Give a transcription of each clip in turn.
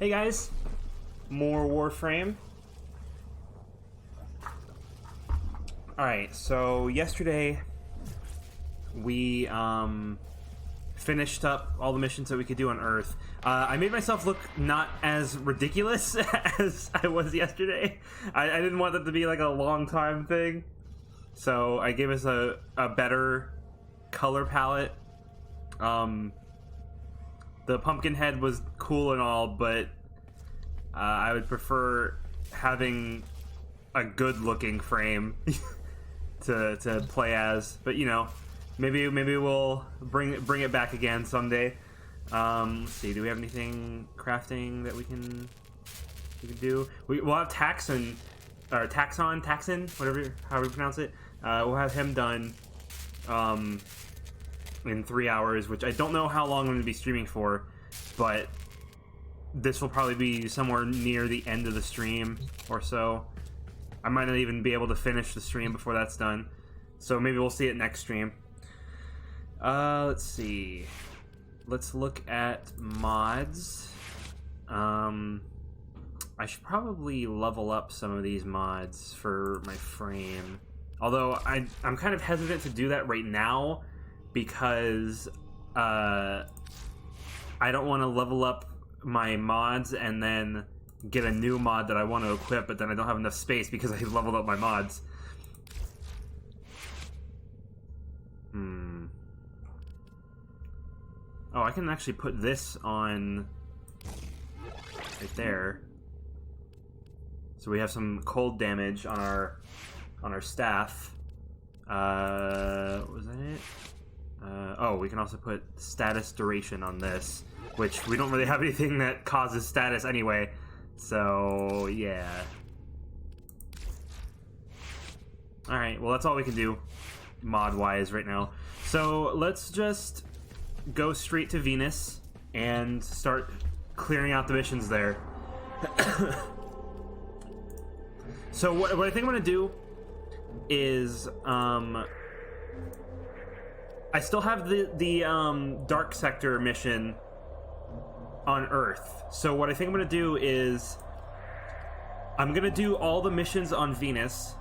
Hey guys, more Warframe. Alright, so yesterday we finished up all the missions that we could do on Earth. I made myself look not as ridiculous as I was yesterday. I didn't want that to be like a long time thing, so I gave us a better color palette. The pumpkin head was cool and all, but I would prefer having a good-looking frame to play as. But you know, maybe we'll bring it back again someday. Let's see. Do we have anything crafting that we can do? We'll have Taxon, however you pronounce it. We'll have him done in 3 hours, which I don't know how long I'm going to be streaming for, but this will probably be somewhere near the end of the stream or so. I might not even be able to finish the stream before that's done, so maybe we'll see it next stream. Let's see. Let's look at mods. I should probably level up some of these mods for my frame. Although I'm kind of hesitant to do that right now because I don't want to level up my mods and then get a new mod that I want to equip, but then I don't have enough space because I leveled up my mods. Oh, I can actually put this on right there. So we have some cold damage on our staff. Was that it? Oh, we can also put status duration on this, which we don't really have anything that causes status anyway. So, yeah. Alright, well that's all we can do mod-wise right now. So, let's just go straight to Venus and start clearing out the missions there. So, what I think I'm going to do is, I still have the Dark Sector mission on Earth. So what I think I'm going to do is I'm going to do all the missions on Venus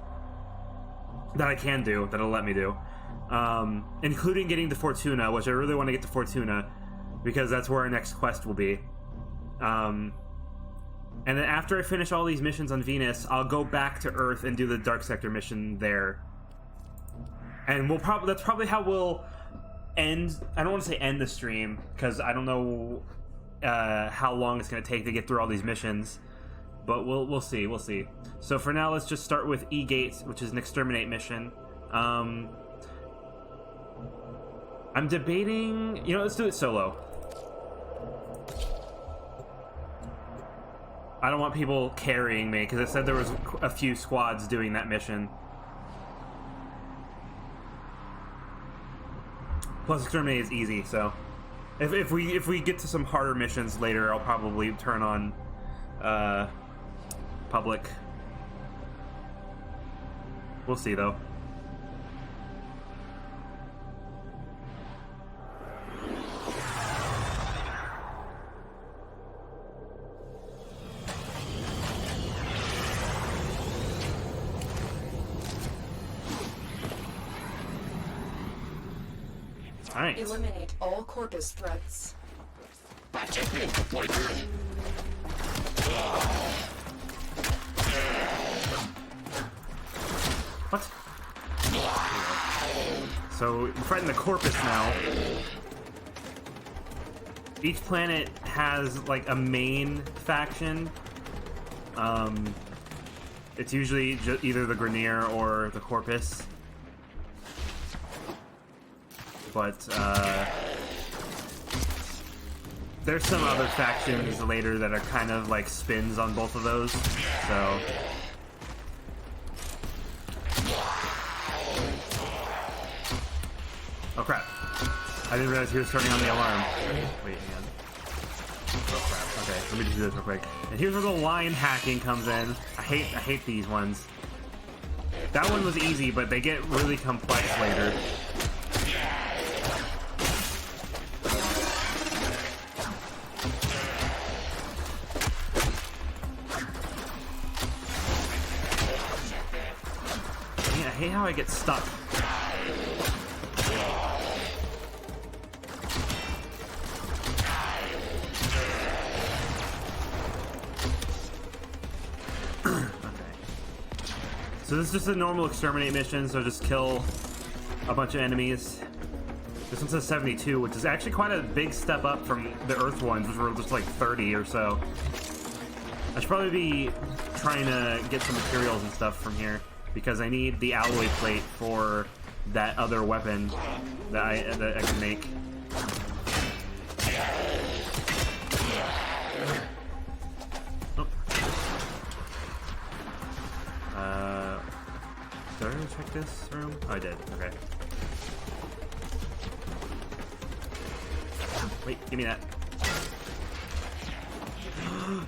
that I can do, that it'll let me do, including getting to Fortuna, which I really want to get to Fortuna because that's where our next quest will be. And then after I finish all these missions on Venus, I'll go back to Earth and do the Dark Sector mission there. And that's probably how we'll end. I don't want to say end the stream because I don't know how long it's going to take to get through all these missions, but we'll see. So for now, let's just start with E-Gate, which is an exterminate mission. I'm debating, let's do it solo. I don't want people carrying me because it said there was a few squads doing that mission. Plus, exterminate is easy, so if we get to some harder missions later, I'll probably turn on public. We'll see, though. All right. Eliminate all Corpus threats. What? So, we're fighting the Corpus now. Each planet has, like, a main faction. It's usually either the Grenier or the Corpus. But, there's some other factions later that are kind of like spins on both of those, so. Oh crap. I didn't realize he was turning on the alarm. Wait, hang on. Oh crap. Okay, let me just do this real quick. And here's where the line hacking comes in. I hate these ones. That one was easy, but they get really complex later. hate how I get stuck. So this is just a normal exterminate mission, so just kill a bunch of enemies. This one says 72, which is actually quite a big step up from the Earth ones, which were just like 30 or so. I should probably be trying to get some materials and stuff from here, because I need the alloy plate for that other weapon that I can make. Did I already check this room? Oh, I did. Okay. Wait, give me that.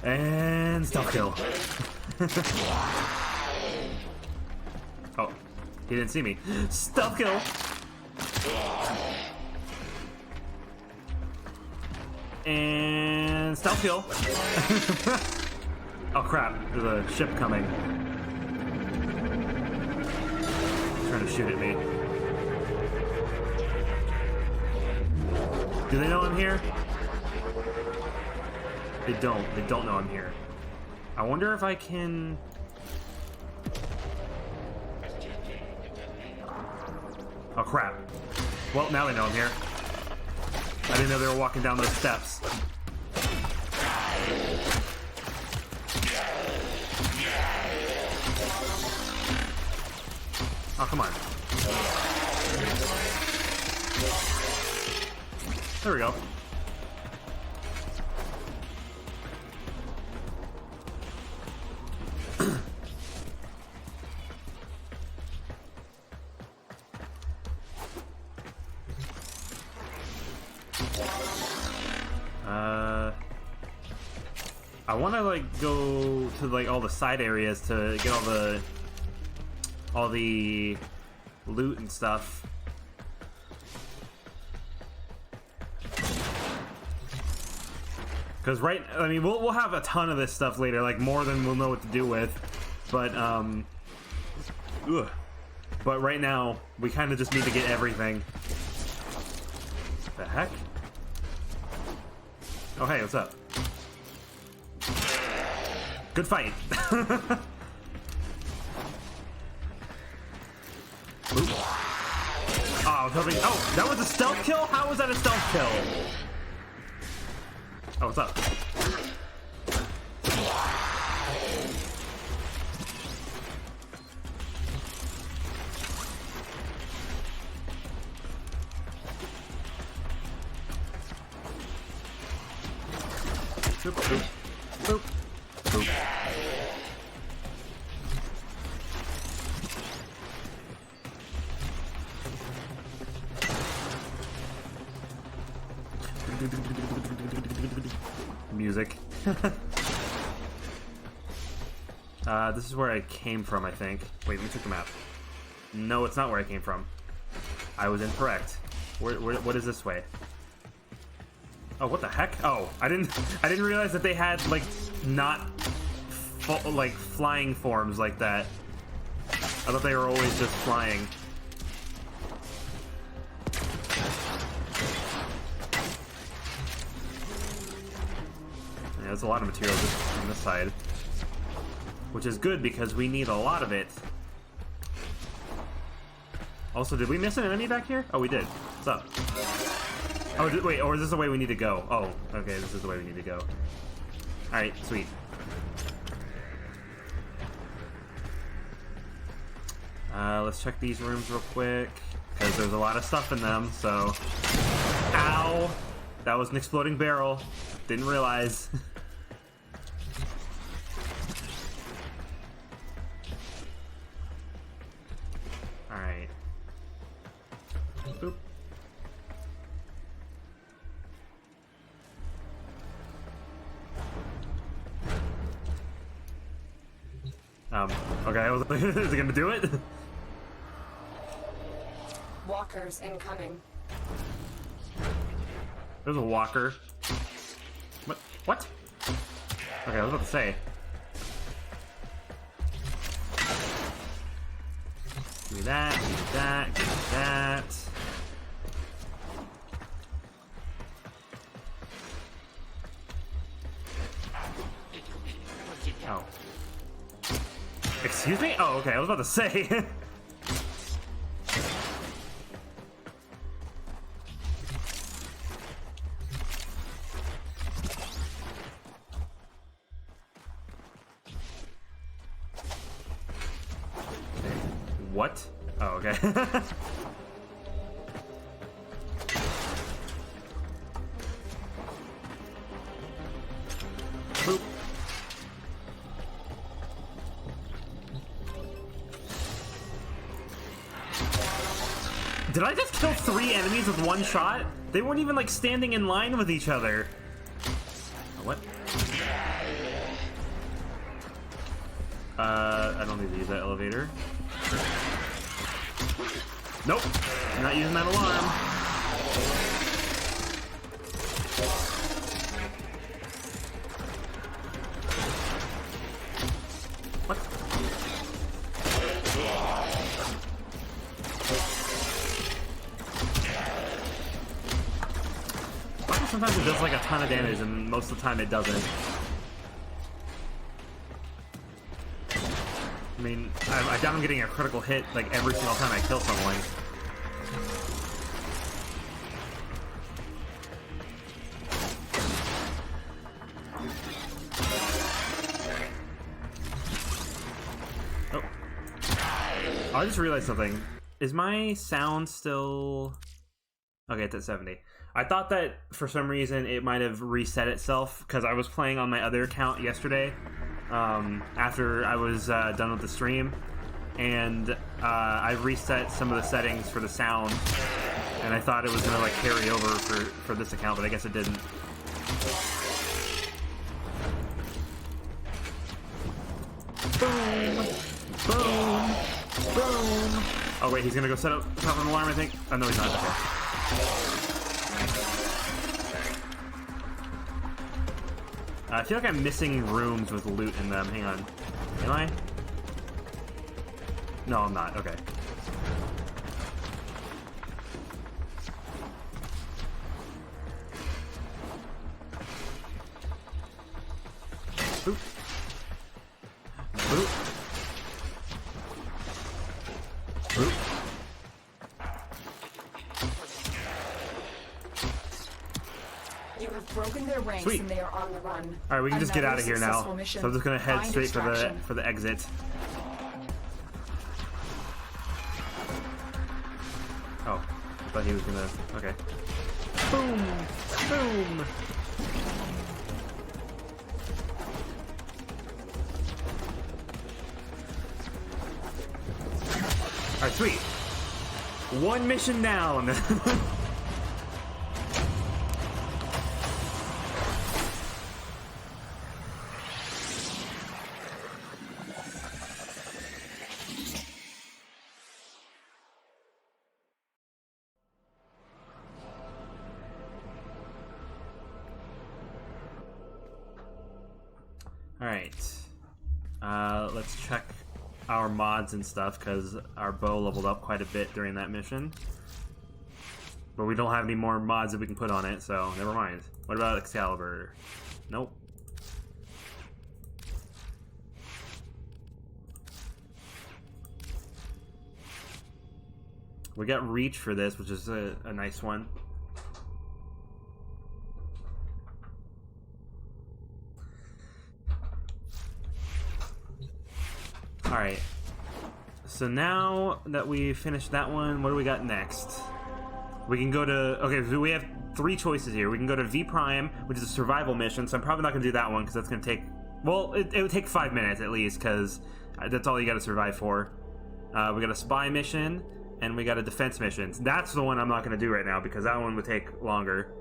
And stealth kill. Oh, he didn't see me. Stealth kill. And stealth kill. Oh crap, there's a ship coming. Trying to shoot at me. Do they know I'm here? They don't. They don't know I'm here. I wonder if I can... Oh crap. Well, now they know I'm here. I didn't know they were walking down those steps. Oh, come on. There we go. I want to like go to like all the side areas to get all the loot and stuff. Because I mean, we'll have a ton of this stuff later, like more than we'll know what to do with. But but right now we kind of just need to get everything. The heck? Oh hey, what's up? Good fight. Oh, I was hoping. Oh, that was a stealth kill? How was that a stealth kill? Oh, what's up? Boop, boop, boop, boop. Music. This is where I came from, I think. Wait, let me check the map. No, it's not where I came from. I was incorrect. What is this way? Oh, what the heck? Oh, I didn't realize that they had like not like flying forms like that. I thought they were always just flying. Yeah, there's a lot of material just on this side, which is good because we need a lot of it. Also, did we miss an enemy back here? Oh, we did. What's up? Oh, wait, or is this the way we need to go? Oh, okay, this is the way we need to go. Alright, sweet. Let's check these rooms real quick, because there's a lot of stuff in them, so... Ow! That was an exploding barrel. Didn't realize. Alright. Boop. Okay, I was like, is it gonna do it? Walkers incoming. There's a walker. What? What? Okay, I was about to say. Give me that, give me that, give me that. Oh. Excuse me? Oh, okay, I was about to say. What? Oh, okay. Boop. Did I just kill 3 enemies with 1 shot? They weren't even like standing in line with each other. What? I don't need to use that elevator. Nope, I'm not using that alarm. What? Sometimes it does like a ton of damage, and most of the time it doesn't. I mean, I doubt I'm getting a critical hit like every single time I kill someone. Oh. Oh, I just realized something. Is my sound still... Okay, it's at 70. I thought that for some reason it might have reset itself because I was playing on my other account yesterday after I was done with the stream, and I reset some of the settings for the sound, and I thought it was going to like carry over for this account, but I guess it didn't. Boom! Boom! Boom! Oh wait, he's going to go set up an alarm, I think? Oh no, he's not. Okay. I feel like I'm missing rooms with loot in them. Hang on. Am I? No, I'm not. Okay. Boop. Boop. Boop. You have broken their ranks. Sweet. And they are on the run. All right, we can just get out of here now. Mission. So I'm just gonna head Find straight distraction. for the exit. Oh, I thought he was gonna. Okay. Boom! Boom! All right, sweet. 1 mission down. Alright, let's check our mods and stuff, because our bow leveled up quite a bit during that mission. But we don't have any more mods that we can put on it, so never mind. What about Excalibur? Nope. We got Reach for this, which is a nice one. Alright, so now that we finished that one, what do we got next? We can go to... Okay, so we have 3 choices here. We can go to V Prime, which is a survival mission, so I'm probably not going to do that one, because that's going to take... Well, it would take 5 minutes, at least, because that's all you got to survive for. We got a spy mission, and we got a defense mission. That's the one I'm not going to do right now, because that one would take longer.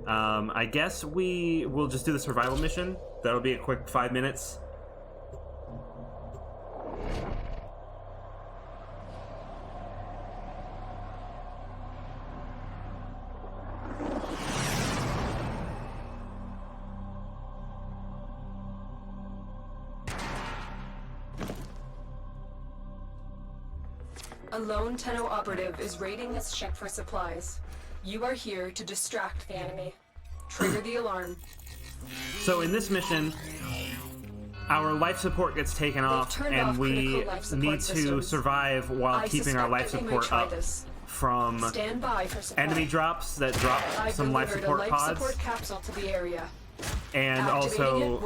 I guess we will just do the survival mission. That'll be a quick 5 minutes. A lone Tenno operative is raiding this ship for supplies. You are here to distract the enemy. Trigger the alarm. So in this mission, our life support gets taken off, and we need to survive while keeping our life support up from enemy drops that drop some life support pods. Support capsule to the area. And also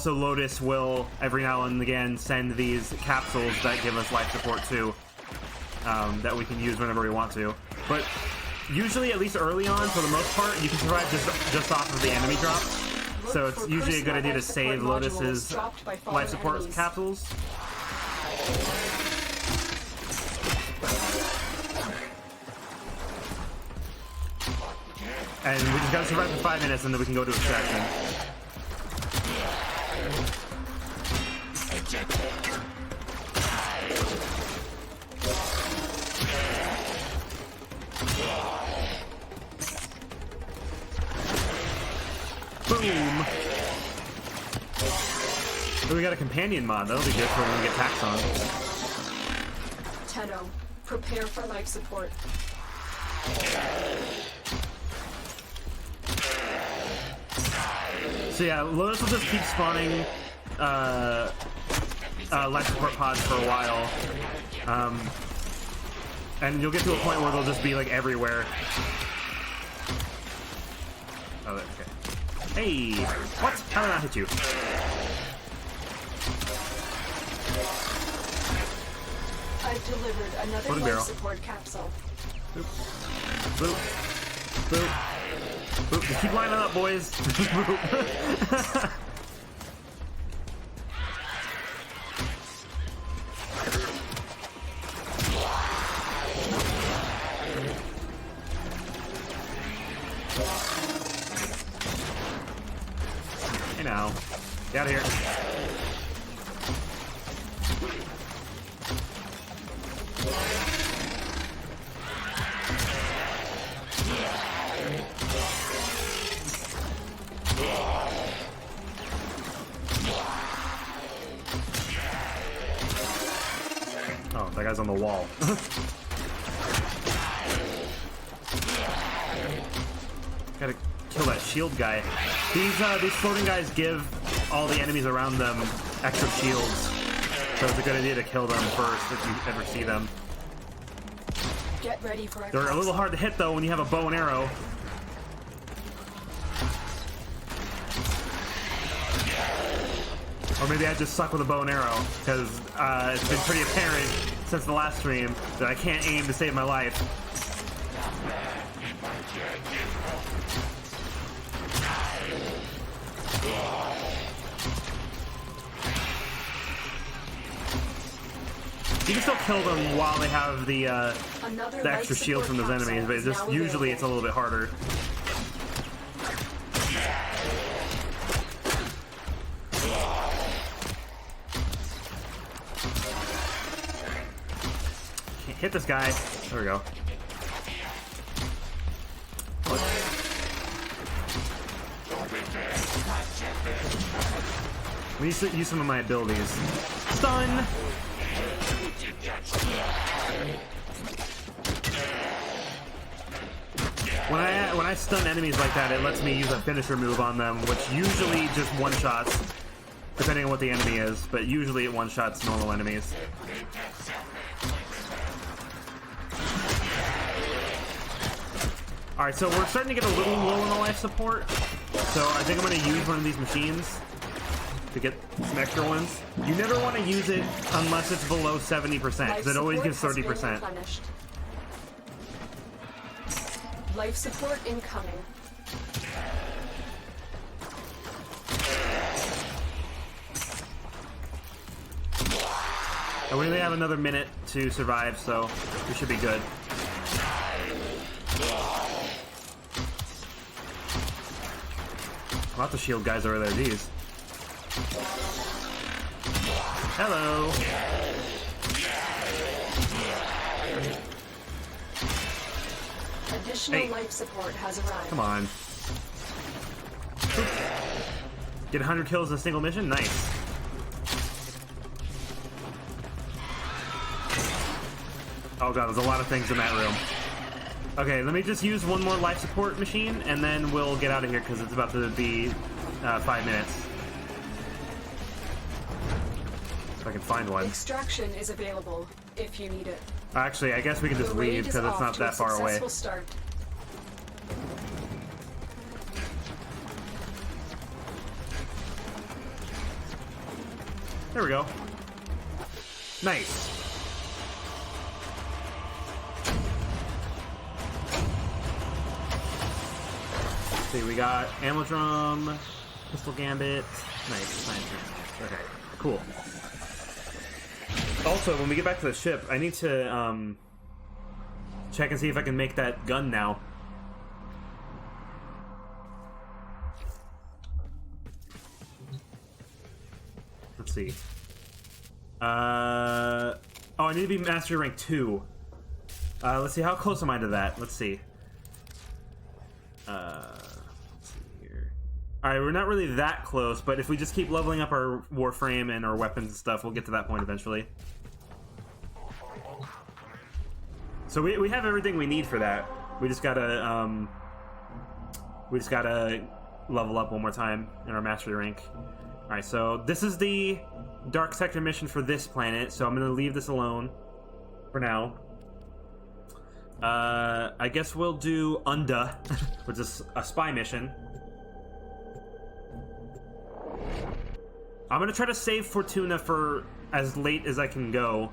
Lotus will every now and again send these capsules that give us life support too, that we can use whenever we want to. But usually, at least early on, for the most part, you can survive just off of the enemy drops. So it's usually a good idea to save Lotus's life support capsules. And we just gotta survive for 5 minutes, and then we can go to extraction. Boom! Oh, we got a companion mod. That'll be good for when we get tax on. Tenno, prepare for life support. So yeah, Lotus will just keep spawning life support pods for a while. And you'll get to a point where they'll just be like everywhere. Oh, okay. Hey! What? How did I not hit you? I've delivered another life support capsule. Boop. Boop. Boop. Boop. Just keep lining up, boys. Boop. Hey now. Get out of here. Oh, that guy's on the wall. Gotta kill that shield guy. These floating guys give all the enemies around them extra shields, so it's a good idea to kill them first if you ever see them. Get ready for a They're a little hard to hit though when you have a bow and arrow. Or maybe I just suck with a bow and arrow, because it's been pretty apparent since the last stream that I can't aim to save my life. You can still kill them while they have the extra shield from those enemies, but just usually it's a little bit harder. Can't hit this guy. There we go. Let me use some of my abilities. Stun! When I stun enemies like that, it lets me use a finisher move on them, which usually just one-shots, depending on what the enemy is, but usually it one-shots normal enemies. Alright, so we're starting to get a little low on the life support, so I think I'm going to use one of these machines to get some extra ones. You never want to use it unless it's below 70%, because it always gives 30%. Life support incoming. And we only have another minute to survive, so we should be good. Lots of shield guys over there, geez. Hello. Additional life support has arrived. Come on. Get 100 kills in a single mission? Nice. Oh god, there's a lot of things in that room. Okay, let me just use one more life support machine, and then we'll get out of here, because it's about to be 5 minutes. If I can find one. Extraction is available, if you need it. Actually, I guess we can just leave, because it's not that far away. Start. There we go. Nice. Let's see, we got ammo drum, pistol gambit. Nice. Okay, cool. Also, when we get back to the ship, I need to check and see if I can make that gun now. Let's see. Oh, I need to be mastery rank 2. Let's see, how close am I to that? Let's see. Let's see here. Alright, we're not really that close, but if we just keep leveling up our Warframe and our weapons and stuff, we'll get to that point eventually. So we have everything we need for that. We just gotta level up one more time in our mastery rank. Alright, so this is the Dark Sector mission for this planet, so I'm gonna leave this alone for now. I guess we'll do Unda, which is a spy mission. I'm gonna try to save Fortuna for as late as I can go.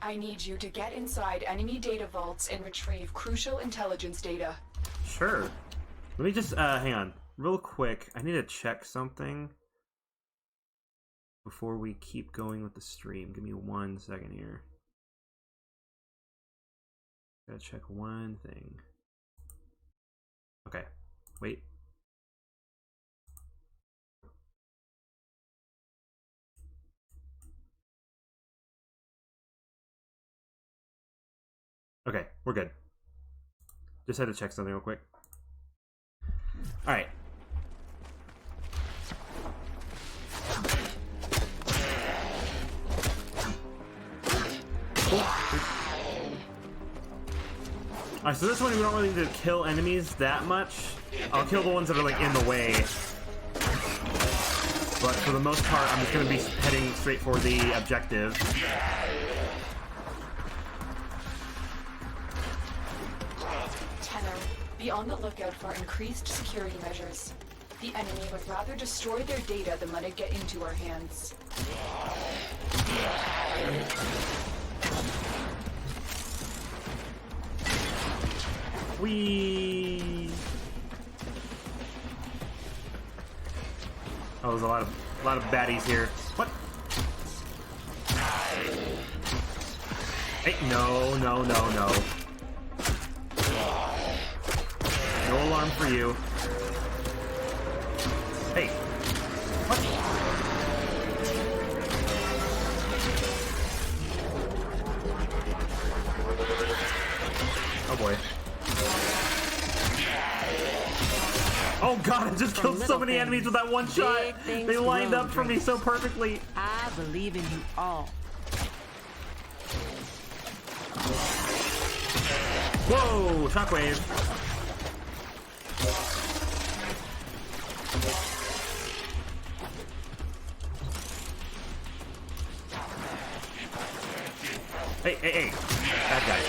I need you to get inside enemy data vaults and retrieve crucial intelligence data. Sure. Let me just, hang on. Real quick, I need to check something before we keep going with the stream. Give me 1 second here. Gotta check one thing. Okay. Wait. Okay, we're good. Just had to check something real quick. Alright. Cool. Alright, so this one we don't really need to kill enemies that much. I'll kill the ones that are like in the way. But for the most part, I'm just going to be heading straight for the objective. Be on the lookout for increased security measures. The enemy would rather destroy their data than let it get into our hands. Whee! Oh, there's a lot of baddies here. What? Hey, no. No alarm for you. Hey. What? Oh boy. Oh god, I just killed so many enemies with that one shot. They lined up for me so perfectly. I believe in you all. Whoa, shockwave. Hey. Bad guy.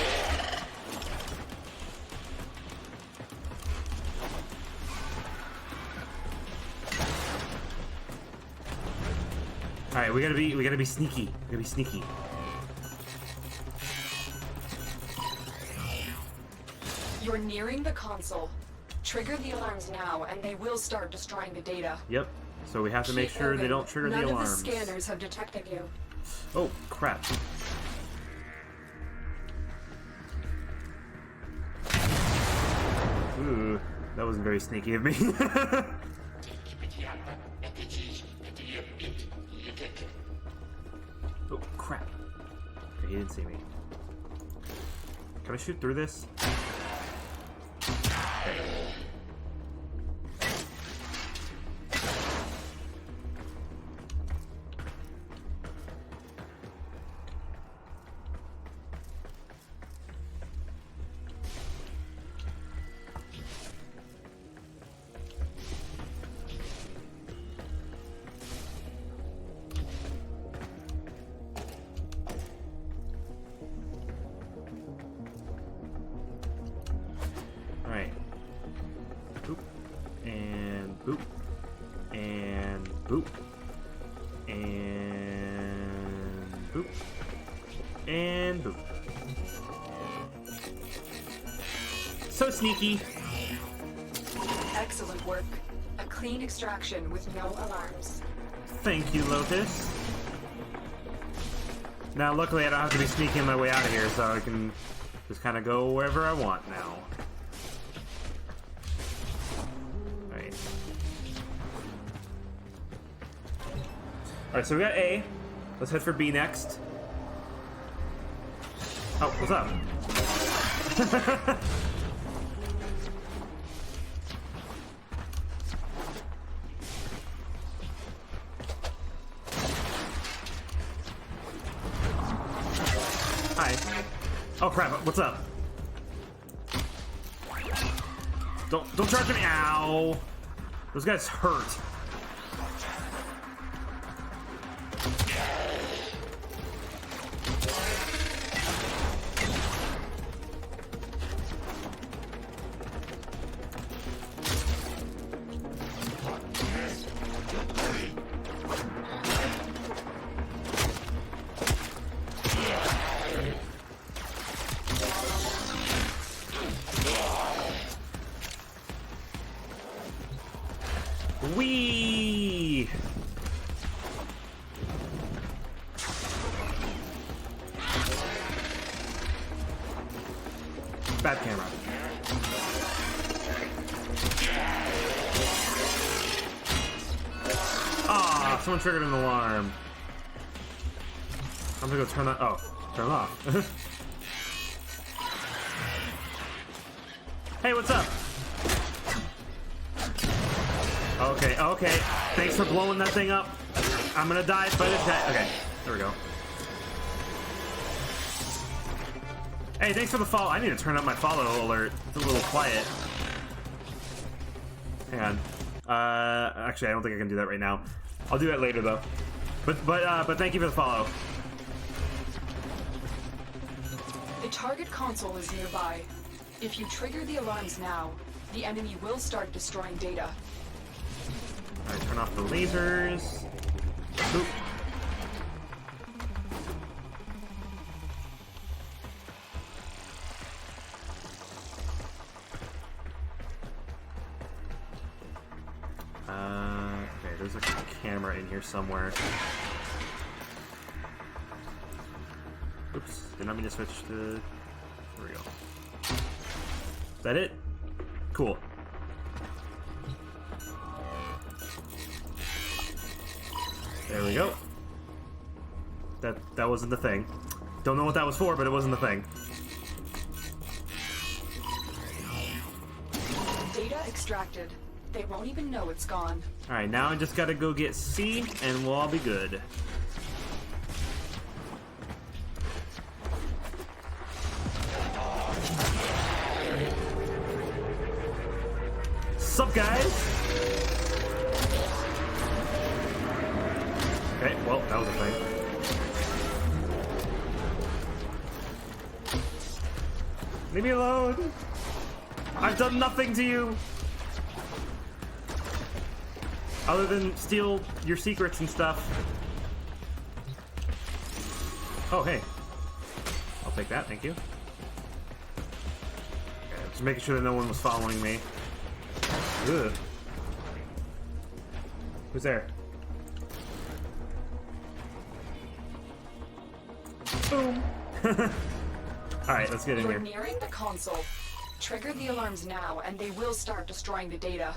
Alright, we gotta be sneaky. We gotta be sneaky. You're nearing the console. Trigger the alarms now, and they will start destroying the data. Yep. So we have to make sure they don't trigger the alarms. None of the scanners have detected you. Oh, crap. Ooh, that wasn't very sneaky of me. Oh, crap. He didn't see me. Can I shoot through this? Okay. Alright. Boop. And boop. And boop. And boop. And boop. So sneaky. Excellent work. A clean extraction with no alarms. Thank you, Lotus. Now, luckily, I don't have to be sneaking my way out of here, so I can just kind of go wherever I want now. Alright. Alright, so we got A. Let's head for B next. Oh, what's up? Hi. Oh crap, what's up? Don't charge me. Ow. Those guys hurt. Wee! Bad camera. Ah, someone triggered an alarm. I'm gonna go turn that. Oh, turn it off. Hey, what's up? Okay, okay. Thanks for blowing that thing up. I'm gonna die by the jet. Okay, there we go. Hey, thanks for the follow. I need to turn up my follow alert. It's a little quiet. Hang on. Actually, I don't think I can do that right now. I'll do that later though. But thank you for the follow. The target console is nearby. If you trigger the alarms now, the enemy will start destroying data. Alright, turn off the lasers. Boop. Okay, there's a camera in here somewhere. Oops, did not mean to switch to... There we go. Is that it? Cool. There we go. That wasn't the thing. Don't know what that was for, but it wasn't the thing. Data extracted. They won't even know it's gone. Alright, now I just gotta go get C, and we'll all be good. Sup, guys? Okay, well, that was a thing. Leave me alone! I've done nothing to you! Other than steal your secrets and stuff. Oh, hey. I'll take that, thank you. Okay, just making sure that no one was following me. Ugh. Who's there? Boom. Alright, let's get in You're here. nearing the console. Trigger the alarms now, and they will start destroying the data.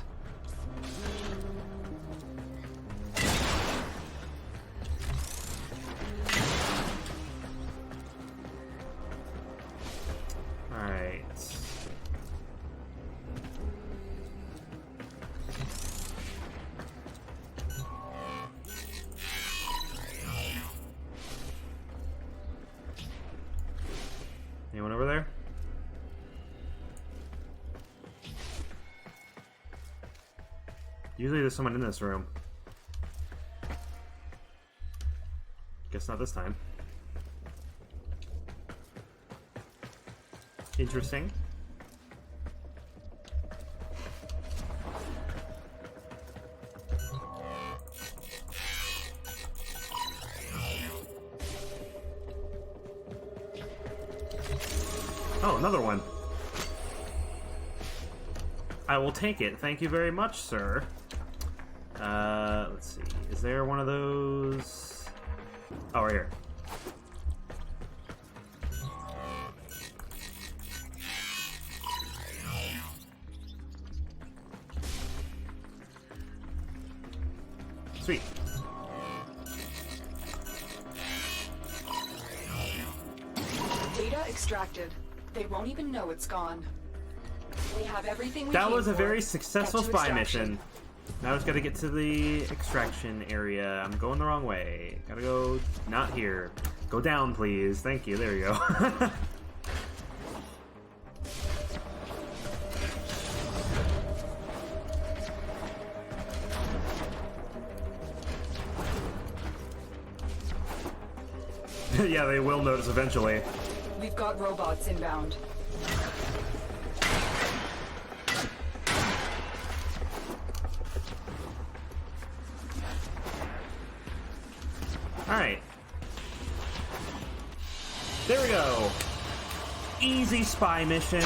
Anyone over there? Usually there's someone in this room. Guess not this time. Interesting. Oh, another one. I will take it. Thank you very much, sir. Let's see. Is there one of those? Oh, right here. Sweet. Data extracted. They won't even know it's gone. We have everything we That need was a for very it. successful Get to spy extraction. mission. Now I just gotta get to the extraction area. I'm going the wrong way. Gotta go not here. Go down, please. Thank you. There you go. Yeah, they will notice eventually. We've got robots inbound. Alright. There we go. Easy spy mission.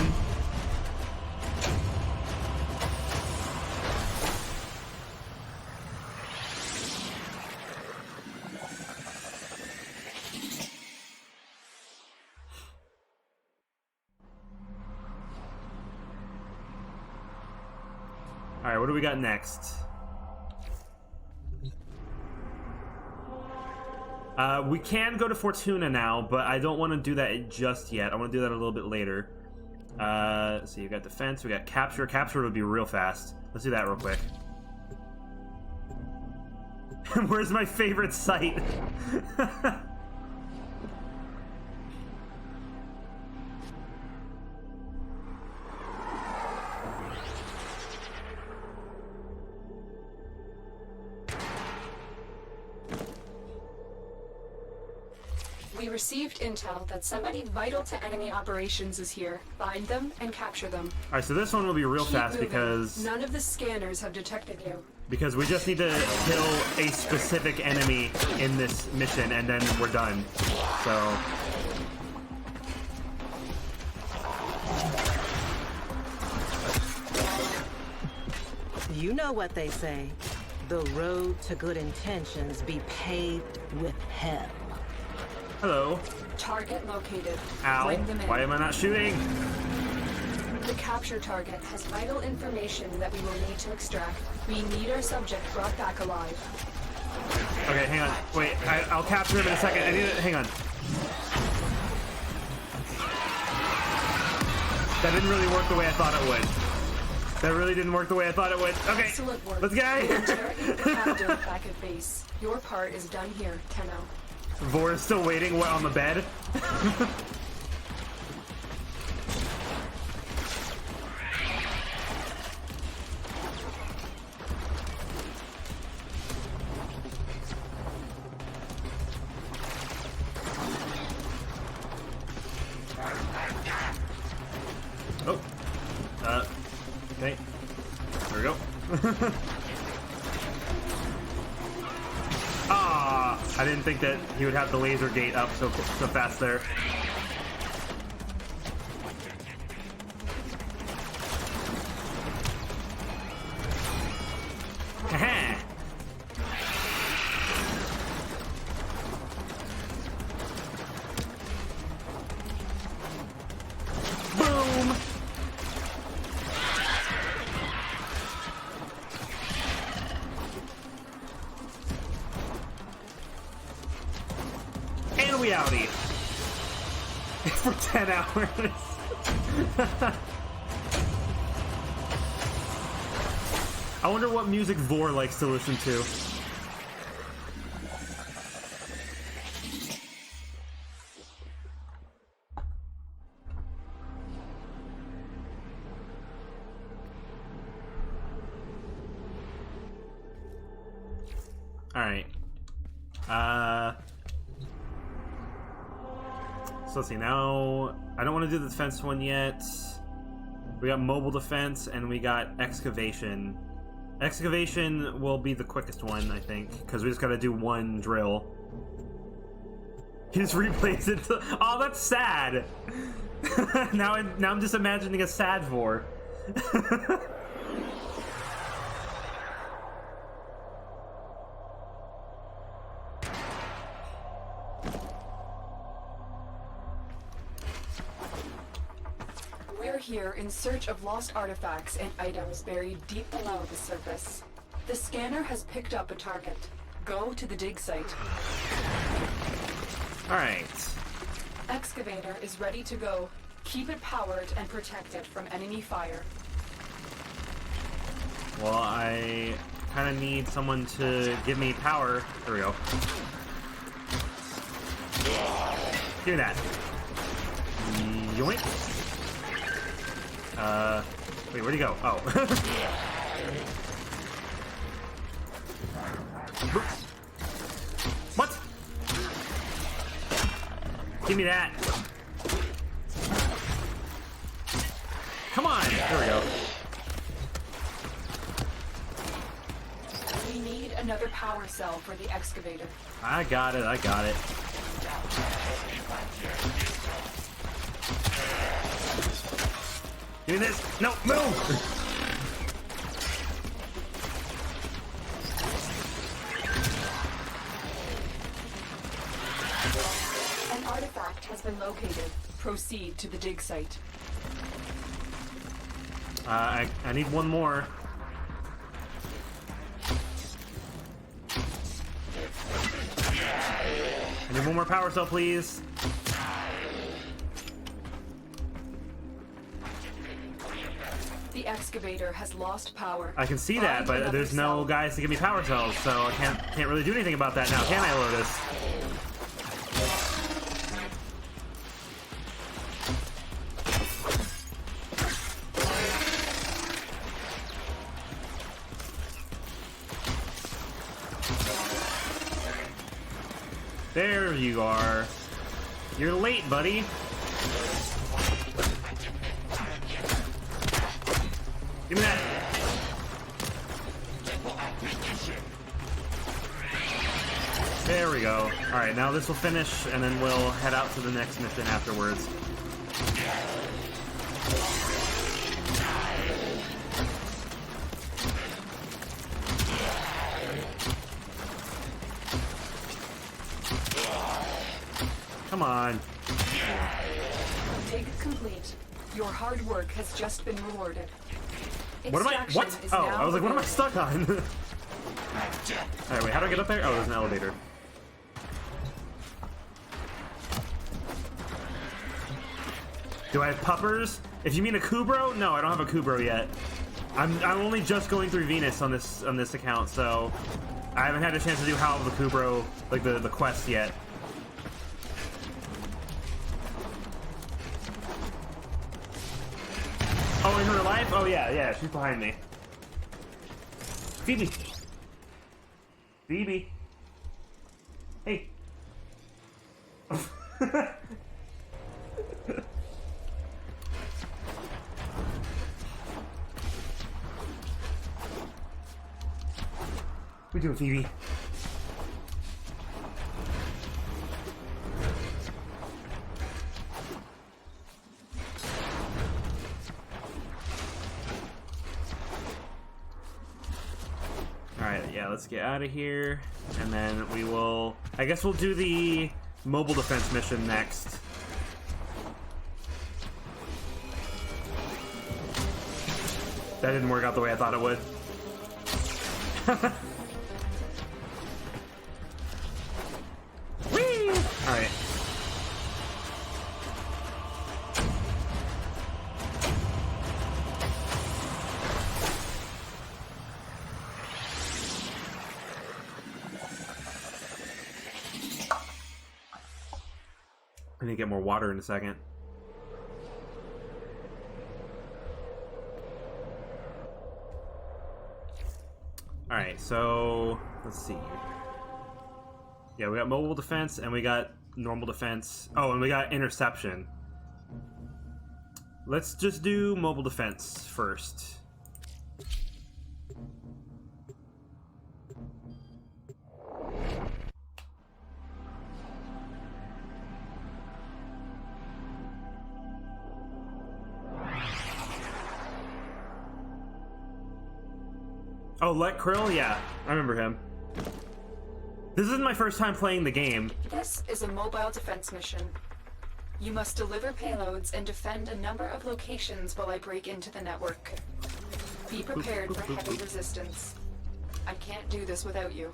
Alright, what do we got next? We can go to Fortuna now, but I don't want to do that just yet. I want to do that a little bit later. So you got defense, we got capture. Capture would be real fast. Let's do that real quick. Where's my favorite site? We received intel that somebody vital to enemy operations is here. Find them and capture them. Alright, so this one will be real Keep fast moving. because None of the scanners have detected you. we just need to kill a specific enemy in this mission and then we're done. So You know what they say. The road to good intentions be paved with hell. hello. Target located. Ow. Bring them in. Why am I not shooting? The capture target has vital information that we will need to extract. We need our subject brought back alive. Okay, hang on. Wait, I'll capture him in a second. I need to, hang on. That didn't really work the way I thought it would. That really didn't work the way I thought it would. Okay, Excellent work. let's go. Interrogate the captive back at base. Your part is done here, Tenno. Vor is still waiting on the bed. Oh. Okay. There we go. Ah, I didn't think that he would have the laser gate up so fast there. Haha. Boom. And we outie. For 10 hours. I wonder what music Vor likes to listen to. So let's see, now I don't want to do the defense one yet. We got mobile defense and we got excavation. Excavation will be the quickest one, I think, because we just gotta do one drill. He just replays it to... Oh, that's sad! now I'm just imagining a sad vor. We're here in search of lost artifacts and items buried deep below the surface. The scanner has picked up a target. Go to the dig site. Alright. Excavator is ready to go. Keep it powered and protected from enemy fire. Well, I kind of need someone to give me power. There we go. Give me that. Yoink. Wait, where'd he go? Oh. What? Give me that. Come on. There we go. We need another power cell for the excavator. I got it. I got it. Give me this. No, move. An artifact has been located. Proceed to the dig site. I need one more. I need one more power cell, please. The excavator has lost power. I can see that, Find but another there's no cell. guys to give me power cells, so I can't really do anything about that now, can I, Lotus? There you are. You're late, buddy. Give me that. There we go. Alright, now this will finish, and then we'll head out to the next mission afterwards. Come on. Dig complete. Your hard work has just been rewarded. What am I? Extraction What? is Oh, now I was like, what am I available. stuck on? Alright, wait, how do I get up there? Oh, there's an elevator. Do I have puppers? If you mean a Kubro? No, I don't have a Kubro yet. I'm only just going through Venus on this account, so I haven't had a chance to do Howl of the Kubro, like the quest yet. Oh, in her life? Oh yeah, she's behind me. Phoebe. Phoebe. Hey. What are you doing, Phoebe? Alright, yeah, let's get out of here. And then we will... I guess we'll do the mobile defense mission next. That didn't work out the way I thought it would. Whee! Alright. I need to get more water in a second. Alright, so let's see. Yeah, we got mobile defense and we got normal defense. Oh, and we got interception. Let's just do mobile defense first. Oh, Let Krill? Yeah, I remember him. This isn't my first time playing the game. This is a mobile defense mission. You must deliver payloads and defend a number of locations while I break into the network. Be prepared for heavy resistance. I can't do this without you.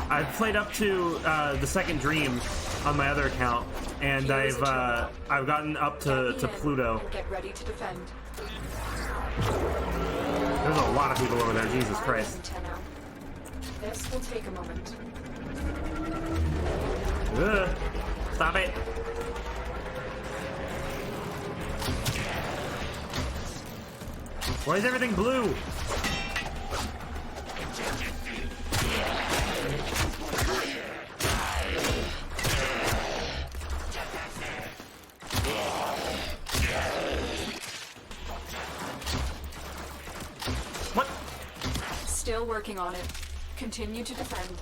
I've played up to the second dream on my other account, and I've gotten up to Pluto. And get ready to defend. There's a lot of people over there, Jesus Christ. This will take a moment. Ugh. Stop it. Why is everything blue? What? Still working on it. Continue to defend.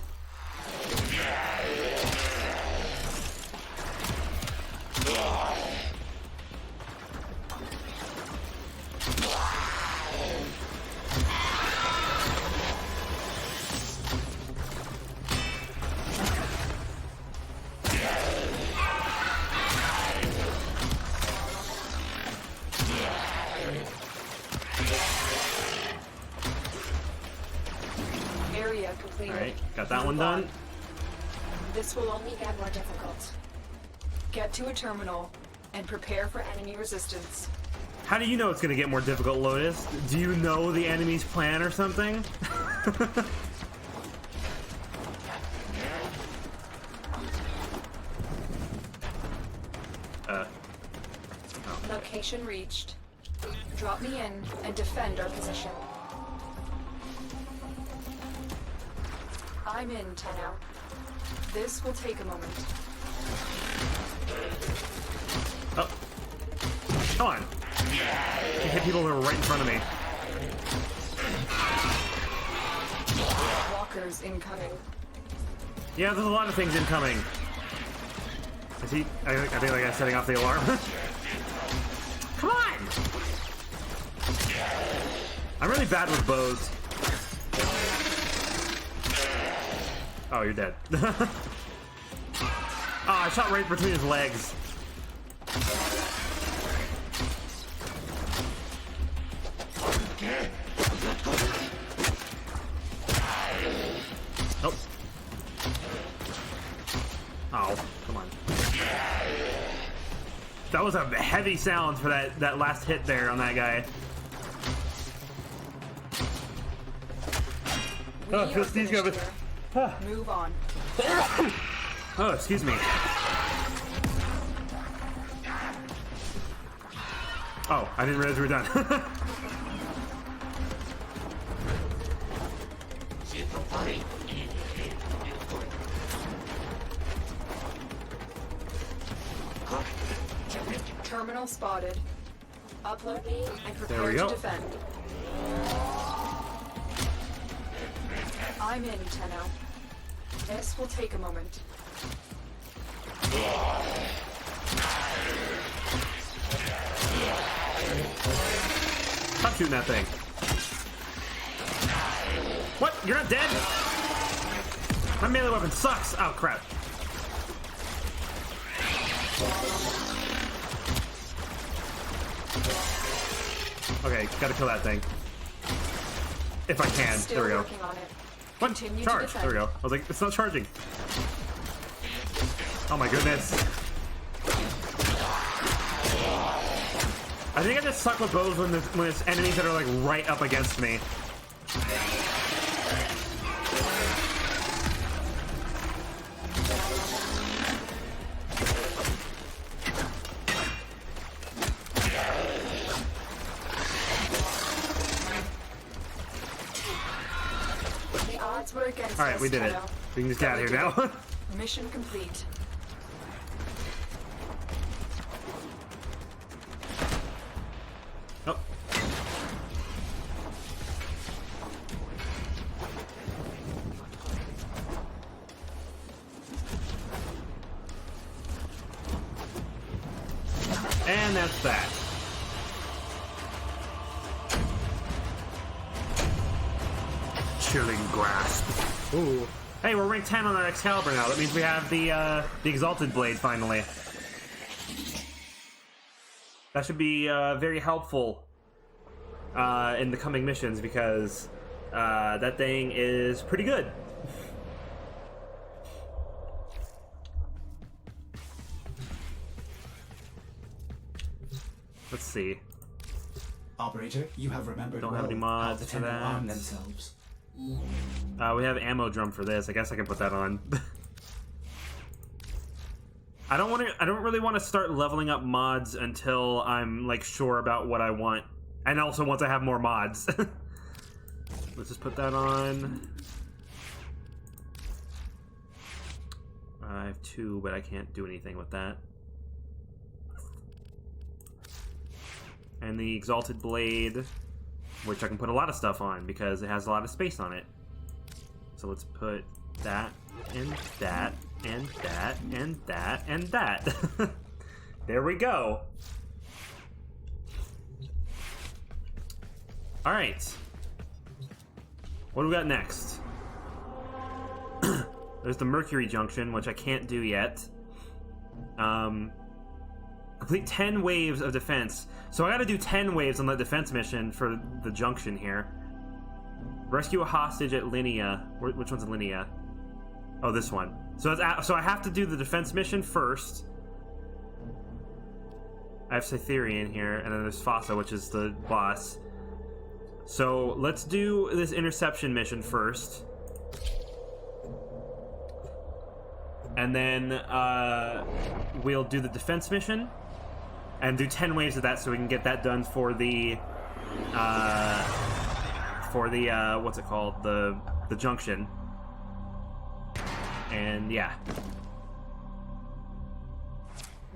Area completed. Alright, got that one done. This will only get more difficult. Get to a terminal and prepare for enemy resistance. How do you know it's gonna get more difficult, Lotus? Do you know the enemy's plan or something? Location reached. Drop me in and defend our position. I'm in, Tenno. This will take a moment. Oh. Come on. I hit people that are right in front of me. Walkers incoming. Yeah, there's a lot of things incoming. Is he? I think that guy's setting off the alarm. Come on! I'm really bad with bows. Oh, you're dead. Oh, I shot right between his legs. Nope. Oh, come on. That was a heavy sound for that last hit there on that guy. Oh, We feel are sneeze finished over. here. Move on. Oh, excuse me. Oh, I didn't realize we were done. Terminal spotted. Upload me and There prepare we to go. defend. I'm in, Tenno. This will take a moment. Stop shooting that thing. What? You're not dead? My melee weapon sucks. Oh, crap. Okay, gotta kill that thing. If I can. Still There we go. working on it. What? Continue to Charge. defend. There we go. I was like, it's not charging. Oh my goodness. I think I just suck with bows when it's enemies that are like right up against me. The odds were against Alright, us, we did it. Tenno. We can just get out of here now. Mission complete. Oh. And that's that. Chilling grasp. Ooh. Hey, we're rank 10 on our Excalibur now. That means we have the Exalted Blade finally. That should be very helpful in the coming missions because that thing is pretty good. Let's see. Operator, you have remembered Don't well have any how mods the for Tenno that. arm themselves. We have ammo drum for this. I guess I can put that on. I don't really want to start leveling up mods until I'm like sure about what I want, and also once I have more mods. Let's just put that on. I have 2, but I can't do anything with that. And the Exalted Blade, which I can put a lot of stuff on because it has a lot of space on it. So let's put that, and that, and that, and that, and that. There we go. Alright. What do we got next? There's the Mercury Junction, which I can't do yet. Complete 10 waves of defense. So I gotta do 10 waves on the defense mission for the junction here. Rescue a hostage at Linnea. Which one's Linnea? Oh, this one. So I have to do the defense mission first. I have Cytherian here, and then there's Fossa, which is the boss. So let's do this interception mission first. And then we'll do the defense mission. And do 10 waves of that so we can get that done for the what's it called? The junction. And yeah.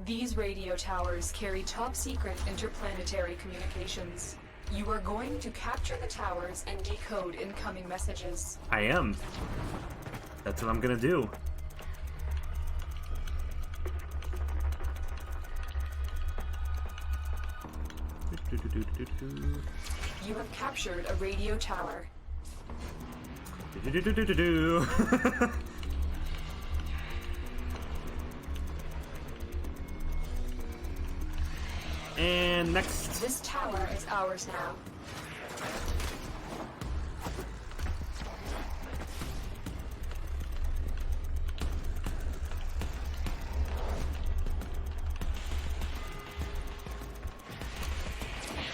These radio towers carry top-secret interplanetary communications. You are going to capture the towers and decode incoming messages. I am. That's what I'm gonna do. You have captured a radio tower. And next. This tower is ours now.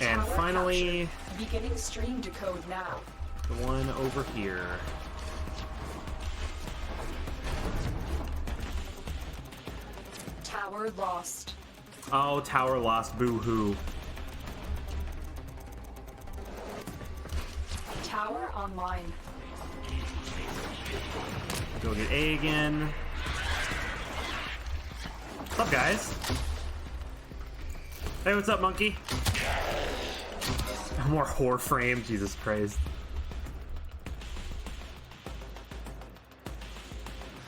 And Tower finally, captured. Beginning stream decode now. the one over here. Tower lost. Oh, tower lost. Boo-hoo. Tower online. Go get A again. What's up, guys? Hey, what's up, monkey? More Warframe, Jesus Christ.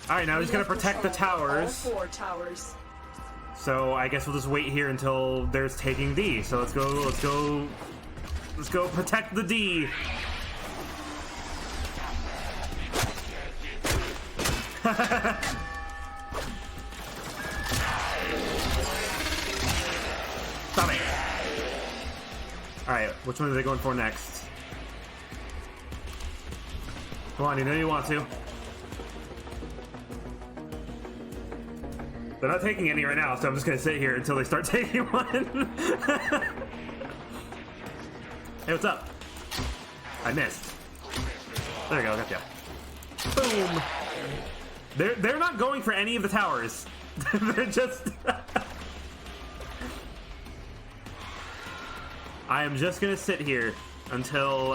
Alright, now he's gonna protect the towers. All 4 towers. So I guess we'll just wait here until there's taking D. So let's go protect the D. Stop it. Alright, which one are they going for next? Come on, you know you want to. They're not taking any right now, so I'm just gonna sit here until they start taking one. Hey, what's up? I missed. There you go, gotcha. Boom! They're not going for any of the towers. They're just... I am just gonna sit here until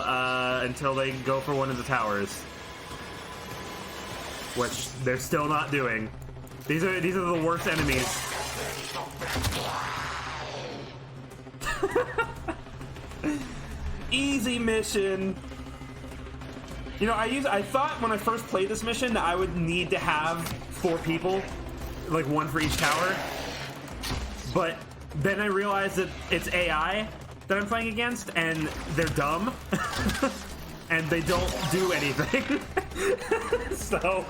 they go for one of the towers. which they're still not doing. These are the worst enemies. Easy mission. You know, I thought when I first played this mission that I would need to have 4 people, like 1 for each tower. But then I realized that it's AI that I'm playing against, and they're dumb, and they don't do anything. so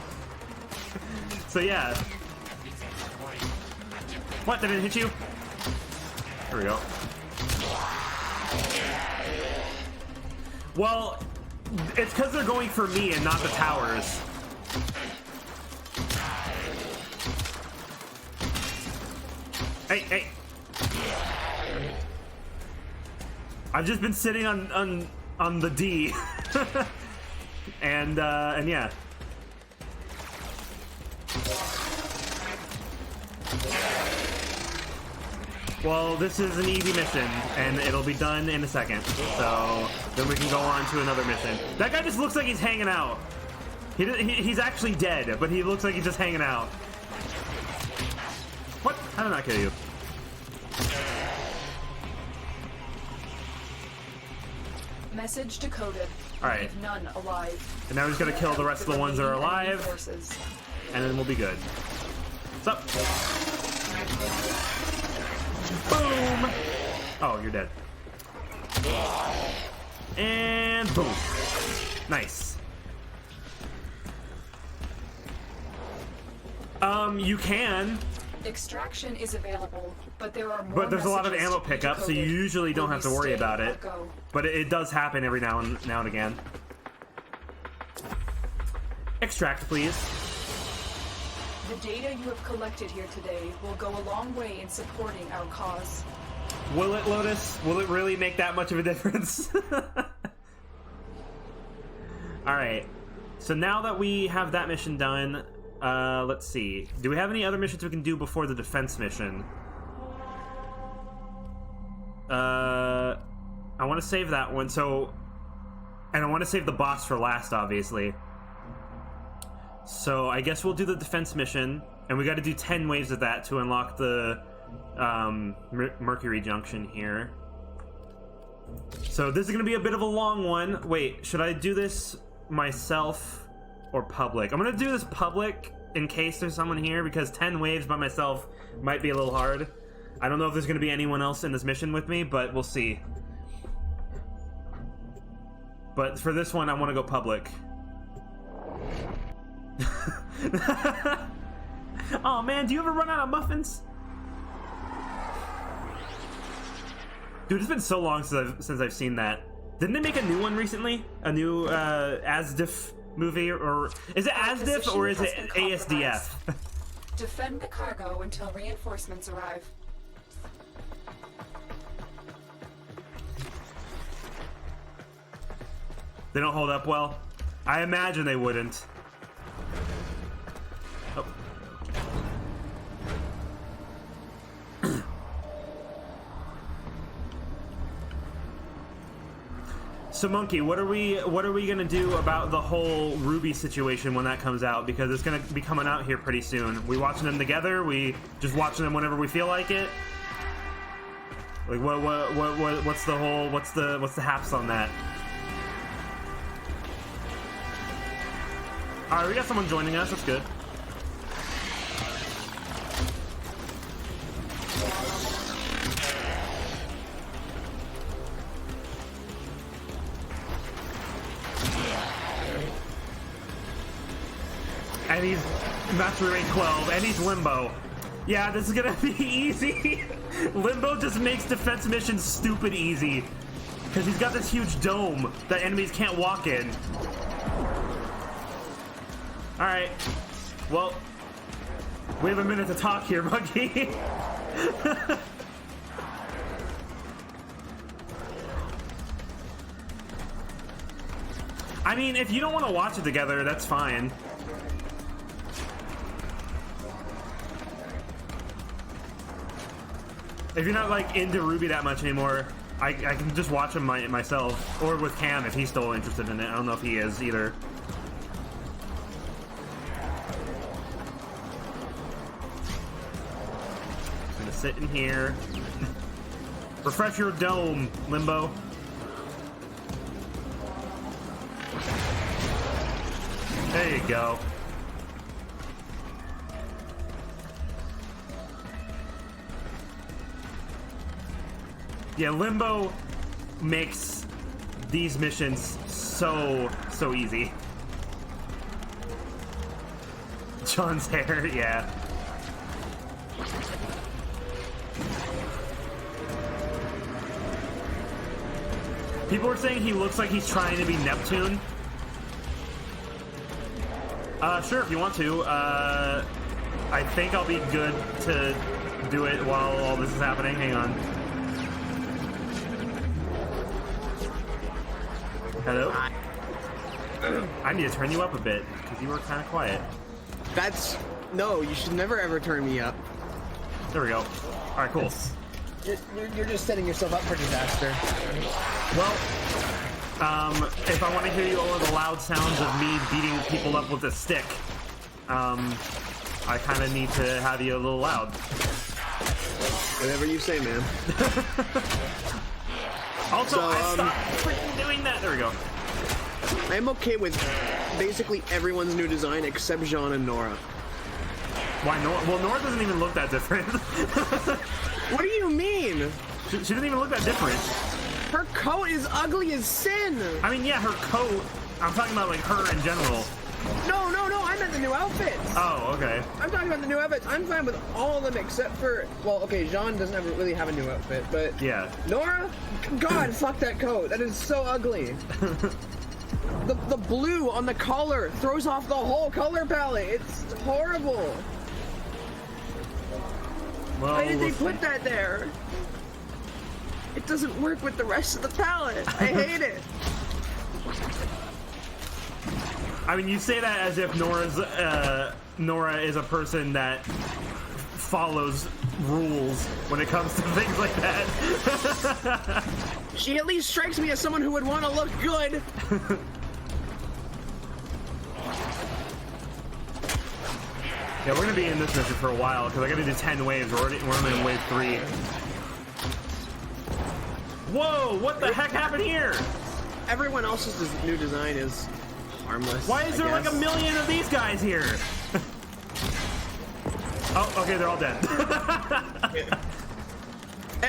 yeah. What? Did it hit you? There we go. Well, it's because they're going for me and not the towers. Hey. I've just been sitting on the D. and yeah. Well, this is an easy mission, and it'll be done in a second. So then we can go on to another mission. That guy just looks like he's hanging out. He's actually dead, but he looks like he's just hanging out. What? How did I not kill you? Message decoded. All right. Leave none alive. And now we're just gonna kill the rest of the ones that are alive, Forces. and then we'll be good. What's up? Boom! Oh, you're dead. And boom. Nice. You can. Extraction is available, but there are more. But there's a lot of messages ammo to be pickup, so you decoded. usually don't Will have to you worry stay about or it. go? But it does happen every now and again. Extract, please. The data you have collected here today will go a long way in supporting our cause. Will it, Lotus? Will it really make that much of a difference? Alright. So now that we have that mission done, let's see. Do we have any other missions we can do before the defense mission? I want to save that one, so... And I want to save the boss for last, obviously. So I guess we'll do the defense mission, and we got to do 10 waves of that to unlock the Mercury Junction here. So this is going to be a bit of a long one. Wait, should I do this myself or public? I'm going to do this public in case there's someone here, because 10 waves by myself might be a little hard. I don't know if there's going to be anyone else in this mission with me, but we'll see. But for this one, I want to go public. Oh man, do you ever run out of muffins? Dude, it's been so long since I've seen that. Didn't they make a new one recently? A new ASDF movie, or is it ASDF or is it ASDF? Defend the cargo until reinforcements arrive. They don't hold up well. I imagine they wouldn't. Oh. So Monkey, what are we gonna do about the whole Ruby situation when that comes out? Because it's gonna be coming out here pretty soon. We watching them together? We just watching them whenever we feel like it? Like what's the haps on that? Alright, we got someone joining us, that's good. And he's Master Rank 12, and he's Limbo. Yeah, this is gonna be easy. Limbo just makes defense missions stupid easy. Because he's got this huge dome that enemies can't walk in. Alright. Well, we have a minute to talk here, Monkey. I mean, if you don't want to watch it together, that's fine. If you're not, like, into Ruby that much anymore, I can just watch him myself. Or with Cam if he's still interested in it. I don't know if he is either. sit in here. Refresh your dome, Limbo. There you go. Yeah, Limbo makes these missions so easy. John's hair, yeah. People are saying he looks like he's trying to be Neptune. Sure, if you want to. I think I'll be good to do it while all this is happening. Hang on. Hello? I need to turn you up a bit, because you were kind of quiet. That's... No, you should never ever turn me up. There we go. Alright, cool. You're just setting yourself up for disaster. Well, if I want to hear you all of the loud sounds of me beating people up with a stick, I kind of need to have you a little loud. Whatever you say, man. Also, So, I stopped freaking doing that. There we go. I'm okay with basically everyone's new design except Jean and Nora. Why Nora? Well, Nora doesn't even look that different. What do you mean? She doesn't even look that different. Her coat is ugly as sin! I mean, yeah, her coat. I'm talking about, like, her in general. No, I meant the new outfits! Oh, okay. I'm talking about the new outfits. I'm fine with all of them except for... Well, okay, Jean doesn't really have a new outfit, but... Yeah. Nora? God, fuck that coat. That is so ugly. The blue on the collar throws off the whole color palette. It's horrible. Well, Why did they we'll put see. that there? It doesn't work with the rest of the palette. I hate it. I mean, you say that as if Nora is a person that follows rules when it comes to things like that. She at least strikes me as someone who would want to look good. Yeah, we're gonna be in this mission for a while because I gotta do 10 waves. We're only in wave 3. Whoa! What the heck happened here? Everyone else's new design is harmless. Why is there like a million of these guys here? Oh, okay, they're all dead.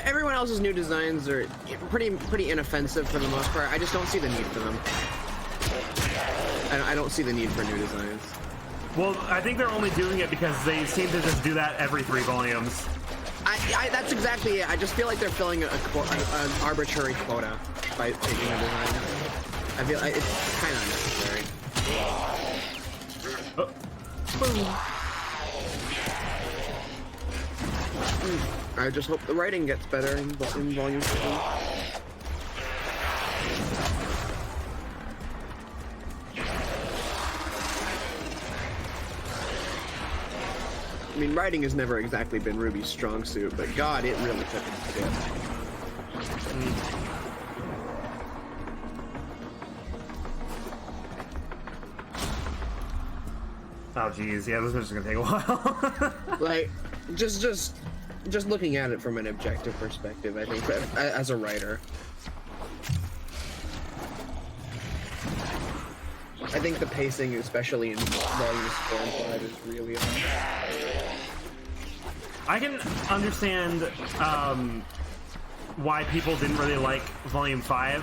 Everyone else's new designs are pretty inoffensive for the most part. I just don't see the need for them. I don't see the need for new designs. Well, I think they're only doing it because they seem to just do that every 3 volumes. That's exactly it. I just feel like they're filling an arbitrary quota by taking a design. I feel like it's kind of unnecessary. Oh. Boom. I just hope the writing gets better in volume 2. I mean, writing has never exactly been Ruby's strong suit, but God, it really took a dip. Oh, geez. Yeah, this is gonna take a while. Like, just looking at it from an objective perspective, I think, as a writer, I think the pacing, especially in volumes 4 and 5, is really hard. I can understand why people didn't really like Volume 5.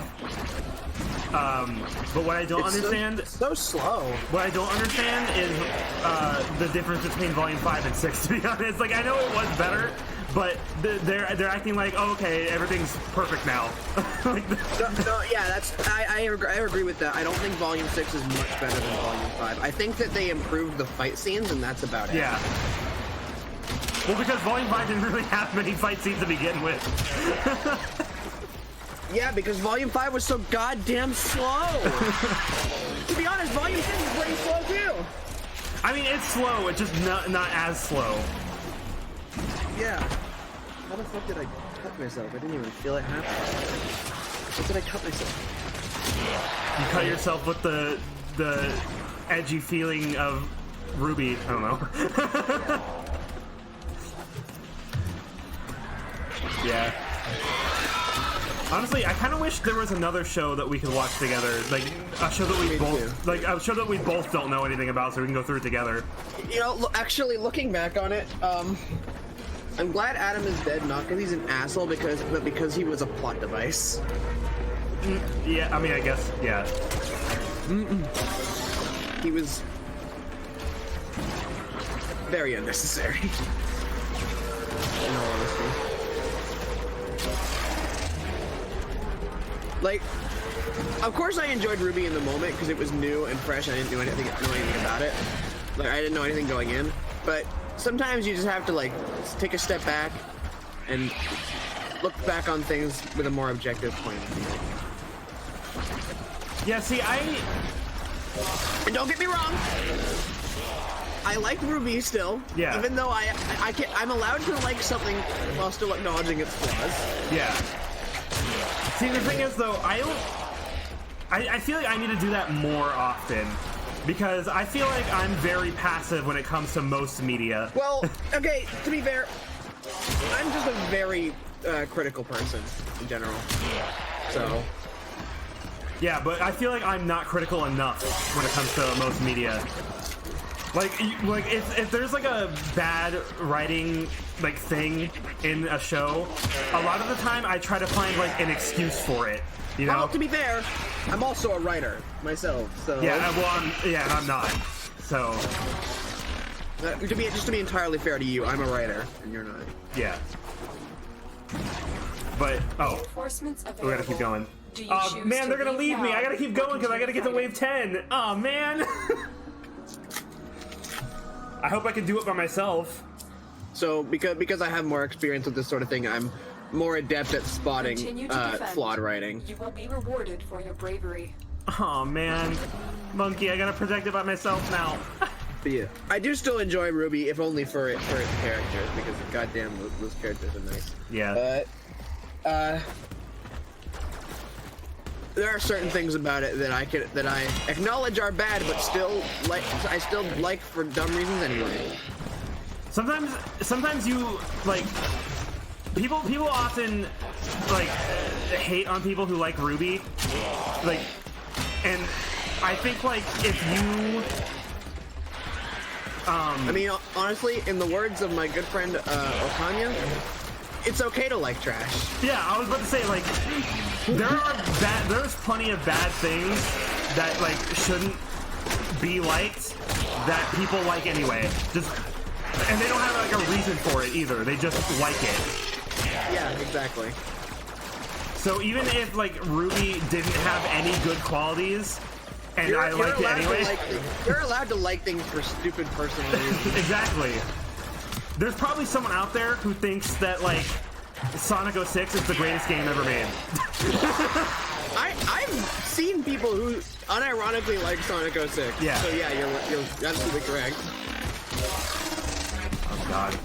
But what I don't understand... So slow. What I don't understand is the difference between Volume 5 and 6, to be honest. Like, I know it was better, but they're acting like, oh, okay, everything's perfect now. Like, No, yeah, I agree with that. I don't think Volume 6 is much better than Volume 5. I think that they improved the fight scenes, and that's about it. yeah. Well, because Volume 5 didn't really have many fight scenes to begin with. Yeah, because Volume 5 was so goddamn slow. To be honest, Volume 6 is pretty slow too. I mean, it's slow, it's just not as slow. Yeah. How the fuck did I cut myself? I didn't even feel it happen. What did I cut myself? You cut yourself with the edgy feeling of Ruby. I don't know. Yeah. Honestly, I kind of wish there was another show that we could watch together, like a show that we Me both, too. like a show that we both don't know anything about, so we can go through it together. You know, actually, looking back on it, I'm glad Adam is dead, not because he's an asshole, but because he was a plot device. Yeah, I mean, I guess, yeah. He was very unnecessary. In all honesty. Like, of course I enjoyed Ruby in the moment because it was new and fresh. I didn't know anything about it. Like, I didn't know anything going in. But sometimes you just have to, like, take a step back and look back on things with a more objective point of view. Yeah, see, And don't get me wrong, I like Ruby still. Yeah. Even though I'm allowed to like something while still acknowledging its flaws. yeah. See, the thing is, though, I feel like I need to do that more often, because I feel like I'm very passive when it comes to most media. Well, okay, to be fair, I'm just a very critical person in general. So, Yeah, but I feel like I'm not critical enough when it comes to most media. Like if there's like a bad writing like thing in a show, a lot of the time I try to find like an excuse for it. You know? well, to be fair, I'm also a writer myself. So Yeah, well, I'm not. So to be entirely fair to you, I'm a writer and you're not. yeah. But Reinforcements we available. gotta keep going. Do you Oh choose man, to they're gonna leave me. now I gotta keep or going because I gotta continue get to fighting? wave 10. Oh man. I hope I can do it by myself. So because I have more experience with this sort of thing, I'm more adept at spotting Continue to defend. flawed writing. You will be rewarded for your bravery. Oh man, Monkey, I gotta protect it by myself now. But yeah, I do still enjoy Ruby, if only for its characters, because goddamn those characters are nice. Yeah. But there are certain things about it that I acknowledge are bad, but I still like for dumb reasons anyway. Sometimes you like people often like hate on people who like Ruby, like, and I think like if you I mean, honestly, in the words of my good friend Okanya, it's okay to like trash. yeah, I was about to say like there's plenty of bad things that like shouldn't be liked that people like anyway. And they don't have like a reason for it either. They just like it. Yeah, exactly. So even if like Ruby didn't have any good qualities, and I liked it anyway. You're allowed to like things for stupid personal reasons. Exactly. There's probably someone out there who thinks that like Sonic 06 is the greatest game ever made. I've seen people who unironically like Sonic 06. Yeah. So yeah, you're absolutely correct. Oh god.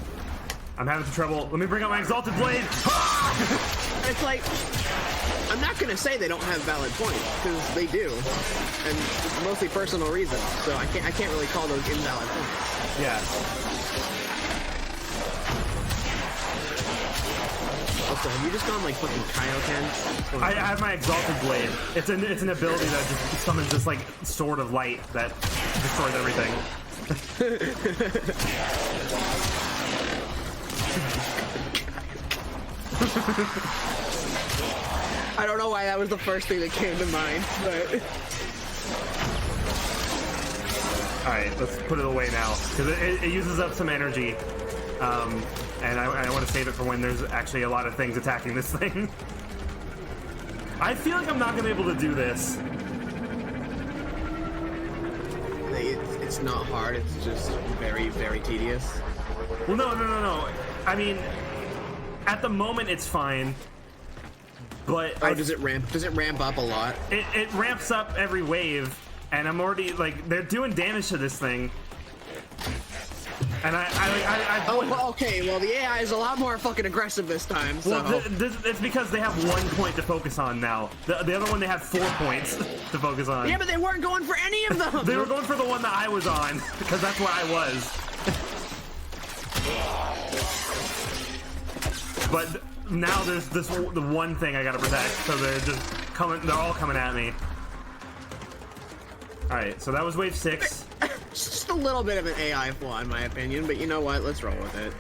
I'm having some trouble. Let me bring out my Exalted Blade. It's like, I'm not gonna say they don't have valid points, because they do, and it's mostly personal reasons. So I can't really call those invalid points. Yeah. Also, have you just gone like fucking Kaioken? I have my Exalted Blade. It's an ability that just summons this like sword of light that destroys everything. I don't know why that was the first thing that came to mind, but Alright, let's put it away now, because it uses up some energy. And I want to save it for when there's actually a lot of things attacking this thing. I feel like I'm not going to be able to do this. it's not hard. It's just very, very tedious. Well, no. I mean, at the moment it's fine. But does it ramp up a lot? It ramps up every wave, and I'm already like they're doing damage to this thing. And okay. Well, the AI is a lot more fucking aggressive this time. So. Well, it's because they have 1 point to focus on now. The other one they have 4 points to focus on. Yeah, but they weren't going for any of them. They were going for the one that I was on because that's where I was. But now there's the one thing I gotta protect, so they're just coming. They're all coming at me. All right, so that was wave 6. It's just a little bit of an AI flaw, in my opinion, but you know what? Let's roll with it.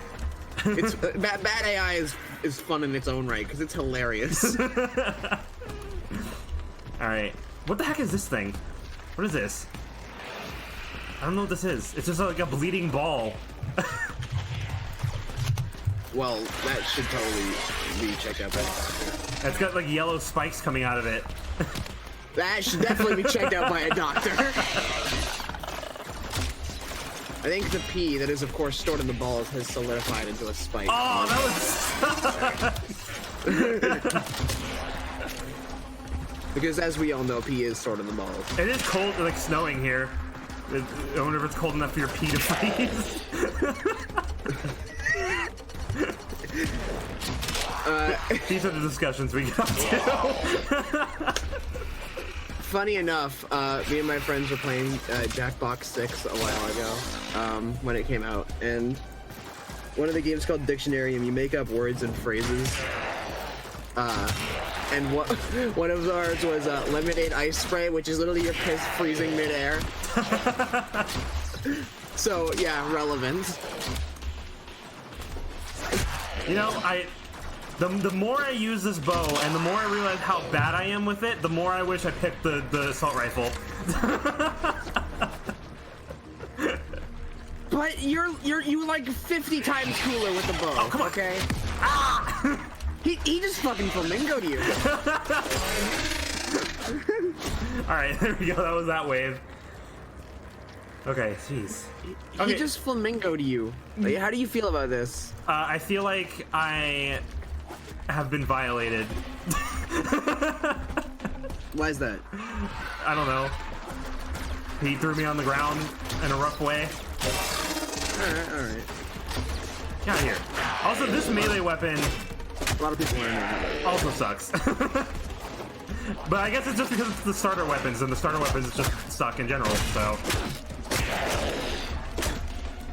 It's bad AI is fun in its own right because it's hilarious. All right, what the heck is this thing? What is this? I don't know what this is. It's just like a bleeding ball. Well, that should totally be checked out by a doctor. It's got like yellow spikes coming out of it. That should definitely be checked out by a doctor. I think the pee that is, of course, stored in the balls has solidified into a spike. Oh, that was... Because as we all know, pee is stored in the balls. It is cold, like snowing here. I wonder if it's cold enough for your pee to freeze. These are the discussions we got to. Funny enough, me and my friends were playing Jackbox 6 a while ago when it came out, and one of the games called Dictionarium, you make up words and phrases. And one of ours was lemonade ice spray, which is literally your piss freezing midair. So yeah, relevant. You know, the more I use this bow and the more I realize how bad I am with it, the more I wish I picked the assault rifle. But you're like 50 times cooler with the bow. Oh, come on. Okay. Ah! He just fucking flamingoed you. All right, there we go. That was that wave. Okay, jeez. He just flamingoed you. Like, how do you feel about this? I feel like I have been violated. Why is that? I don't know. He threw me on the ground in a rough way. All right. Get out of here. Also, this melee weapon A lot of people are in there. also sucks. But I guess it's just because it's the starter weapons, and the starter weapons just suck in general, so.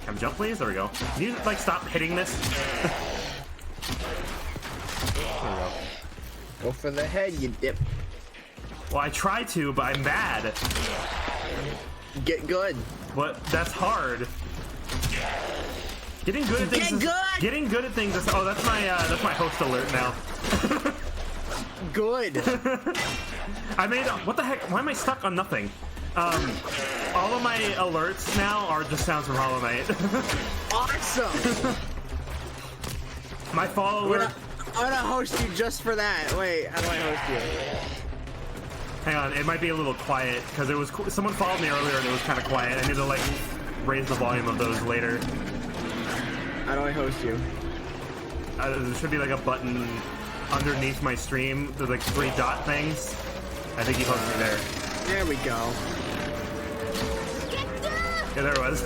Can I jump, please? There we go. Can you, like, stop hitting this? There we go. Go for the head, you dip. Well, I try to, but I'm bad. Get good. But that's hard. Getting good at things. Get good! Getting good at things. Oh, that's my host alert now. Good. I made. What the heck? Why am I stuck on nothing? All of my alerts now are just sounds from Hollow Knight. Awesome. My fall alert. I'm gonna host you just for that. Wait, how do I host you? Hang on, it might be a little quiet because it was someone followed me earlier and it was kind of quiet. I need to like raise the volume of those later. How do I host you? There should be like a button underneath my stream. There's like 3 dot things. I think he posted me there. There we go. Yeah, there it was.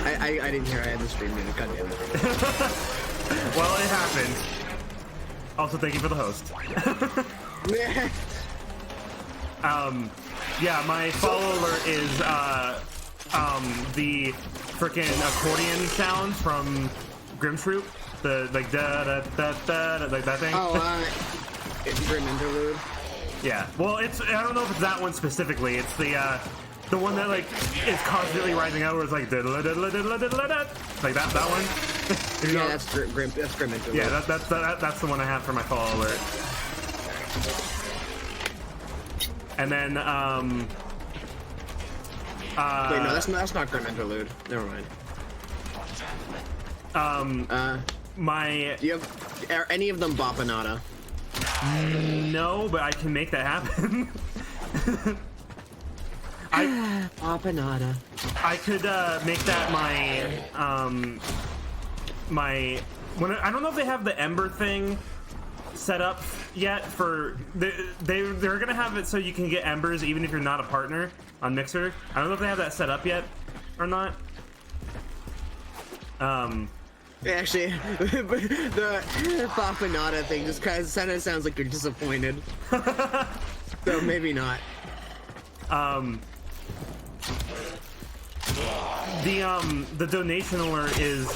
I didn't hear I had the stream muted. God damn it. Well, it happened. Also, thank you for the host. Yeah, my follow alert is the freaking accordion sound from Grimshroot. The like da da da da like that thing. Oh, Grim Interlude. Yeah. Well, it's I don't know if it's that one specifically. It's the one that like is constantly rising out where it's like like that one. Yeah, that's Grim Interlude. Yeah, that's the one I have for my follow alert. And then wait, no, that's not Grim Interlude. Never mind. My Do you have are any of them Boppanada? no, but I can make that happen. Boppanada. I could make that my when I don't know if they have the Ember thing set up yet for they're gonna have it so you can get embers even if you're not a partner on Mixer. I don't know if they have that set up yet or not. Actually, the Boppanada thing just kind of sounds like you're disappointed. So maybe not. The donation alert is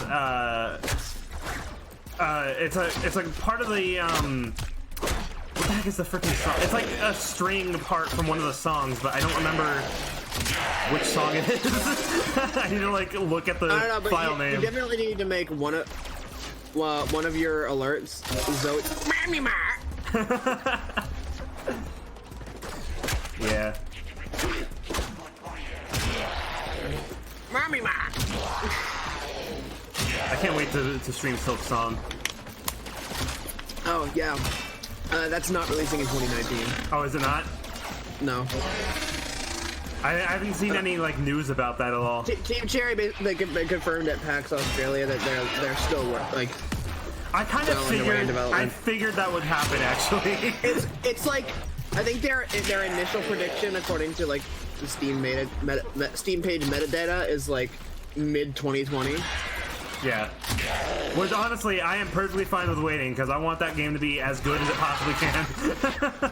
It's like part of the what the heck is the freaking song? It's like a string part from one of the songs, but I don't remember which song it is. I need to like look at the I don't know, but file you name. definitely need to make one of your alerts. Zoe, Mammy Ma. Yeah. Mammy Ma. I can't wait to stream Silk Song. Oh yeah, that's not releasing in 2019. Oh, is it not? No. I haven't seen any like news about that at all. Team Cherry, they confirmed at PAX Australia that they're still like. I kind of underway in figured. I development. figured that would happen actually. It's like I think their initial prediction, according to like the Steam Steam page metadata, is like mid 2020. Yeah. Which honestly, I am perfectly fine with waiting because I want that game to be as good as it possibly can.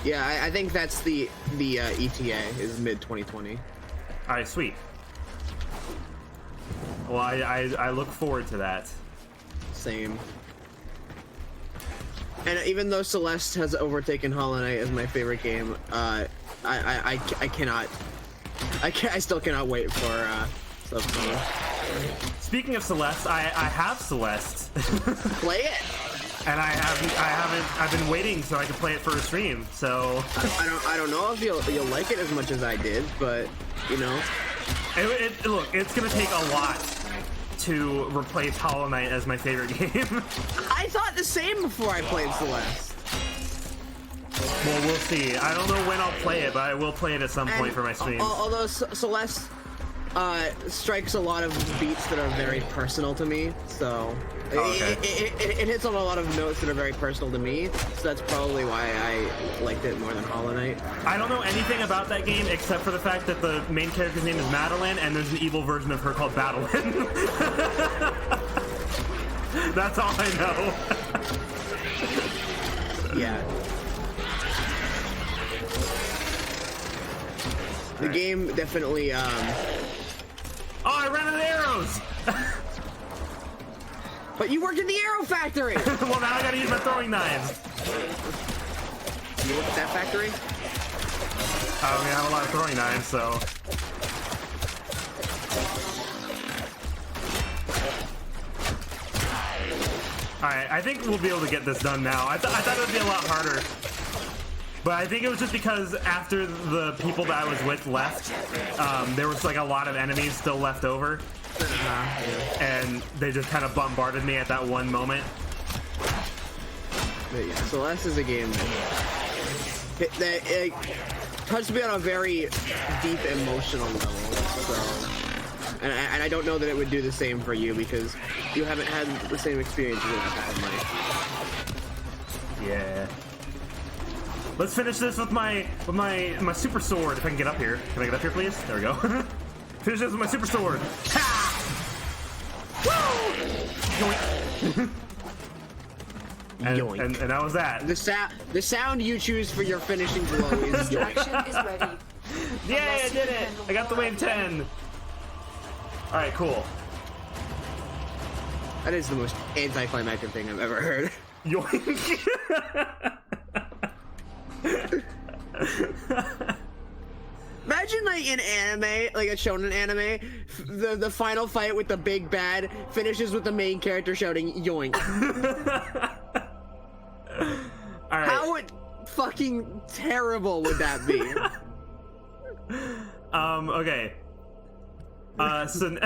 Yeah, I think that's the ETA is mid 2020. All right, sweet. Well, I look forward to that. Same. And even though Celeste has overtaken Hollow Knight as my favorite game, I still cannot wait for Subsonic. Speaking of Celeste, I have Celeste. Play it. And I've been waiting so I can play it for a stream. So I don't know if you'll like it as much as I did, but you know. Look, it's gonna take a lot to replace Hollow Knight as my favorite game. I thought the same before I played Celeste. Well, we'll see. I don't know when I'll play it, but I will play it at some point for my streams. Although Celeste strikes a lot of beats that are very personal to me, so it hits on a lot of notes that are very personal to me, so that's probably why I liked it more than Hollow Knight. I don't know anything about that game except for the fact that the main character's name is Madeline and there's an evil version of her called Badeline. That's all I know. Yeah. The game definitely Oh, I ran out of arrows! But you worked in the arrow factory! Well, now I gotta use my throwing knives. You worked at that factory? I mean, I have a lot of throwing knives, so... Alright, I think we'll be able to get this done now. I thought it would be a lot harder. But I think it was just because after the people that I was with left, there was like a lot of enemies still left over. And they just kind of bombarded me at that one moment. But yeah, Celeste is a game that it touched me on a very deep emotional level. So, and I don't know that it would do the same for you because you haven't had the same experiences that I've had in life. Yeah. Let's finish this with my super sword. If I can get up here. Can I get up here, please? There we go. Finish this with my super sword. Ha! Woo! Yoink. And that was that. The sound you choose for your finishing blow is yoink. Extraction is ready. Yay, I did it! I got the wave 10. Alright, cool. That is the most anticlimactic thing I've ever heard. Yoink. Imagine like in anime, like a shonen anime, the final fight with the big bad finishes with the main character shouting yoink. Alright. How fucking terrible would that be? Okay. So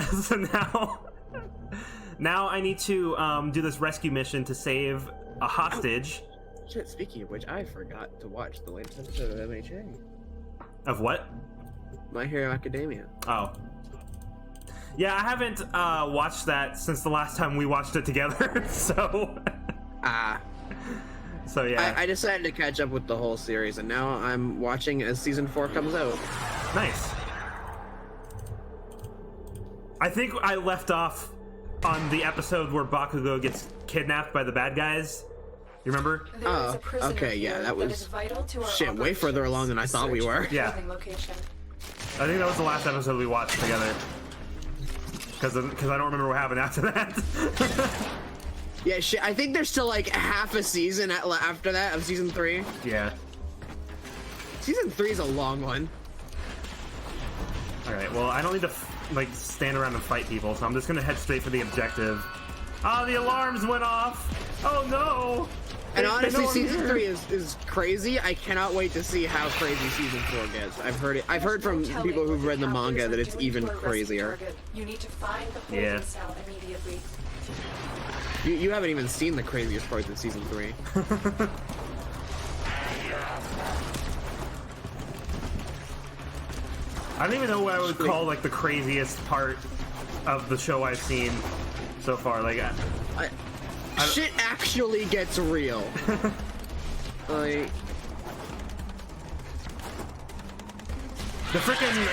now I need to do this rescue mission to save a hostage. Shit, speaking of which, I forgot to watch the latest episode of MHA. Of what? My Hero Academia. Oh. Yeah, I haven't watched that since the last time we watched it together, so... So yeah. I decided to catch up with the whole series, and now I'm watching as season 4 comes out. Nice. I think I left off on the episode where Bakugo gets kidnapped by the bad guys. You remember? There is a prisoner okay, yeah, here that was is vital to our shit, way further operations. along than I thought we Search were. for Yeah. clothing location. I think that was the last episode we watched together. Because I don't remember what happened after that. Yeah, shit. I think there's still like half a season after that of season 3. Yeah. Season 3 is a long one. All right. Well, I don't need to like stand around and fight people, so I'm just gonna head straight for the objective. Ah, the alarms went off. Oh no. And They honestly, know I'm season here. 3 is crazy. I cannot wait to see how crazy season 4 gets. I've heard from people who've read the manga that it's even crazier. You need to find the Yeah. holding cell immediately. You haven't even seen the craziest parts of season 3. I don't even know what I would call like the craziest part of the show I've seen so far. Like, Shit actually gets real. Like, the freaking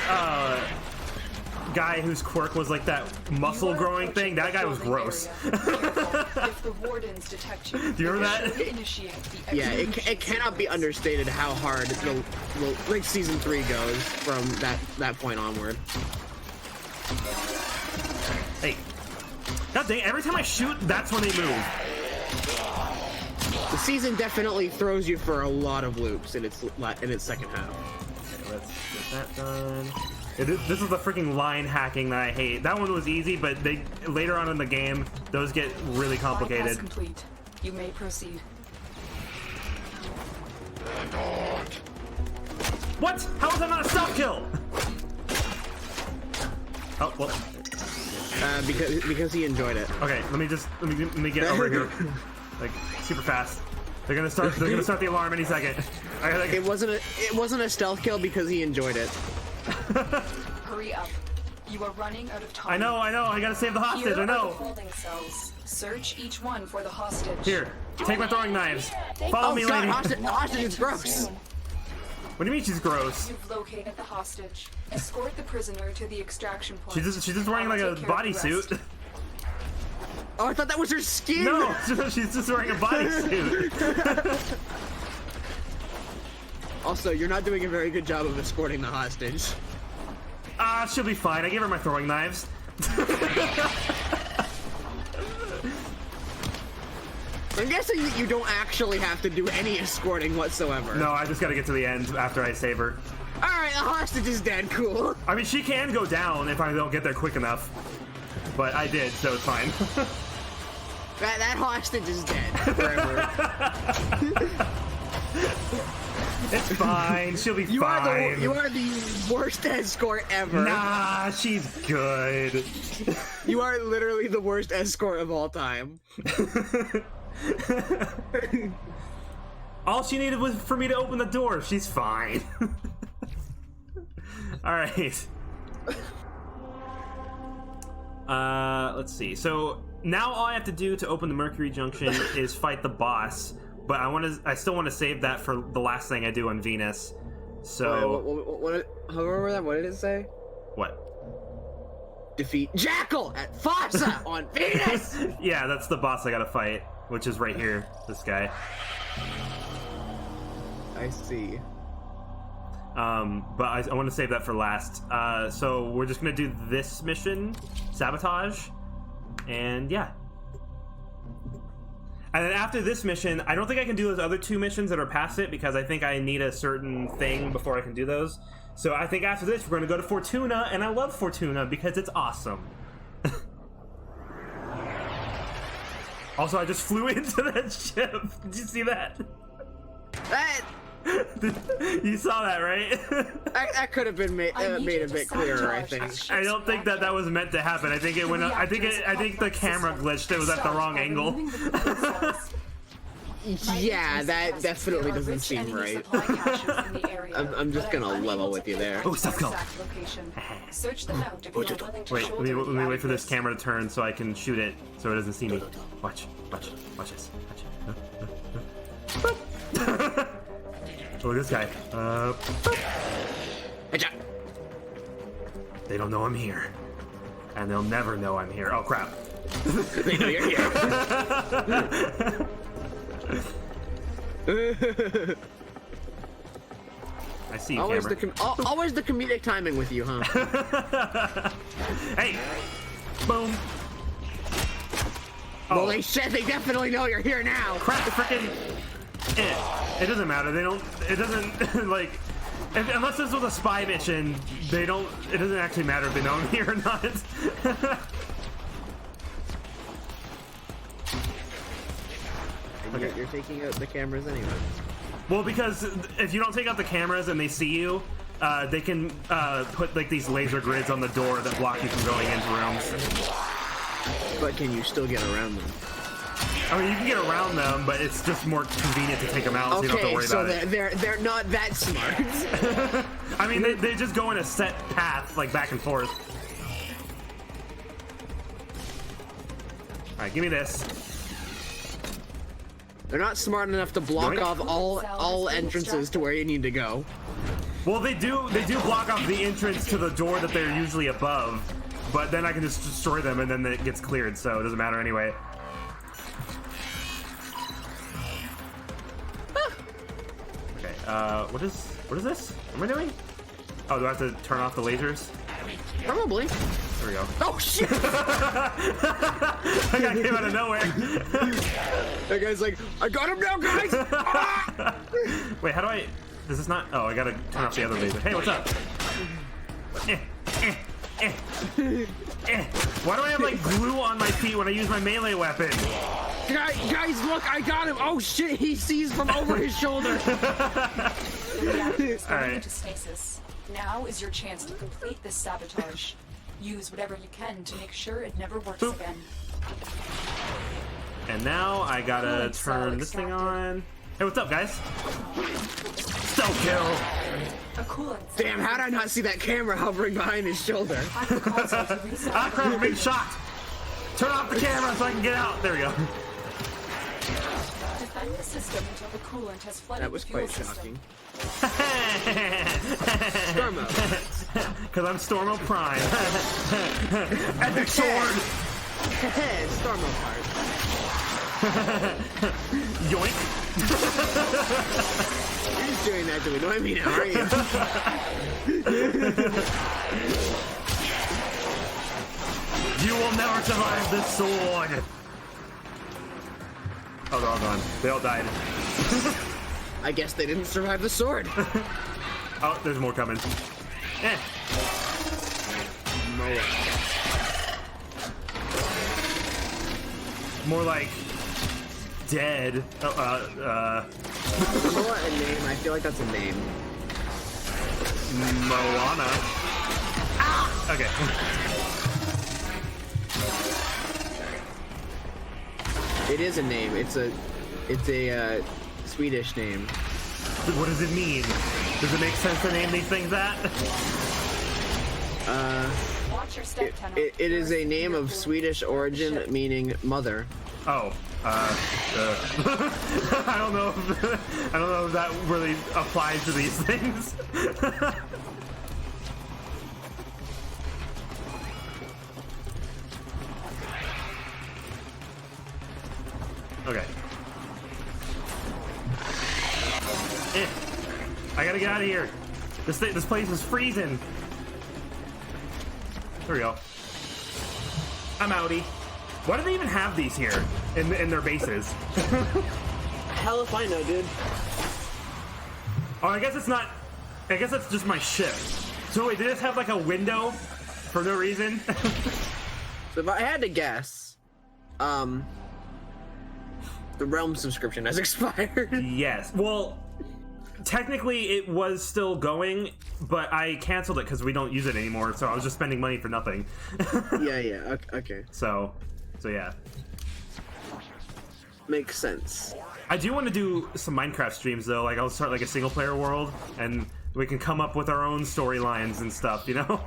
guy whose quirk was like that muscle growing thing, that guy was gross. If the wardens detect you, Do you remember that? they should initiate the yeah, it execution cannot be understated how hard the like season 3 goes from that point onward. Hey. God dang, every time I shoot, that's when they move. The season definitely throws you for a lot of loops in its second half. Okay, let's get that done. This is the freaking line hacking that I hate. That one was easy, but later on in the game, those get really Bypass complicated. complete. You may proceed. What? How is that not a stealth kill? Oh, well. Because he enjoyed it. Okay, let me get over here, like super fast. They're gonna start the alarm any second. It wasn't a stealth kill because he enjoyed it. Hurry up. You are running out of time. I know. I gotta save the hostage. Here I are the know. holding cells. Search each one for the hostage. Here, take my throwing knives. Follow me, God, lady. the hostage is gross. What do you mean she's gross? You've located the hostage. Escort the prisoner to the extraction point. She's just wearing like a I'll take care of the bodysuit. rest. Oh, I thought that was her skin. No, she's just wearing a bodysuit. Also, you're not doing a very good job of escorting the hostage. Ah, she'll be fine. I gave her my throwing knives. I'm guessing that you don't actually have to do any escorting whatsoever. No, I just gotta get to the end after I save her. Alright, the hostage is dead. Cool. I mean, she can go down if I don't get there quick enough. But I did, so it's fine. That hostage is dead forever. It's fine. She'll be You fine. are the worst escort ever. Nah, she's good. You are literally the worst escort of all time. All she needed was for me to open the door. She's fine. All right. Let's see. So now all I have to do to open the Mercury Junction is fight the boss. But I still want to save that for the last thing I do on Venus. So What did it say? what? Defeat Jackal at Fossa on Venus. Yeah, that's the boss I gotta fight, which is right here. This guy. I see. But I want to save that for last. So we're just gonna do this mission, sabotage, and yeah. And then after this mission, I don't think I can do those other 2 missions that are past it because I think I need a certain thing before I can do those. So I think after this, we're gonna go to Fortuna, and I love Fortuna because it's awesome. Also, I just flew into that ship. Did you see that? You saw that, right? That could have been made a bit clearer, I think. I don't think that was meant to happen. I think it went. I think the camera glitched. It was at the wrong angle. Yeah, that definitely doesn't seem right. I'm just gonna level with you there. Oh, stuff go. Search them out if you're willing to Wait, shoulder let me wait for this the camera to turn so I can shoot it so it doesn't see me. Watch this. Oh, this guy. They don't know I'm here. And they'll never know I'm here. Oh, crap. They know you're here. I see you, Always camera. always the comedic timing with you, huh? Hey! Boom! Well, they said they definitely know you're here now. Crap, freaking. It doesn't matter. They don't. It doesn't like. Unless this was a spy mission, they don't. It doesn't actually matter if they know I'm here or not. And yet you're taking out the cameras anyway. Well, because if you don't take out the cameras and they see you, they can put like these laser grids on the door that block you from going into rooms. But can you still get around them? I mean, you can get around them, but it's just more convenient to take them out, so you don't have to worry about it. They're not that smart. I mean, they just go in a set path, like back and forth. All right, give me this. They're not smart enough to block off all entrances to where you need to go. Well, they do block off the entrance to the door that they're usually above, but then I can just destroy them and then it gets cleared, so it doesn't matter anyway. Okay, what is this? What am I doing? Oh, do I have to turn off the lasers? Probably. There we go. Oh shit! That guy came out of nowhere. That guy's like, I got him now, guys! Ah! Wait, how do I... Does this not... Oh, I gotta turn off the other laser. Hey, what's up? Why do I have, like, glue on my feet when I use my melee weapon? Guys, look, I got him! Oh shit, he sees from over his shoulder! The reactor is going Alright. into stasis. Now is your chance to complete this sabotage. Use whatever you can to make sure it never works Boop. again. And now I gotta turn this thing on. Hey, what's up, guys? Still kill! A coolant. Damn, how did I not see that camera hovering behind his shoulder? I can console to reset. Ah, crap, I'm being shot! Turn off the camera so I can get out. There we go. Defend the system until the coolant has flooded That was the fuel quite system. shocking. Stormo. Because I'm Stormo Prime. Epic sword! Stormo part. Yoink! You're just doing that to annoy me now, aren't you? You will never survive this sword! Oh, they're all gone. They all died. I guess they didn't survive the sword. Oh, there's more coming. Eh. More like dead. Oh, Moa a name? I feel like that's a name. Moana. Ah! Okay. It is a name. It's a Swedish name. What does it mean? Does it make sense to name these things that? Watch your step, Tenno. It is a name of Swedish origin meaning mother. Oh, I don't know if that really applies to these things. Okay. I gotta get out of here. This place is freezing. There we go. I'm outie. Why do they even have these here in their bases? Hell if I know, dude. Oh, I guess it's not. I guess that's just my ship. So wait, did this have like a window for no reason? So if I had to guess, the Realm subscription has expired. Yes. Well, technically it was still going, but I canceled it because we don't use it anymore. So I was just spending money for nothing. Yeah. Okay. So yeah. Makes sense. I do want to do some Minecraft streams though. Like I'll start like a single player world, and we can come up with our own storylines and stuff. You know.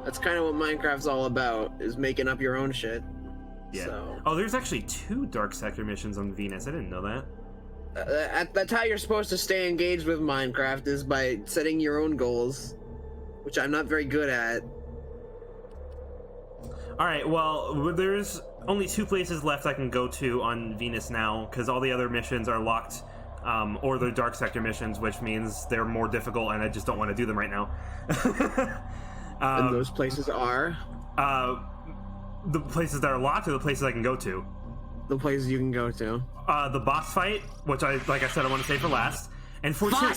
That's kind of what Minecraft's all about, is making up your own shit. Yeah. So. Oh, there's actually 2 Dark Sector missions on Venus. I didn't know that. That's how you're supposed to stay engaged with Minecraft, is by setting your own goals, which I'm not very good at. All right. Well, there's only 2 places left I can go to on Venus now, because all the other missions are locked, or they're Dark Sector missions, which means they're more difficult, and I just don't want to do them right now. And those places are? The places that are locked or the places I can go to? The places you can go to. The boss fight, which like I said, I want to save for last. And Fortuna.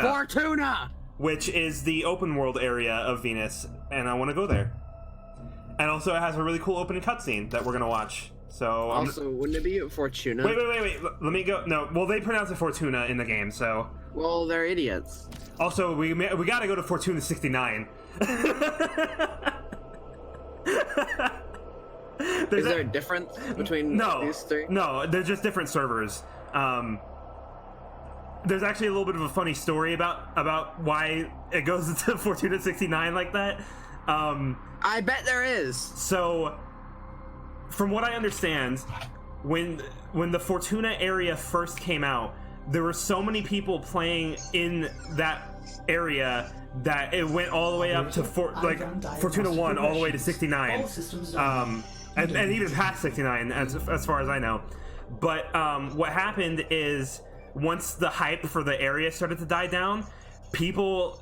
Fortuna! Which is the open world area of Venus, and I want to go there. And also, it has a really cool opening cutscene that we're gonna watch. So also, wouldn't it be Fortuna? Wait. Let me go. No, well, they pronounce it Fortuna in the game, so. Well, they're idiots. Also, we gotta go to Fortuna 69. Is there a difference between these three? No, they're just different servers. There's actually a little bit of a funny story about why it goes into Fortuna 69 like that. I bet there is. So, from what I understand, when the Fortuna area first came out, there were so many people playing in that area that it went all the way up to Fortuna 1 all the way to 69, and even past 69 as far as I know. But what happened is, once the hype for the area started to die down, people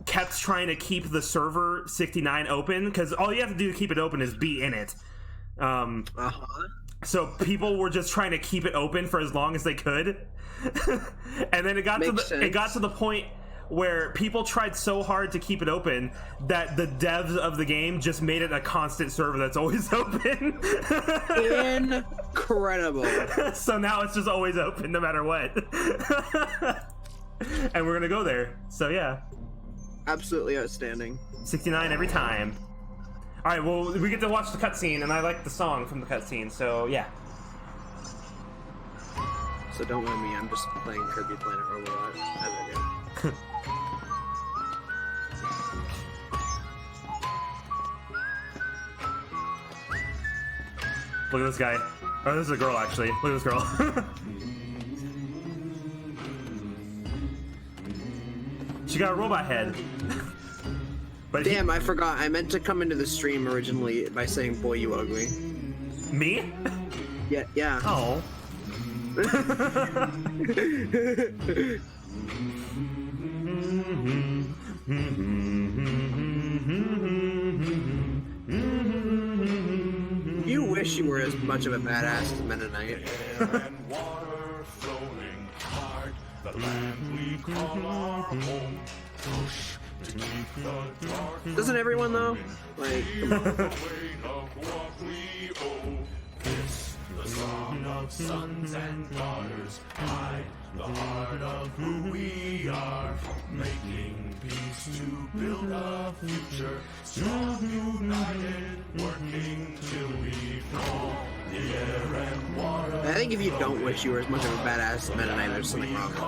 kept trying to keep the server 69 open, because all you have to do to keep it open is be in it. So people were just trying to keep it open for as long as they could. And then it got to the point where people tried so hard to keep it open that the devs of the game just made it a constant server that's always open. Incredible. So now it's just always open no matter what. And we're gonna go there. So yeah. Absolutely outstanding. 69 every time. Alright, well, we get to watch the cutscene, and I like the song from the cutscene, so yeah. So don't mind me, I'm just playing Kirby Planet Robot as I do. Look at this guy. Oh, this is a girl, actually. Look at this girl. She got a robot head. But damn, I forgot. I meant to come into the stream originally by saying, boy, you ugly. Me? Yeah. Oh. You wish you were as much of a badass as Mennonite. The land we call our home. Push to keep the dark. Doesn't everyone though? Like, The weight of what we owe. This, the song of sons and daughters. Hide the heart of who we are. Making peace to build a future. Strong, united, working till we fall. The air and water. I think if you don't wish you were as much of a badass as Mennonite, there's something wrong with you.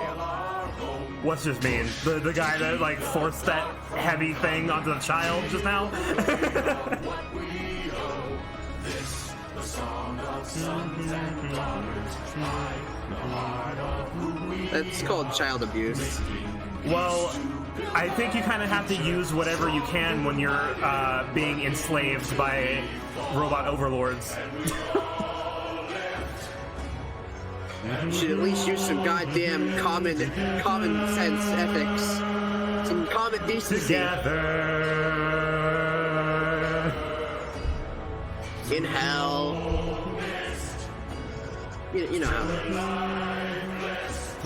What's this mean? The guy that like forced that heavy thing onto the child just now? That's called child abuse. Well, I think you kind of have to use whatever you can when you're being enslaved by robot overlords. You should at least use some goddamn common sense ethics. Some common decency. Together. In hell. You know how.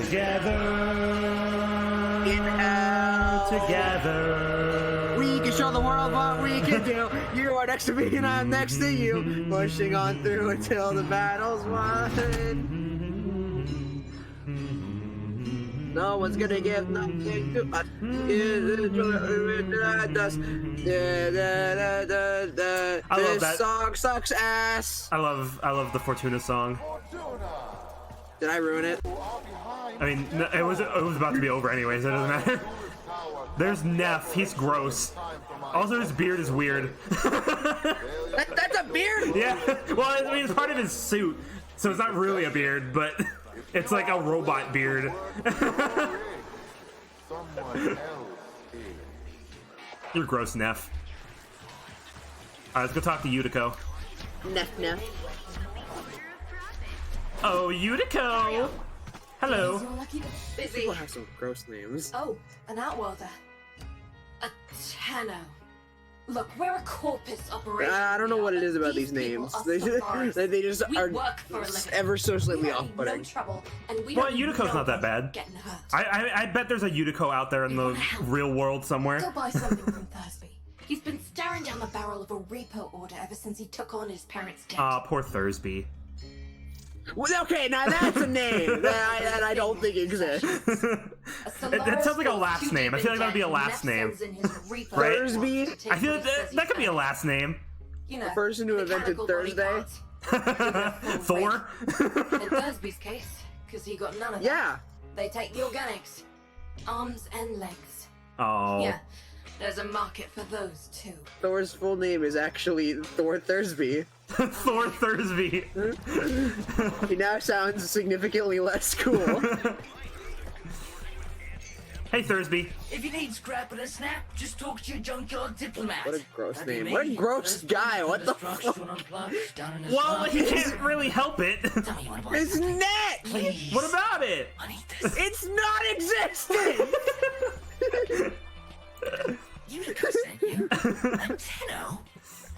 Together. In hell. Together. We can show the world what we can do. You are next to me and I'm next to you. Pushing on through until the battle's won. No one's gonna give nothing to us. This song sucks ass. I love the Fortuna song. Did I ruin it? I mean, it was about to be over anyways. It doesn't matter. There's Neff. He's gross. Also, his beard is weird. That's a beard? Yeah. Well, I mean, it's part of his suit, so it's not really a beard, but it's like a robot beard. You're gross, Neff. Alright, let's go talk to Yutiko. Neff. Oh, Yutiko! Hello. People have some gross names. Oh, an Outworlder. A Tenno. Look, we're a corpus operation. I don't know what it is about these people names. are They Solaris. they just We are work for a living. ever so slightly We're in no off-putting. trouble, and we Well, don't need Unico's not that nobody bad. getting hurt. I bet there's a Unico out there in the real world Go somewhere. buy something from Thursby. He's been staring down the barrel of a repo order ever since he took on his parents' debt. Poor Thursby. Well, okay, now that's a name that I don't think exists. That sounds like a last name. I feel like that would be a last name. Right? Thursby? I feel like that could be a last name. You know, The person who invented mechanical Thursday? bodyguards. Thor? In Thursby's case, because he got none of that. Yeah. They take the organics. Arms and legs. Oh. Yeah, there's a market for those too. Thor's full name is actually Thor Thursby. Thor Thursby. He now sounds significantly less cool. Hey, Thursby. If you need scrap and a snap, just talk to your junkyard diplomat. What a gross That'd be name. me. What a gross Thursby, guy. What the Destruction fuck? Unplugged, down in the Well, slum. he can't really help it. Tell me you want to buy His something. neck! Please. What about it? I need this. It's non-existent! Utica sent you a tenno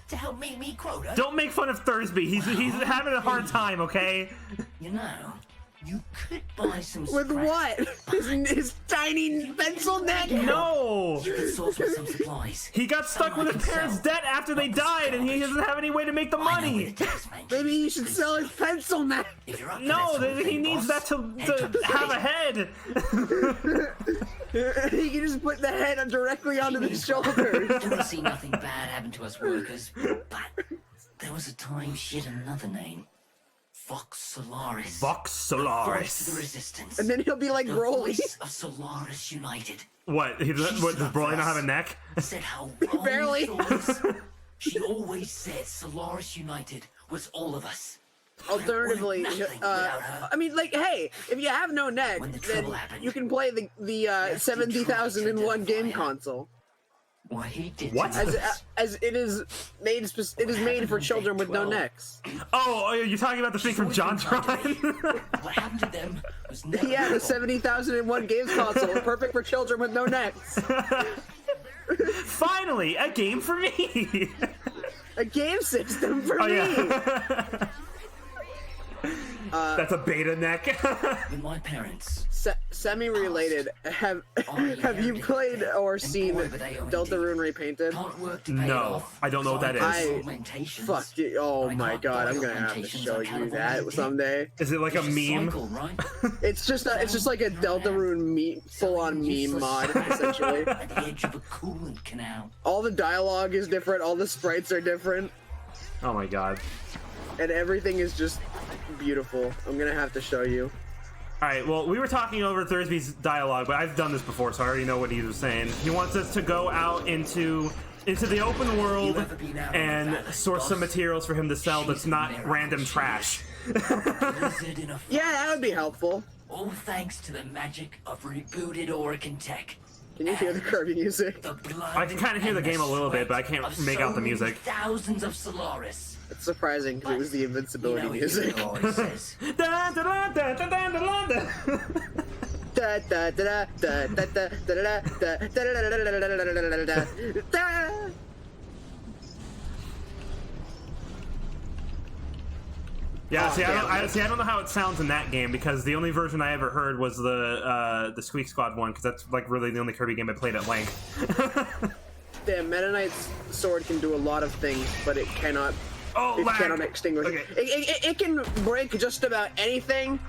to help meet me quota. Don't make fun of Thursby. He's having a hard time, okay? You know, you could buy some With scrap. what? His tiny pencil neck? No! You could source me some supplies. He got stuck with his parents' debt after they died, and he doesn't have any way to make the I know where money. the tax man Maybe he keeps should his sell his pencil neck. If you're up for No, that sort of he thing, needs boss, that head to the have a city. head. He can just put the head directly onto the shoulders. Don't see nothing bad happen to us workers, but there was a time she had another name. Vox Solaris. Vox Voice of the Solaris. Resistance. And then he'll be like the Broly. voice of Solaris United. What? Does Broly not have a neck? Said how wrong Barely. it was. She always said Solaris United was all of us. Alternatively, Nothing without her. I mean, like, hey, if you have no neck, When the then trouble happened, you can play the 70,001 game console. What he did What? to us. As it is made for children with no necks. Oh, you're talking about the thing from JonTron? What happened to them was never Yeah, the our fault. 70,001 games console, perfect for children with no necks. Finally, a game for me. A game system for Oh me. yeah. That's a beta neck. With my parents. Semi-related, have you played or seen Deltarune Repainted? Can't work to pay it No, off. I don't know what that is. Augmentations. Fuck, dude, oh I my can't god, I'm buy gonna have to augmentations show on you account of that what someday. Is it like a It's meme? cycle, right? It's just like a Deltarune full-on meme mod, essentially. At the edge of a coolant canal. All the dialogue is different, all the sprites are different, Oh my god. and everything is just beautiful. I'm gonna have to show you. Alright, well, we were talking over Thursby's dialogue, but I've done this before, so I already know what he was saying. He wants us to go out into the open world and source some materials for him to sell that's not random trash. Blizzard in a Yeah, that would be helpful. all thanks to the magic of rebooted Orican tech. Can you hear the Kirby music? The blood I can kinda hear the and game a little bit, but I can't sweat of make out the so many music. Thousands of Solaris. It's surprising because it was the You invincibility know what music. Unico always says. Da, da, da, da, da, da, da, da. Da, da, da, da, da, da, da, da, da, da, da, da, da, da. Yeah, Oh, see, damn. I don't know how it sounds in that game because the only version I ever heard was the Squeak Squad one because that's like really the only Kirby game I played at length. Damn, Meta Knight's sword can do a lot of things, but it cannot. Oh, It lag. cannot extinguish. Okay. It can break just about anything.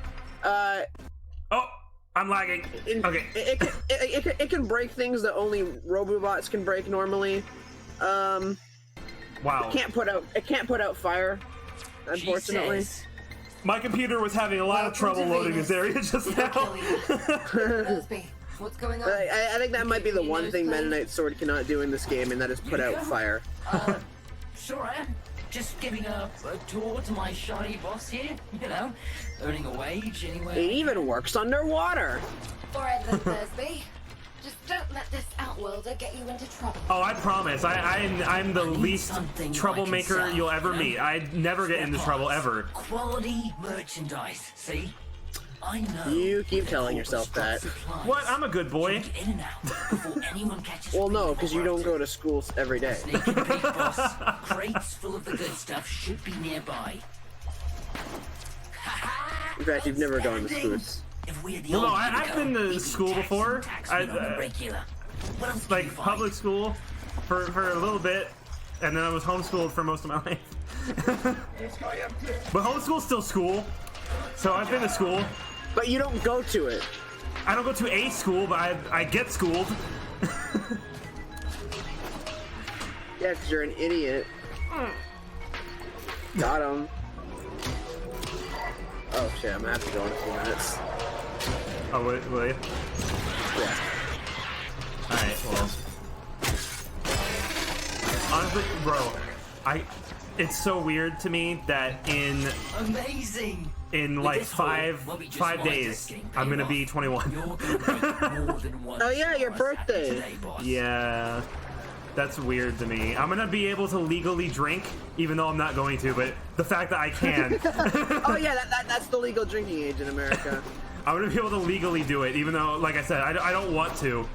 Oh, I'm lagging. Okay. It can break things that only Robobots can break normally. Wow. It can't put out fire. Unfortunately. She says, My computer was having a lot of trouble loading this area just now. Thursby, what's going on? I think that might be the one thing Meta Knight's sword cannot do in this game, and that is put out fire. Sure I am. Just giving a tour to my shoddy boss here, you know, earning a wage anyway. It even works underwater. Alright then, Thursby. Just don't let this outworlder get you into trouble. Oh, I promise. I'm the least something I troublemaker can sell, you'll ever you know? meet. I never get into trouble ever. Quality merchandise, see? I know. You keep they telling call yourself us drug that. supplies. What? I'm a good boy. Get in and out before anyone catches Well, no, wind because of you what don't we're go up to school every day. Sneaky peek, boss. Crates full of the good stuff should be nearby. In fact, you've never gone to schools. If we had the Well, no, old I've been to we'd be school taxing before. taxmen on the regular. What else can Like you find? public school for a little bit, and then I was homeschooled for most of my life. But homeschool's still school, so I've been to school. But you don't go to it. I don't go to a school, but I get schooled. Yeah, because you're an idiot. Got him. Oh shit, I'm gonna have to go in a few minutes. Oh wait. Yeah. All right. Well, honestly, bro, it's so weird to me that in Amazing. like With this five haul, Bobby just five might days, just getting I'm gonna paid be off. 21. You're gonna make more than one Oh, yeah, your for us happy birthday. today, boss. Yeah, that's weird to me. I'm gonna be able to legally drink, even though I'm not going to. But the fact that I can, Oh yeah, that's the legal drinking age in America. I'm gonna be able to legally do it, even though, like I said, I don't want to,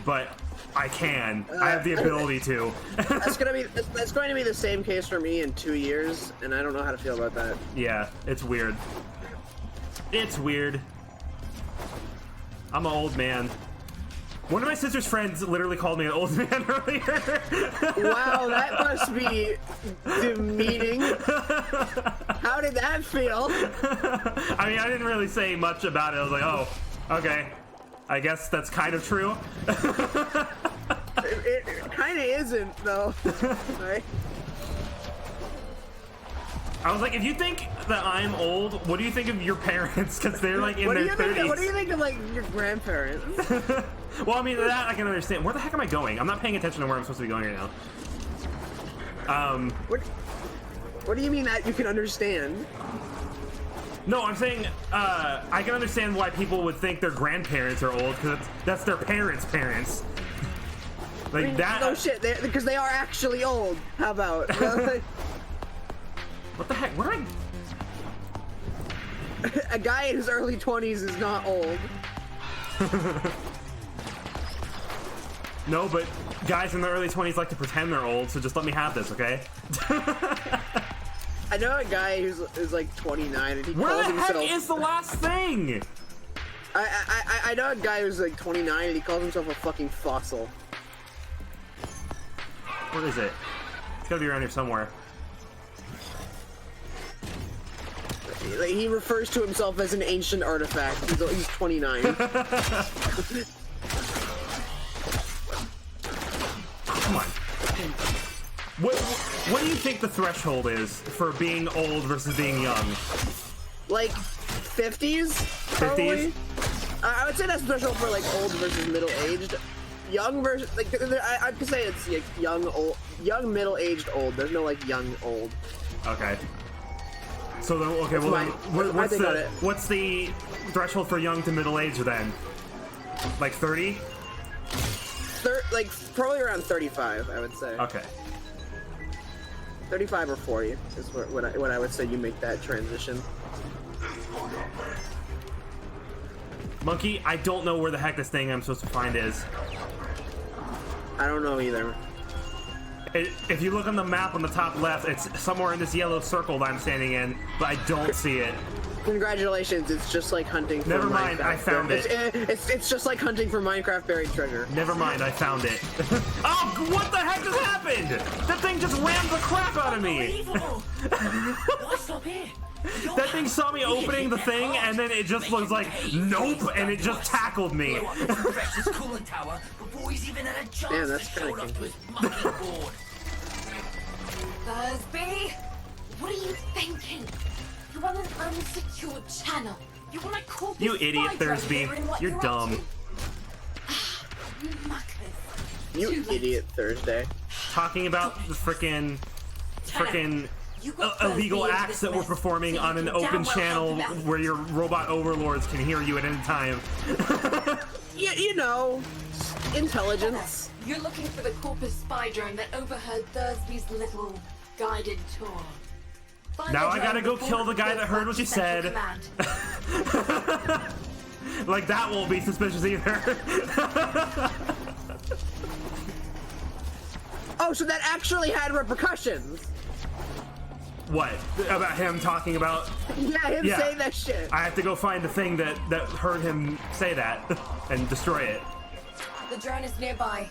but I can. I have the ability to. That's going to be the same case for me in 2 years, and I don't know how to feel about that. Yeah, it's weird. It's weird. I'm an old man. One of my sister's friends literally called me an old man earlier. Wow, that must be demeaning. How did that feel? I mean, I didn't really say much about it. I was like, oh, okay. I guess that's kind of true. It kind of isn't, though. Right? I was like, if you think that I'm old, what do you think of your parents? Because they're like in their 30s. What do you think of like your grandparents? Well, I mean, that I can understand. Where the heck am I going? I'm not paying attention to where I'm supposed to be going right now. What do you mean that you can understand? No, I'm saying I can understand why people would think their grandparents are old, because that's their parents' parents. Like I mean, that. No shit, because they are actually old. How about? What the heck? Where am A guy in his early 20s is not old. No, but guys in their early 20s like to pretend they're old, so just let me have this, okay? I know a guy who's like 29 and he Where calls the heck himself. is the last thing? I know a guy who's like 29 and he calls himself a fucking fossil. Where is it? It's gotta be around here somewhere. Like, he refers to himself as an ancient artifact. He's 29. Come on. What do you think the threshold is for being old versus being young? Like 50s? Probably. I would say that's the threshold for like old versus middle-aged. Young versus like I'd say it's like young, middle-aged, old. There's no like young, old. Okay. So then, okay, well, then, what's the threshold for young to middle age then? Like 30? Like probably around 35, I would say. Okay. 35 or 40 is what I would say you make that transition. Monkey, I don't know where the heck this thing I'm supposed to find is. I don't know either. If you look on the map on the top left, it's somewhere in this yellow circle that I'm standing in, but I don't see it. Congratulations, it's just like hunting for Never mind, Minecraft. I found it. It's just like hunting for Minecraft buried treasure. Never mind, I found it. Oh, what the heck just happened? That thing just rammed the crap out of me. Why stop here? That thing saw me opening the thing, and then it just was like, nope, and it just tackled me. Blew up his precious coolant tower before he's even had a chance Damn, that's to show kinda it up to his mucking board. Thursby, what are you thinking? You're on an unsecured channel. You want to call You idiot, Thursby. You're dumb. You idiot, Thursday. Talking about the frickin' illegal acts that we're performing on an open channel where your robot overlords can hear you at any time. You know, intelligence. You're looking for the Corpus spy drone that overheard Thursby's little guided tour. Find Now the I gotta drone go kill the guy that heard what you Central said. Command. Like that won't be suspicious either. Oh, so that actually had repercussions. What? About him talking about? Yeah, him Yeah. saying that shit. I have to go find the thing that heard him say that and destroy it. The drone is nearby.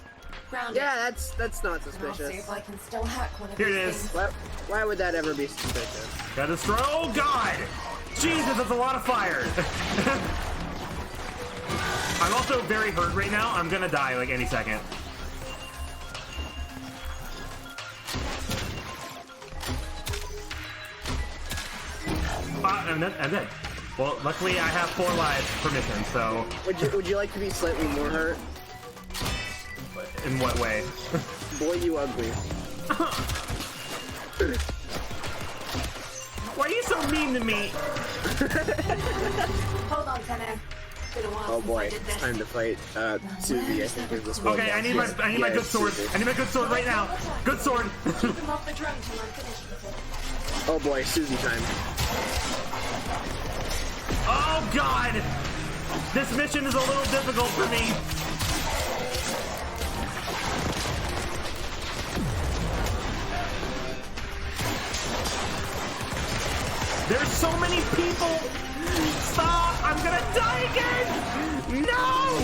Ground Yeah, it. that's not And I'll see suspicious. if I can still hack one of Here these it is. things. Why would that ever be suspicious? Gotta destroy. Oh God! Jesus, that's a lot of fire. I'm also very hurt right now. I'm gonna die like any second. I'm dead. Well, luckily I have 4 lives per mission, so... Would you like to be slightly more hurt? In what way? Boy, you ugly. Why are you so mean to me? Hold on, Tenno. Been a while Oh since boy, I did it's this. time to fight Susie, I think is this one. Okay, I need my good sword. I need my good sword right now. Good sword. Keep them off the drone till I'm finished with it. Oh boy, Susie time. Oh God! This mission is a little difficult for me. There's so many people. Stop! I'm gonna die again. No!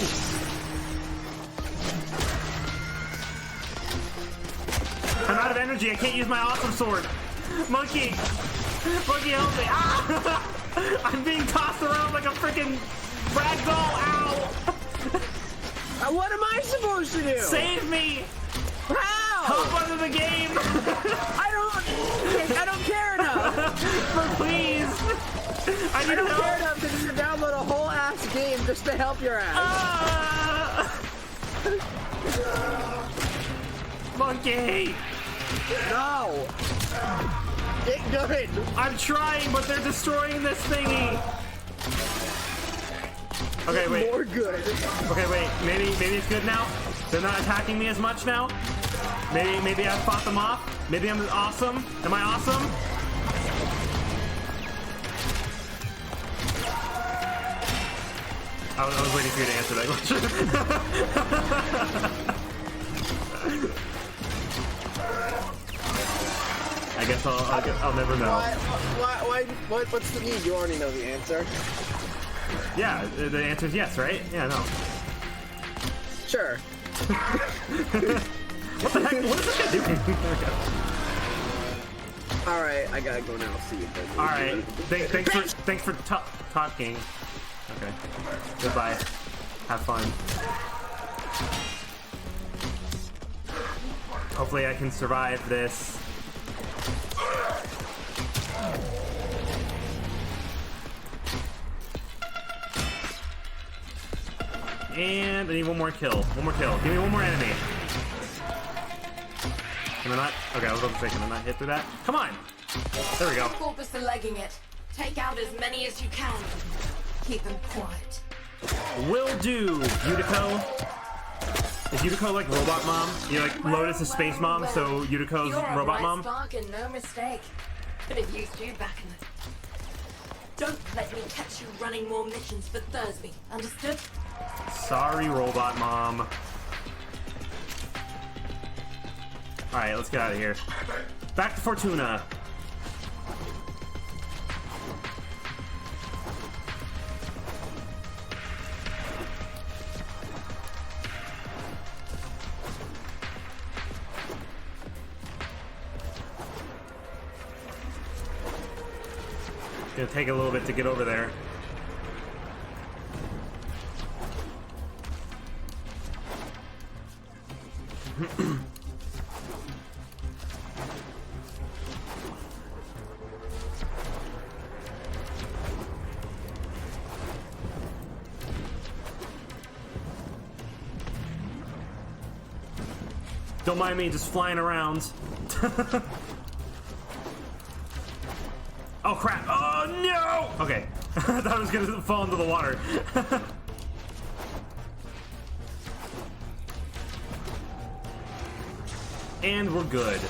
I'm out of energy. I can't use my awesome sword. Monkey! Monkey, help me! Ah! I'm being tossed around like a freaking ragdoll! Ow! What am I supposed to do? Save me! How? Hop onto the game! I don't care enough. Please! I need don't help! care enough to just download a whole ass game just to help your ass. Ah! Monkey! No. Get good. I'm trying, but they're destroying this thingy! Okay, wait. More good. Okay, wait. Maybe it's good now? They're not attacking me as much now? Maybe I fought them off? Maybe I'm awesome? Am I awesome? I was waiting for you to answer that question. I guess I'll never know. What's the need? You already know the answer. Yeah, the answer is yes, right? Yeah, no. Sure. What the heck? What is this guy doing? All right, I gotta go now. See you. All right. Thanks for talking. Okay. Goodbye. Have fun. Hopefully I can survive this. And I need one more kill. One more kill. Give me one more enemy. Can I not? Okay, I was about to say, can I not hit through that? Come on! There we go. Corpus are legging it. Take out as many as you can. Keep them quiet. Will do, Yutiko. Is Yutiko like Robot Mom? You know, like Lotus is Space Mom, so Yutiko's You're a Robot bright Mom? spark and no mistake. Could have used you back in the... Don't let me catch you running more missions for Thursby. Understood? Sorry, Robot Mom. Alright, let's get out of here. Back to Fortuna. Gonna take a little bit to get over there. Don't mind me just flying around. Oh crap! Oh no! Okay, I thought I was gonna fall into the water. And we're good.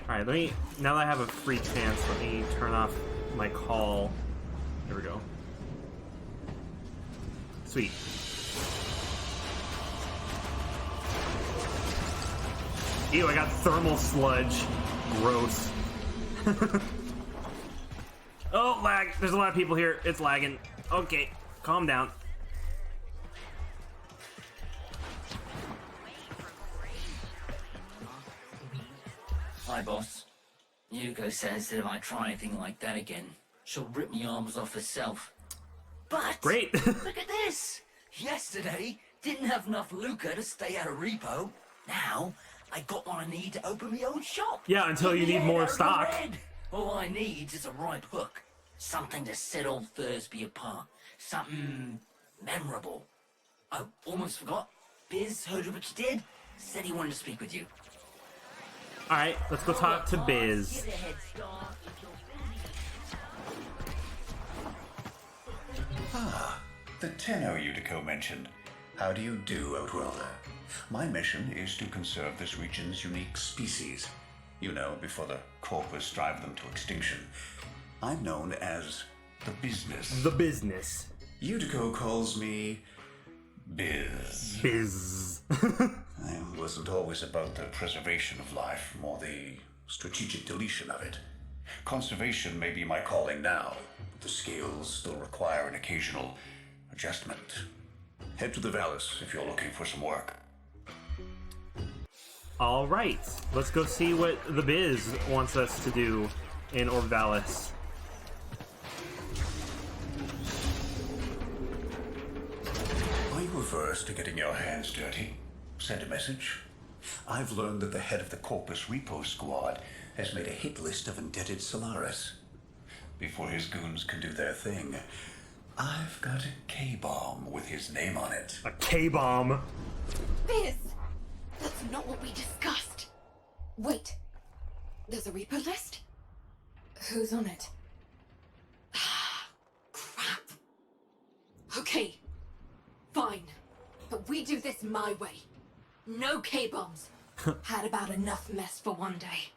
All Alright, now that I have a free chance, let me turn off my call. There we go. Sweet. Ew, I got thermal sludge. Gross. Oh, lag. There's a lot of people here. It's lagging. Okay, calm down. Hi, boss. Yuko says that if I try anything like that again, she'll rip me arms off herself. But Great. look at this. Yesterday, didn't have enough lucre to stay out of repo. Now, I got what I need to open my own shop. Yeah, until you need more stock. Red. All I need is a right hook. Something to set old Thursby apart. Something memorable. I almost forgot. Biz heard of what you did. Said he wanted to speak with you. Alright, let's go talk to Biz. Get a head start. The Tenno Utico mentioned. How do you do, Outworlder? My mission is to conserve this region's unique species. You know, before the Corpus drive them to extinction. I'm known as the Business. The Business. Utico calls me Biz. Biz. I wasn't always about the preservation of life, more the strategic deletion of it. Conservation may be my calling now, but the scales still require an occasional adjustment. Head to the Valis if you're looking for some work. Alright, let's go see what the Biz wants us to do in Orvalis. Are you averse to getting your hands dirty? Send a message. I've learned that the head of the Corpus Repo Squad has made a hit list of indebted Solaris. Before his goons can do their thing, I've got a K-bomb with his name on it. A K-bomb. Biz! That's not what we discussed. Wait. There's a repo list? Who's on it? Crap. Okay. Fine. But we do this my way. No K-bombs. Had about enough mess for one day.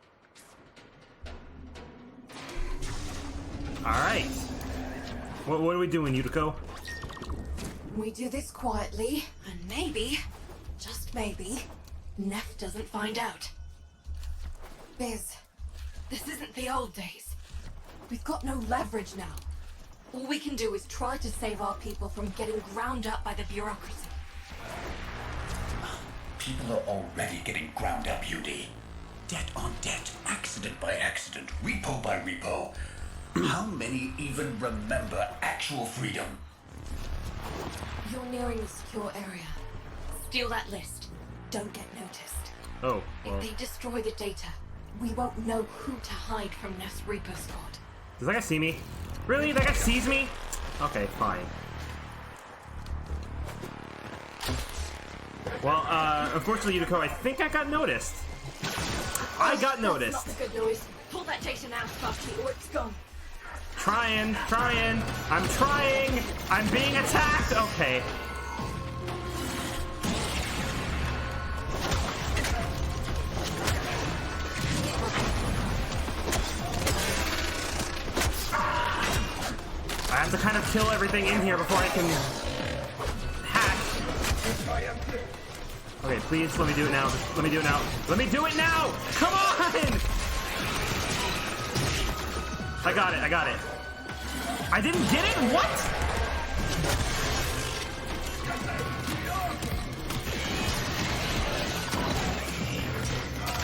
Alright. What are we doing, Utico? We do this quietly, and maybe, just maybe, Neff doesn't find out. Biz, this isn't the old days. We've got no leverage now. All we can do is try to save our people from getting ground up by the bureaucracy. People are already getting ground up, UD. Debt on debt, accident by accident, repo by repo. How many even remember actual freedom? You're nearing a secure area. Steal that list. Don't get noticed. Oh, well. If they destroy the data, we won't know who to hide from Neff's Reaper squad. Does that guy see me? Really? That guy sees me? Okay, fine. Well, unfortunately, Utico, I think I got noticed. I got noticed. That's not the good noise. Pull that data now, Sparky, or it's gone. Trying. I'm trying. I'm being attacked. Okay. I have to kind of kill everything in here before I can hack. Okay, please let me do it now. Let me do it now. Let me do it now! Come on! I got it. I didn't get it? What?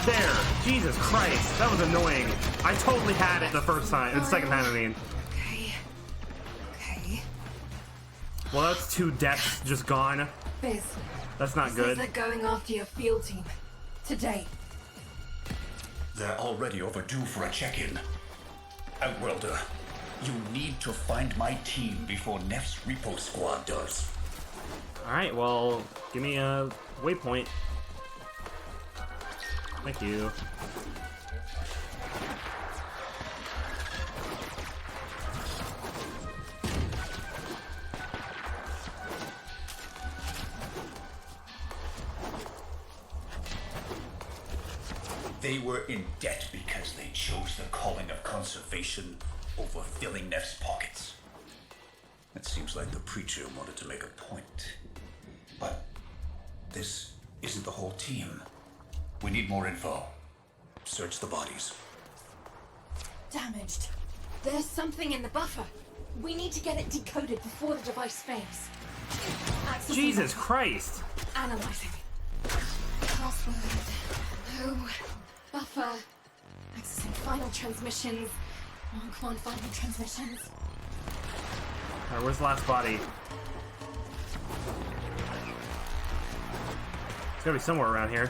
There. Jesus Christ. That was annoying. I totally had it the first time. The second time, I mean. Okay. Well, that's 2 deaths just gone. Biz. That's not good. They're going after your field team. Today. They're already overdue for a check-in. Outworlder, you need to find my team before Neff's Repo Squad does. Alright, well, give me a waypoint. Thank you. They were in debt because because they chose the calling of conservation over filling Neff's pockets. It seems like the preacher wanted to make a point. But this isn't the whole team. We need more info. Search the bodies. Damaged. There's something in the buffer. We need to get it decoded before the device fails. Accessing Jesus Christ! Analyzing. Password. No. Buffer. Accessing final transmissions. Come on, final transmissions. Alright, where's the last body? It's gotta be somewhere around here.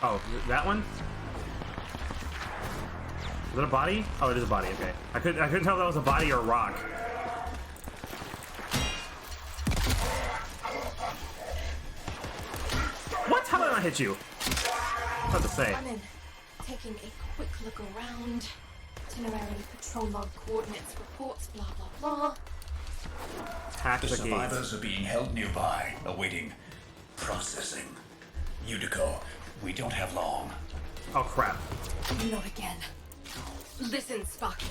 Oh, that one? Is it a body? Oh, it is a body, okay. I couldn't tell if that was a body or a rock. What? How did I not hit you? What to say? I'm in. Taking a quick look around. Itinerary, patrol log, coordinates, reports, blah, blah, blah. Hack The the gate. survivors are being held nearby, awaiting processing. Unico, we don't have long. Oh, crap. Not again. Listen, Sparky.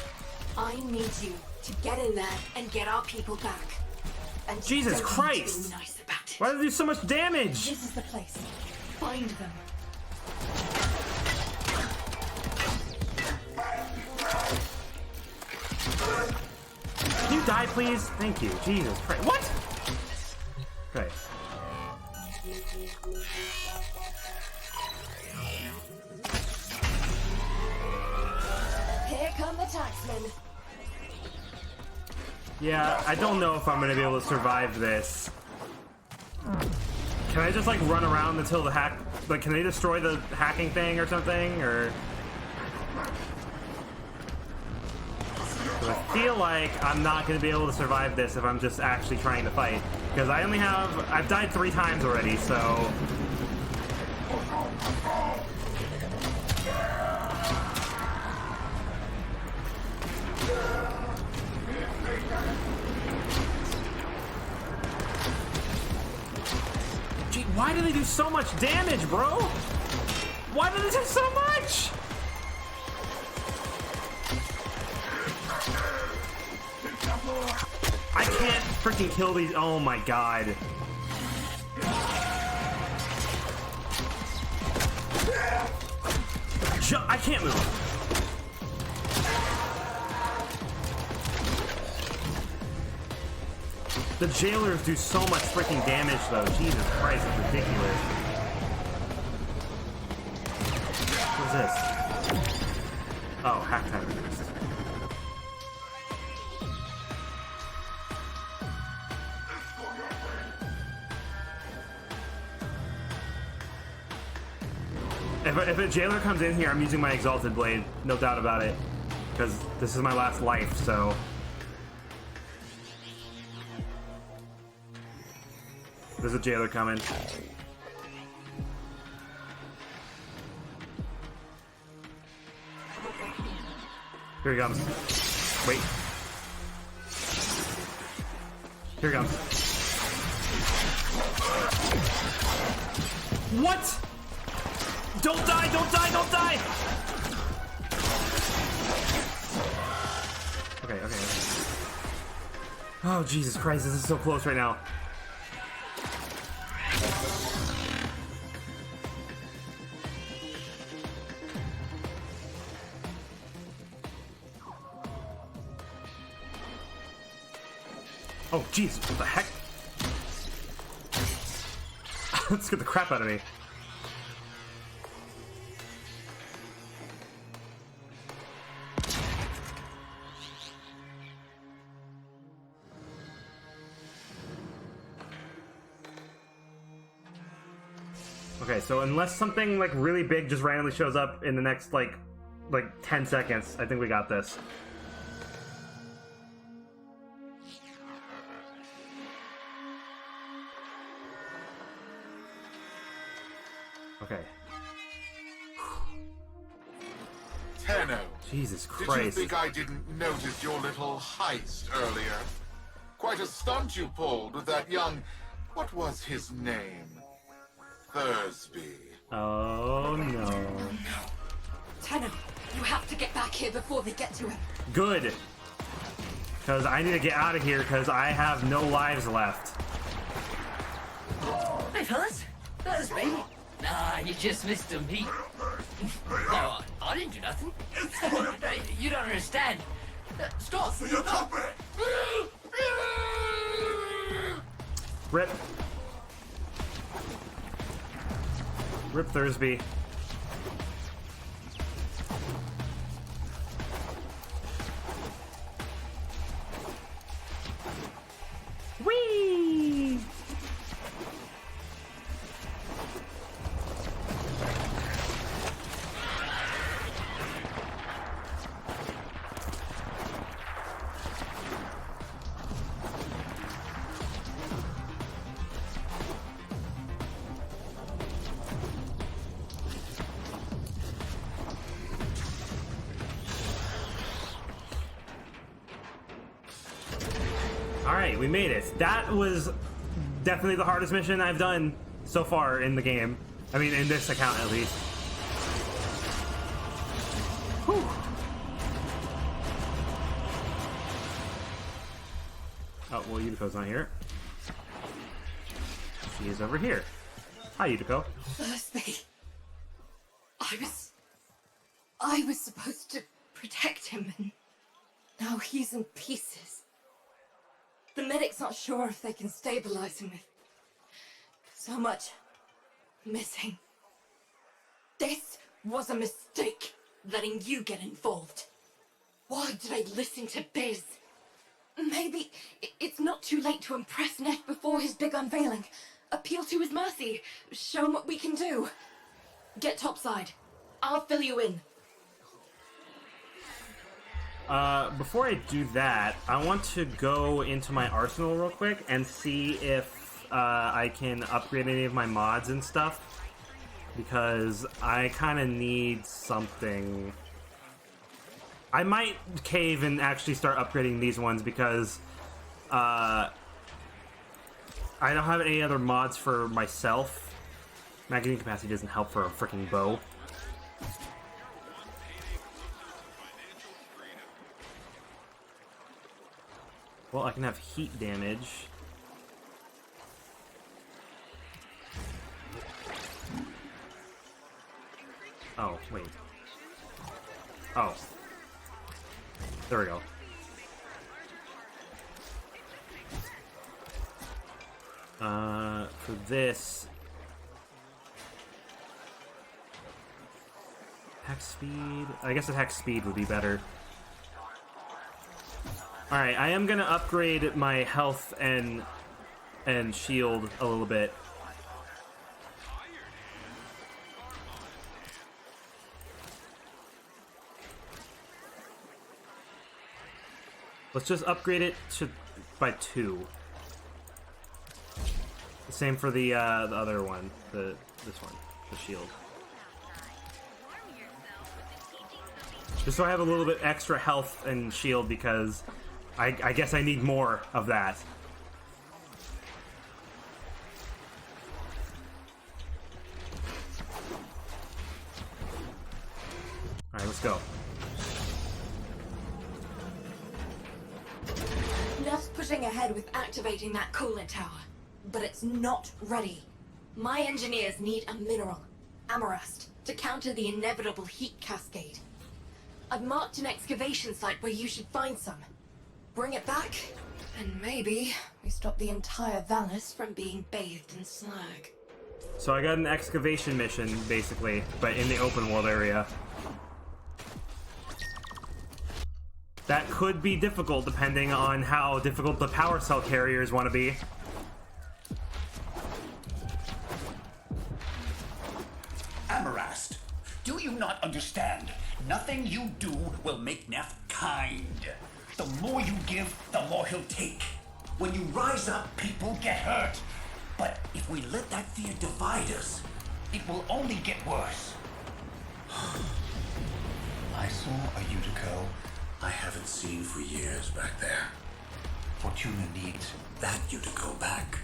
I need you to get in there and get our people back. And Jesus don't Christ! Be nice about it. Why did they do so much damage? This is the place. Find them. Can you die, please? Thank you. Jesus Christ. What? Okay. Here come the taxmen. Yeah, I don't know if I'm gonna be able to survive this. Can I just like run around until the hack? Like, can they destroy the hacking thing or something? Or 'cause I feel like I'm not gonna be able to survive this if I'm just actually trying to fight. Because I've died 3 times already, so. Gee, why do they do so much damage, bro? Why do they do so much? I can't freaking kill these. Oh my god. I can't move. The jailers do so much freaking damage, though. Jesus Christ, it's ridiculous. What's this? Oh, hack time reduced. If a jailer comes in here, I'm using my Exalted Blade. No doubt about it. Because this is my last life, so... There's a jailer coming. Here he comes. Wait. Here he comes. What? Don't die! Don't die! Don't die! Okay. Oh, Jesus Christ, this is so close right now. Oh, jeez, what the heck? Let's get the crap out of me. Okay, so unless something like really big just randomly shows up in the next like 10 seconds, I think we got this. Okay. Tenno. Jesus Did you Christ. think I didn't notice your little heist earlier? Quite a stunt you pulled with that young... What was his name? Thursby. Oh no. antenna. You have to get back here before they get to him. Good. Because I need to get out of here because I have no lives left. Hey, fellas. That's me. Nah, you just missed him. No, I didn't do nothing. You don't understand. Stop! Rip. Rip Thursby. Whee! Alright, we made it. That was definitely the hardest mission I've done so far in the game. I mean, in this account at least. Whew. Oh, well, Yutiko's not here. She is over here. Hi, Yutiko. Thursby. I was supposed to protect him, and now he's in pieces. The medic's not sure if they can stabilize him with so much missing. This was a mistake, letting you get involved. Why did I listen to Biz? Maybe it's not too late to impress Neff before his big unveiling. Appeal to his mercy. Show him what we can do. Get topside. I'll fill you in. Before I do that, I want to go into my arsenal real quick and see if I can upgrade any of my mods and stuff, because I kind of need something. I might cave and actually start upgrading these ones because I don't have any other mods for myself. Magazine capacity doesn't help for a freaking bow. Well, I can have heat damage. Oh, wait. Oh. There we go. For this... attack speed? I guess attack speed would be better. Alright, I am gonna upgrade my health and shield a little bit. Let's just upgrade it by 2. The same for the other one, this one, the shield. Just so I have a little bit extra health and shield, because I guess I need more of that. Alright, let's go. Neff's pushing ahead with activating that coolant tower, but it's not ready. My engineers need a mineral, amarast, to counter the inevitable heat cascade. I've marked an excavation site where you should find some. Bring it back, and maybe we stop the entire Valis from being bathed in slag. So I got an excavation mission, basically, but in the open world area. That could be difficult depending on how difficult the power cell carriers want to be. Amarast, do you not understand? Nothing you do will make Neff kind. The more you give, the more he'll take. When you rise up, people get hurt. But if we let that fear divide us, it will only get worse. I saw a Yutiko I haven't seen for years back there. Fortuna needs that Yutiko back.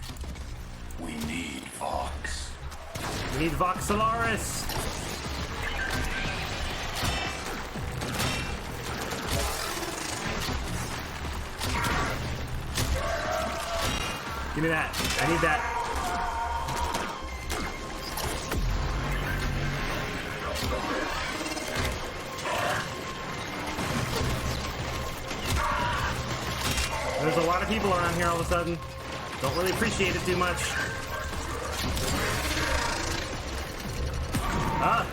We need Vox. We need Vox Solaris! Give me that. I need that. There's a lot of people around here all of a sudden. Don't really appreciate it too much. Ah!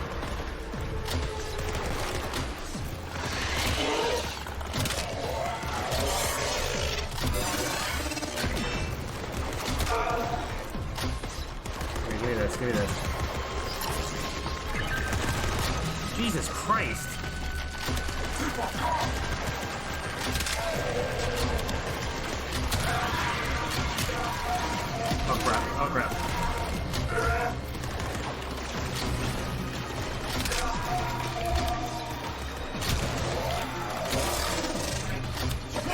Here, give me this, give me this. Jesus Christ! Oh crap, oh crap.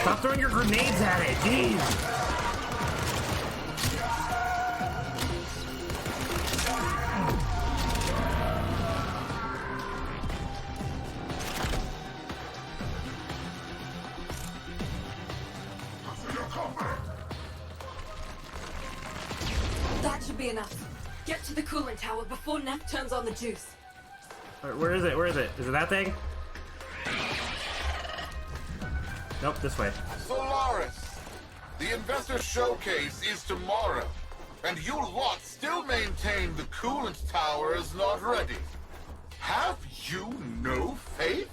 Stop throwing your grenades at it, jeez! That should be enough. Get to the coolant tower before Neff turns on the juice. Where is it? Where is it? Is it that thing? Nope, this way. Solaris, the investor showcase is tomorrow, and you lot still maintain the coolant tower is not ready. Have you no faith?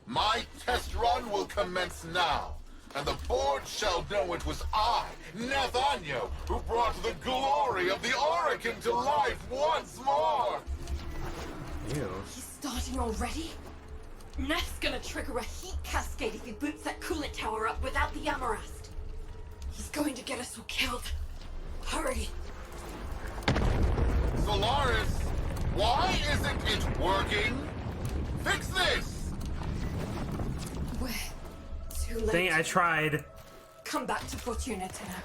My test run will commence now, and the board shall know it was I, Nathaniel, who brought the glory of the Oracle to life once more. Ew. He's starting already? Neff's gonna trigger a heat cascade if he boots that coolant tower up without the Amarast. He's going to get us all killed. Hurry. Solaris, why isn't it working? Fix this! We're too late. Dang, I tried. Come back to Fortuna now.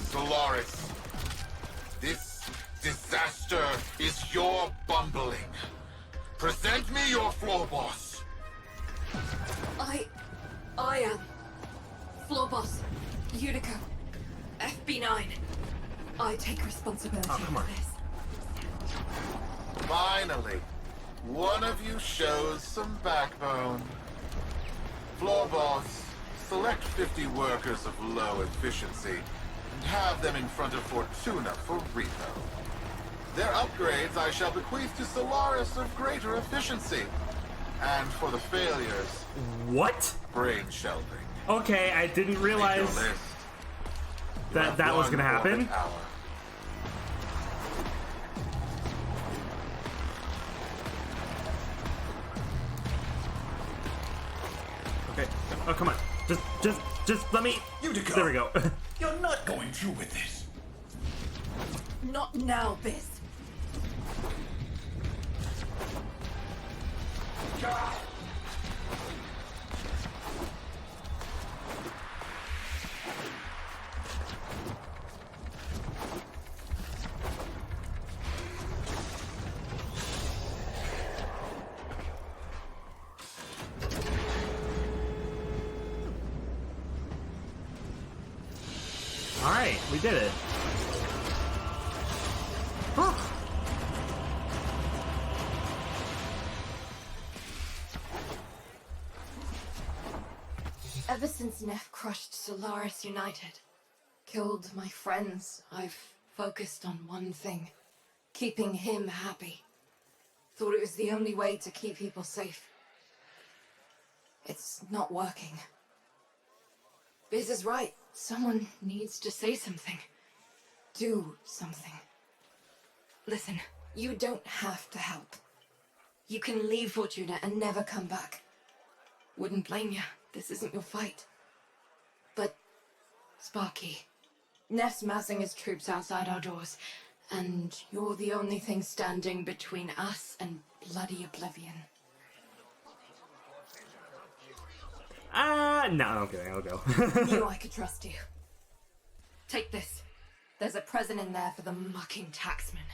Solaris, this disaster is your bumbling. Present me your floor boss. I am floor boss Utica, FB9. I take responsibility Oh, come on. for this. Finally, one of you shows some backbone. Floor boss, select 50 workers of low efficiency and have them in front of Fortuna for repo. Their upgrades I shall bequeath to Solaris of greater efficiency. And for the failures, What? brain shelding. Okay, I didn't Make your realize list. You that have that was one gonna happen. orbit hour. Okay. Oh, come on. Just let me. Utica! There we go. You're not going through with this. Not now, Biz. All right, we did it. Ever since Neff crushed Solaris United, killed my friends, I've focused on one thing. Keeping him happy. Thought it was the only way to keep people safe. It's not working. Biz is right. Someone needs to say something. Do something. Listen, you don't have to help. You can leave Fortuna and never come back. Wouldn't blame you. This isn't your fight. But, Sparky, Neff's massing his troops outside our doors, and you're the only thing standing between us and bloody oblivion. No, I'm kidding. I'll go. Knew I could trust you. Take this. There's a present in there for the mucking taxman.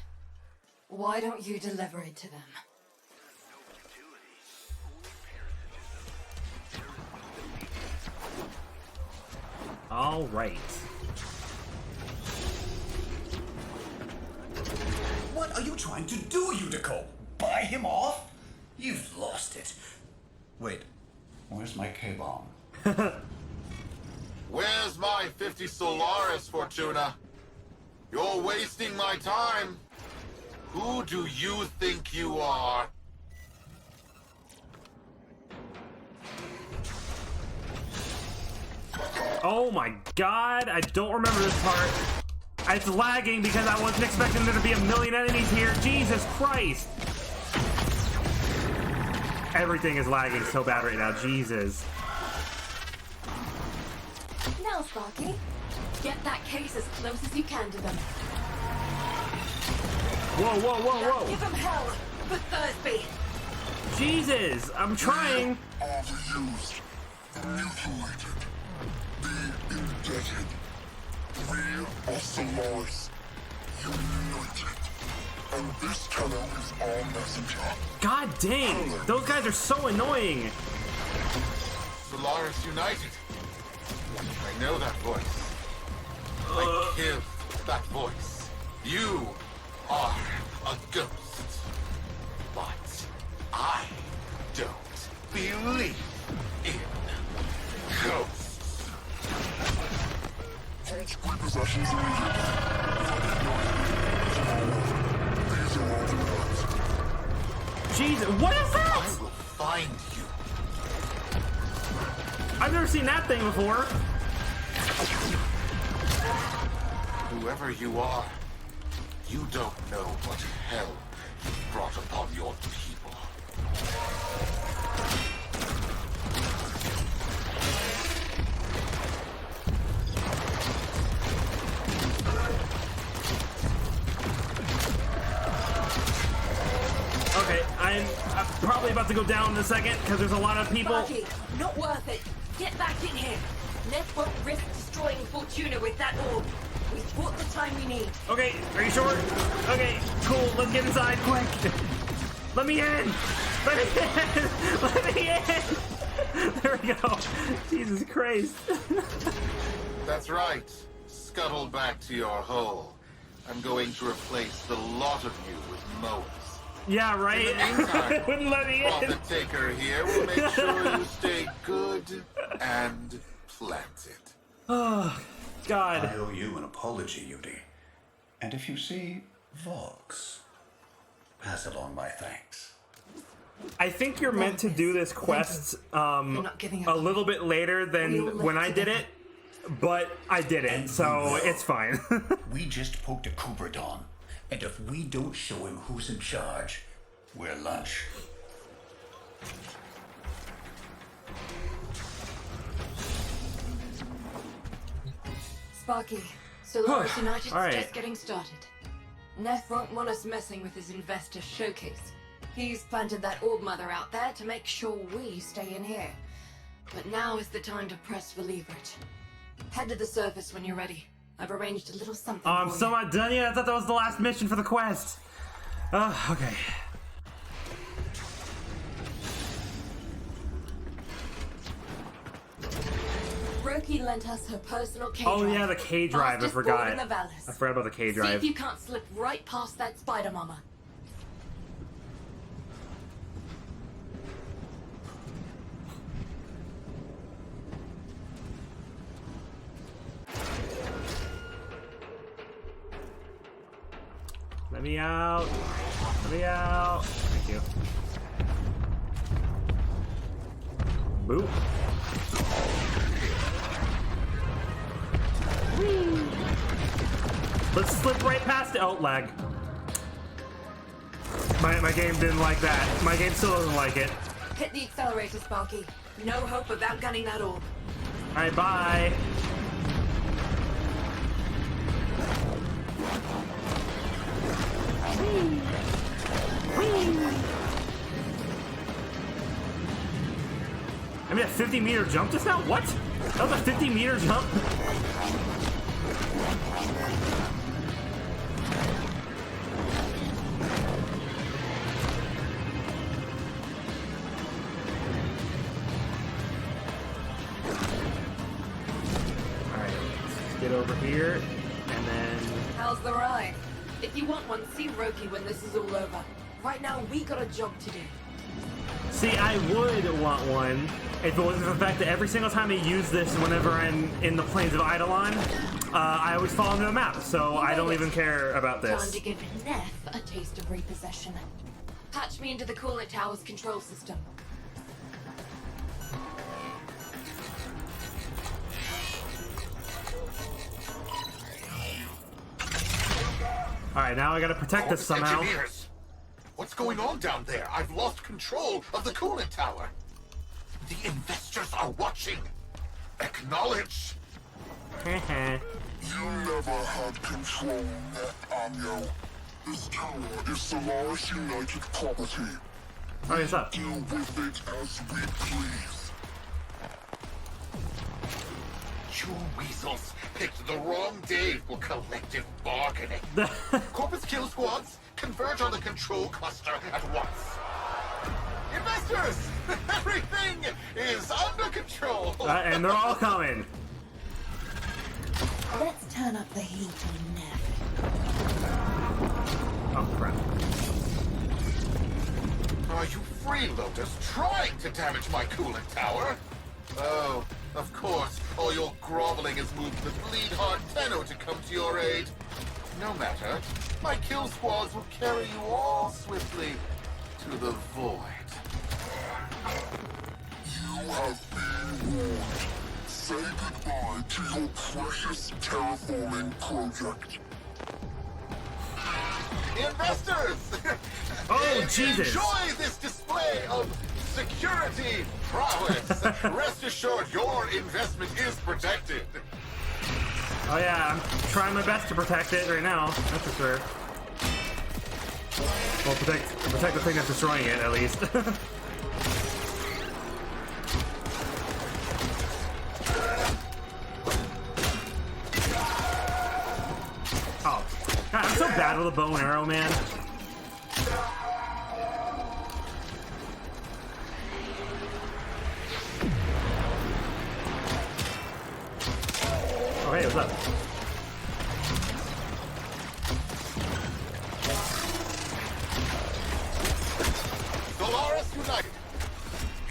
Why don't you deliver it to them? All All right. What are you trying to do, Unico? Buy him off? You've lost it. Wait, where's my K-bomb? Where's my 50 Solaris, Fortuna? You're wasting my time. Who do you think you are? Oh my god, I don't remember this part. It's lagging because I wasn't expecting there to be a million enemies here. Jesus Christ. Everything is lagging so bad right now. Jesus. Now, Sparky, get that case as close as you can to them. Whoa, whoa, whoa, Now whoa. give them hell for Thursby. Jesus, I'm trying. Overused, mutilated, be indebted. We are Solaris, united. And this tunnel is our messenger. God dang, those guys are so annoying. Solaris United. I know that voice. I killed that voice. You are a ghost. But I don't believe in ghosts. False prepossessions needed. These are all the ones. Jesus, what is that? I will find you. I've never seen that thing before. Whoever you are, you don't know what hell you brought upon your people. Okay, I'm probably about to go down in a second because there's a lot of people. Sparky, not worth it. Get back in here. Neth won't risk destroying Fortuna with that orb. We've bought the time we need. Okay, are you sure? Okay, cool, let's get inside quick. Let me in. Let me in. Let me in. There we go. Jesus Christ. That's right. Scuttle back to your hole. I'm going to replace the lot of you with mowers. Yeah, right. In the meantime, Wouldn't let me in. Profit Taker here will make sure you stay good and planted. Oh, God. I owe you an apology, Yudi. And if you see Vox, pass along my thanks. I think you're meant to do this quest a little bit later than when I did it, but I did it, so it's fine. We just poked a Kubradon, and if we don't show him who's in charge, we're lunch. Sparky, Solaris United's All right. just getting started. Neth won't want us messing with his investor showcase. He's planted that orb mother out there to make sure we stay in here. But now is the time to press for leverage. Head to the surface when you're ready. I've arranged a little something I'm for still you. not done yet. I thought that was the last mission for the quest. Okay. Brokey lent us her personal K Oh drive. yeah, the K drive. I Fastest forgot. board in the Vallis. I forgot about the K See drive. if you can't slip right past that spider mama. Let me out. Let me out. Thank you. Boop. Let's slip right past it. Oh, lag. My game didn't like that. My game still doesn't like it. Hit the accelerator, Sparky. No hope of outgunning that orb. Alright, bye. I mean, a 50-meter jump just now? What? That was a 50-meter jump? Alright. over here, and then... How's the ride? If you want one, see Roki when this is all over. Right now, we got a job to do. See, I would want one if it wasn't for the fact that every single time I use this whenever I'm in the plains of Eidolon, I always fall into a map, so I don't even care about Time this. to give Neff a taste of repossession. Patch me into the coolant tower's control system. Alright, now I gotta protect this somehow. Engineers, what's going on down there? I've lost control of the coolant tower. The investors are watching. Acknowledge. You never had control, Neth Amyo. This tower is Solaris United property. Oh, what's up? Deal with it as we please. You weasels picked the wrong day for collective bargaining. Corpus kill squads, converge on the control cluster at once. Investors, everything is under control. And they're all coming. Let's turn up the heat on Neff. Oh, crap. Are you freeloaders trying to damage my coolant tower? Oh, of course, all your groveling has moved the bleed-hard Tenno to come to your aid. No matter, my kill squads will carry you all swiftly to the void. You have been warned. Say goodbye to your precious terraforming project. Investors! Oh, Jesus! Enjoy this display of security prowess. Rest assured, your investment is protected. Oh yeah, I'm trying my best to protect it right now, that's for sure. Well, protect the thing that's destroying it, at least. Oh, God, I'm so bad with a bow and arrow, man. Oh, hey, what's up? Solaris United,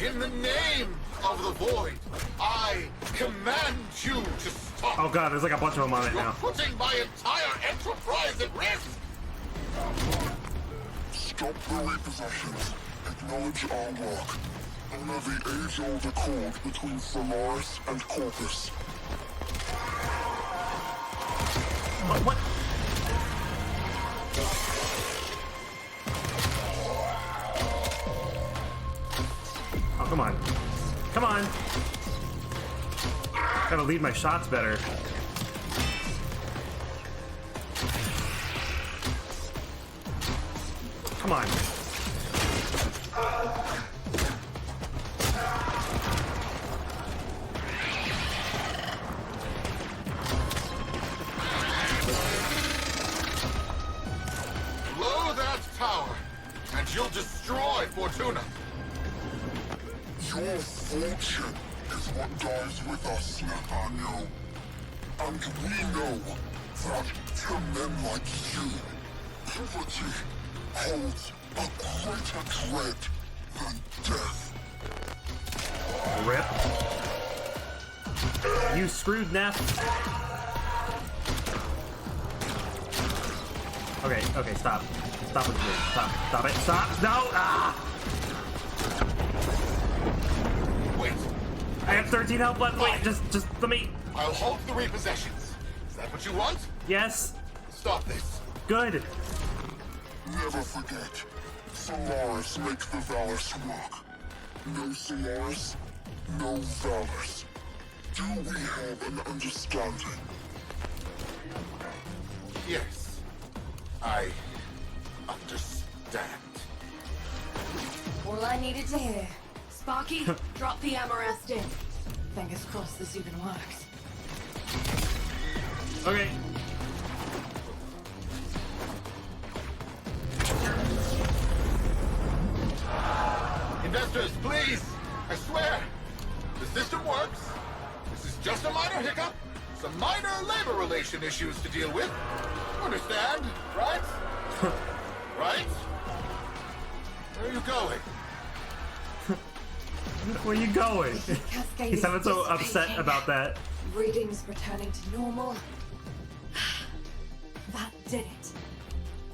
in the name of the Void, I command you to stop. Oh God, there's like a bunch of them on it You're now. putting my entire enterprise at risk. Stop the repossessions. Acknowledge our work. Honor the age-old accord between Solaris and Corpus. What? Oh, come on. Come on. Gotta lead my shots better. Come on. Blow that tower, and you'll destroy Fortuna. Your fortune is what dies with us, Nathaniel. And we know that to men like you, poverty holds a greater dread than death. Rip. You screwed Neff. Okay, stop. Stop what you're doing. Stop it. Stop. No! Ah! Wait, I have 13 health left. Wait, just let me... I'll halt the repossessions. Is that what you want? Yes. Stop this. Good. Never forget, Solaris make the Valors work. No Solaris, no Valors. Do we have an understanding? Yes, I understand. All I needed to hear. Sparky, drop the Amarest in. Fingers crossed this even works. Okay. Investors, please! I swear! The system works! This is just a minor hiccup! some minor labor relation issues to deal with. Understand, right? Right? Where are you going? Where you going? Cascade He sounded so is upset dissipating. about that. Readings returning to normal. That did it.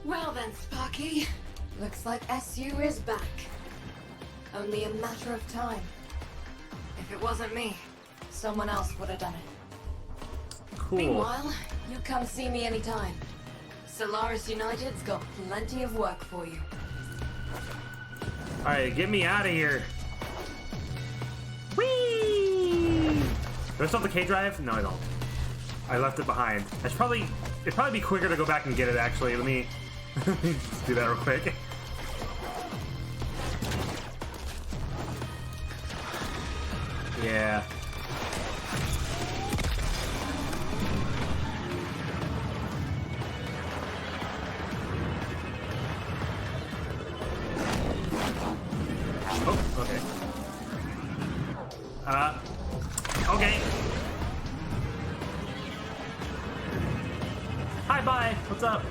Well then, Sparky. Looks like SU is back. Only a matter of time. If it wasn't me, someone else would have done it. Cool. Meanwhile, you come see me anytime. Solaris United's got plenty of work for you. Alright, get me out of here. Whee! Do I still have the K drive? No, I don't. I left it behind. It'd probably be quicker to go back and get it, actually. Let me just do that real quick. Yeah. Oh, okay. Okay. Hi, bye. What's up?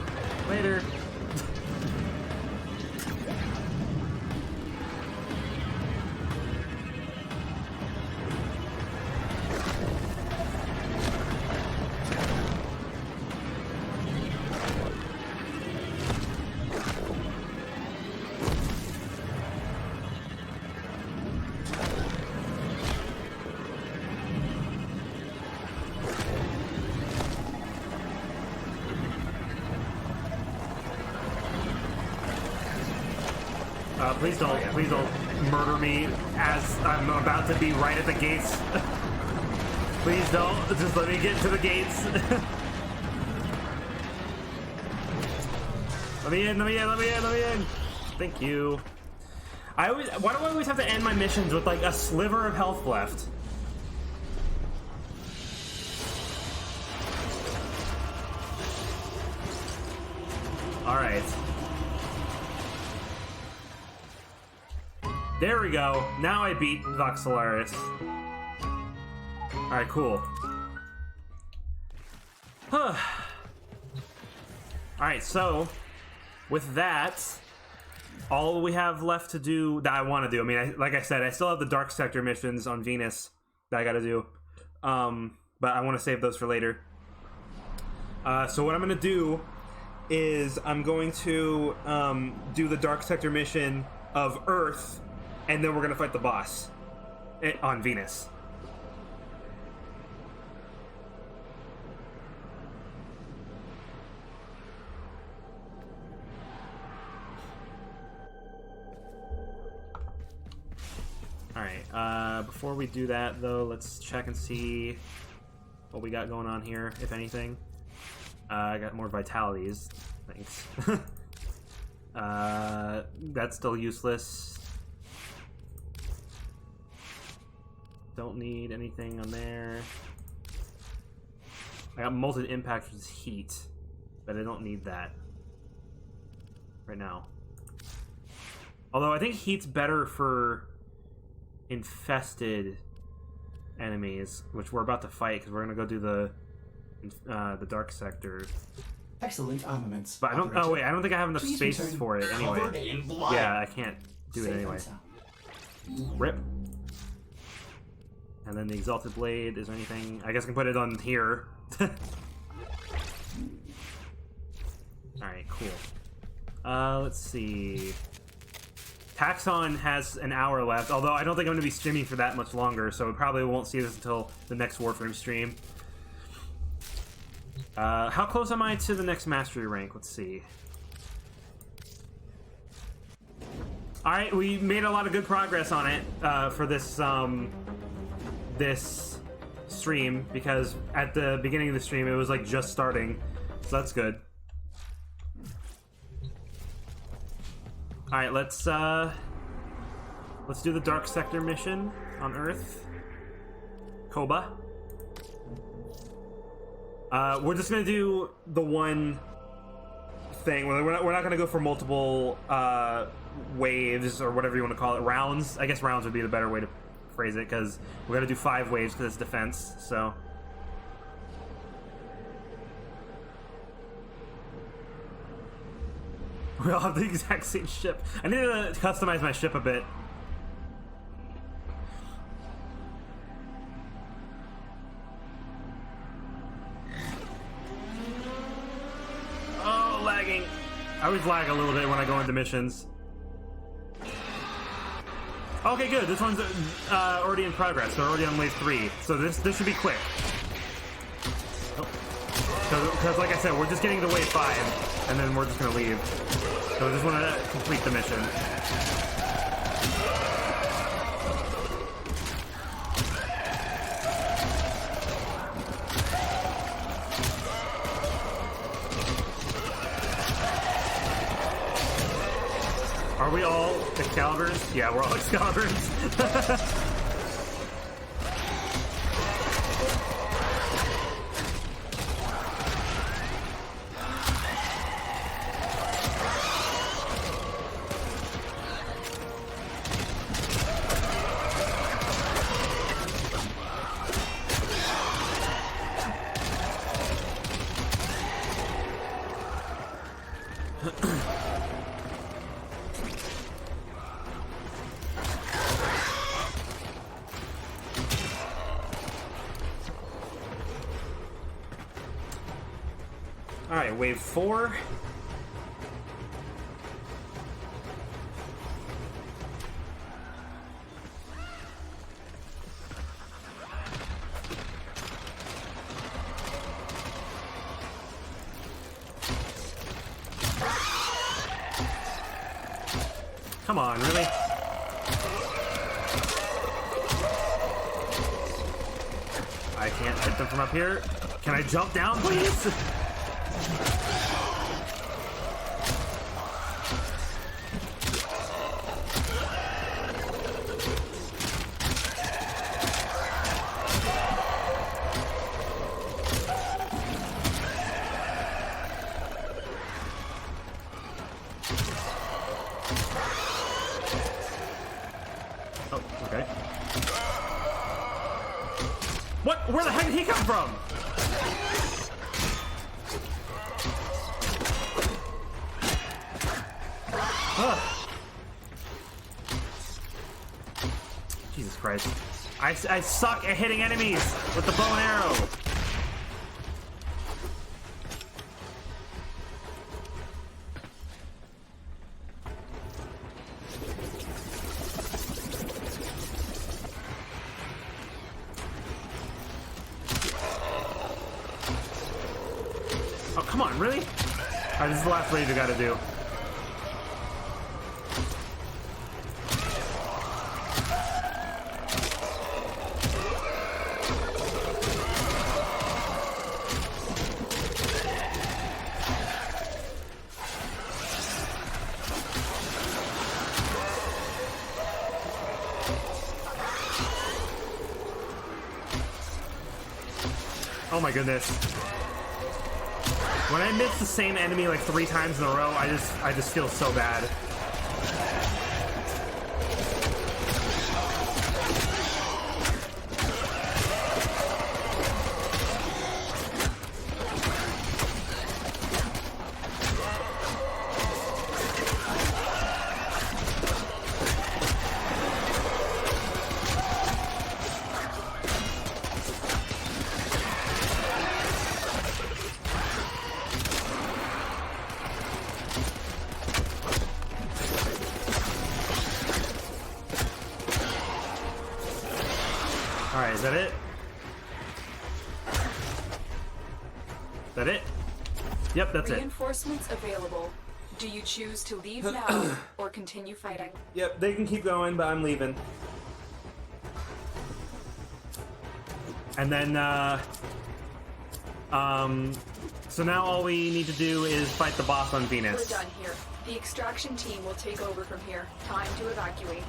Later. Please don't murder me as I'm about to be right at the gates. Please don't. Just let me get to the gates. Let me in. Thank you. Why do I always have to end my missions with like a sliver of health left? All right. There we go. Now I beat Vox Solaris. Alright, cool. Alright, so with that, all we have left to do that I want to do. I mean, like I said, I still have the Dark Sector missions on Venus that I got to do. But I want to save those for later. So what I'm going to do is I'm going to do the Dark Sector mission of Earth, and then we're gonna fight the boss on Venus. Alright, before we do that though, let's check and see what we got going on here, if anything. I got more vitalities. Thanks. That's still useless. Don't need anything on there. I got molten impact, which is heat, but I don't need that right now. Although I think heat's better for infested enemies, which we're about to fight because we're gonna go do the Dark Sector. Excellent armaments. But I don't. Oh wait, I don't think I have enough Please space return for it anyway. covered in blood. Yeah, I can't do it Safe anyway. and sound. Rip. And then the Exalted Blade. Is there anything? I guess I can put it on here. Alright, cool. Let's see. Taxon has an hour left, although I don't think I'm going to be streaming for that much longer, so we probably won't see this until the next Warframe stream. How close am I to the next Mastery rank? Let's see. Alright, we made a lot of good progress on it for this this stream, because at the beginning of the stream it was like just starting, so that's good. Alright, let's do the Dark Sector mission on Earth. Koba. We're just gonna do the one thing. We're not gonna go for multiple waves or whatever you want to call it. Rounds. I guess rounds would be the better way to phrase it, because we're gonna do 5 waves because it's defense. So We all have the exact same ship. I need to customize my ship a bit. Oh, lagging. I always lag a little bit when I go into missions. Okay, good. This one's already in progress. They're already on wave 3. So this should be quick. Because like I said, we're just getting to wave 5, and then we're just gonna leave. So I just want to complete the mission. Are we all Excaliburs? Yeah, we're all Excaliburs. Alright, wave 4. Come on, really? I can't hit them from up here. Can I jump down, please? Where the heck did he come from? Ugh. Jesus Christ. I suck at hitting enemies with the bow and arrow. Oh, come on, really? Alright, this is the last wave you gotta do. Oh my goodness. When I miss the same enemy like 3 times in a row, I just feel so bad. Alright, is that it? Is that it? Yep, that's it. Reinforcements available. Do you choose to leave now or continue fighting? Yep, they can keep going, but I'm leaving. And then, so now all we need to do is fight the boss on Venus. We're done here. The extraction team will take over from here. Time to evacuate.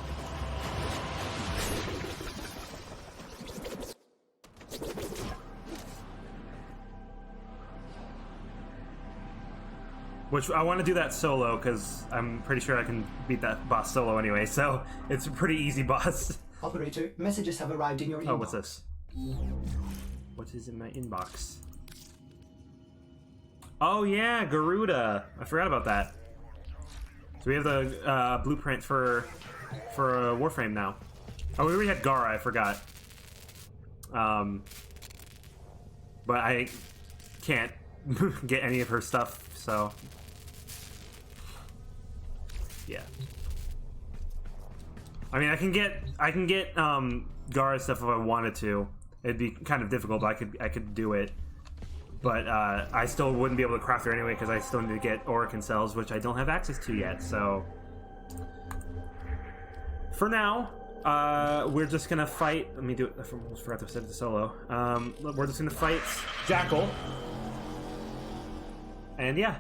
Which I want to do that solo, because I'm pretty sure I can beat that boss solo anyway, so it's a pretty easy boss. Operator, messages have arrived in your inbox. Oh, what's this? What is in my inbox? Oh yeah, Garuda. I forgot about that. So we have the blueprint for Warframe now. Oh, we already had Gara. I forgot. But I can't get any of her stuff, so yeah. I mean, I can get Gara stuff if I wanted to. It'd be kind of difficult, but I could do it. But I still wouldn't be able to craft her anyway because I still need to get Orokin cells, which I don't have access to yet. So for now, we're just gonna fight. Let me do it. I almost forgot to set it to solo. We're just gonna fight Jackal, and yeah.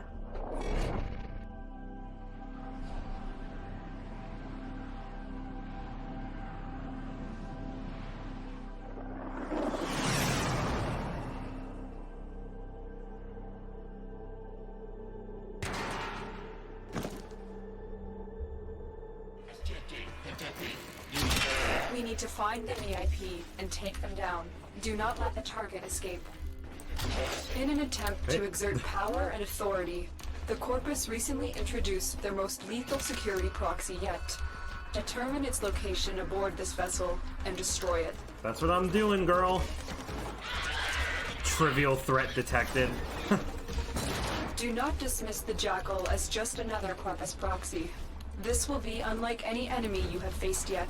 We need to find the VIP and take them down. Do not let the target escape. In an attempt to exert power and authority, the Corpus recently introduced their most lethal security proxy yet. Determine its location aboard this vessel and destroy it. That's what I'm doing, girl. Trivial threat detected. Do not dismiss the Jackal as just another Corpus proxy. This will be unlike any enemy you have faced yet.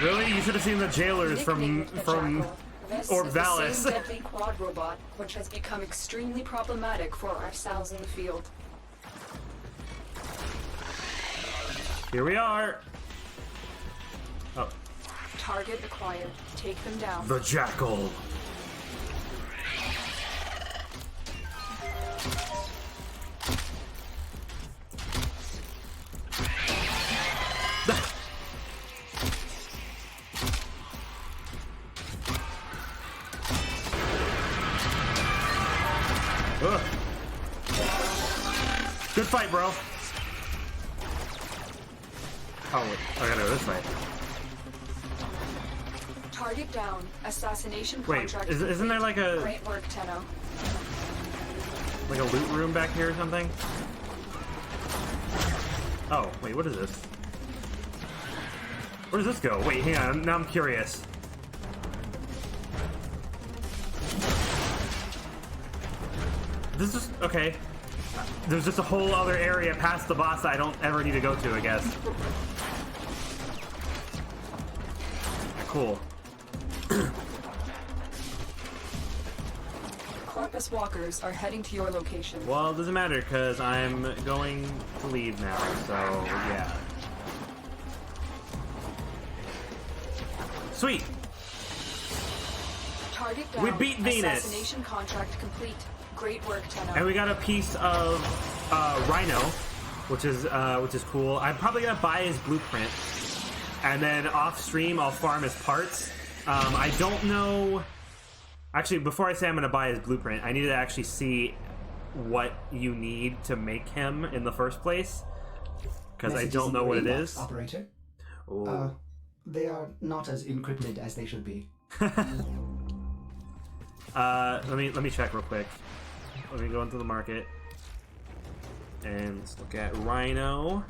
Really? You should have seen the jailers from This Orb is the Valis. same deadly quad robot, which has become extremely problematic for ourselves in the field. Here we are. Oh, Target acquired. Take them down. the Jackal. Ugh. Good fight, bro. Oh, wait. I gotta go this way. Target down. Assassination Wait, contract. isn't there like a Great work, Tenno. loot room back here or something? Oh, wait, what is this? Where does this go? Wait, hang on. Now I'm curious. This is okay. There's just a whole other area past the boss that I don't ever need to go to, I guess. Cool. Corpus walkers are heading to your location. Well, it doesn't matter because I'm going to leave now, so yeah. Sweet. Target down. We beat Venus. Assassination contract complete. Great work, Tenno. And we got a piece of Rhino, which is cool. I'm probably gonna buy his blueprint, and then off stream I'll farm his parts. I don't know. Actually, before I say I'm gonna buy his blueprint, I need to actually see what you need to make him in the first place, because I don't know what it is. Operator. Ooh. They are not as encrypted as they should be. Let me check real quick. Let me go into the market and let's look at Rhino.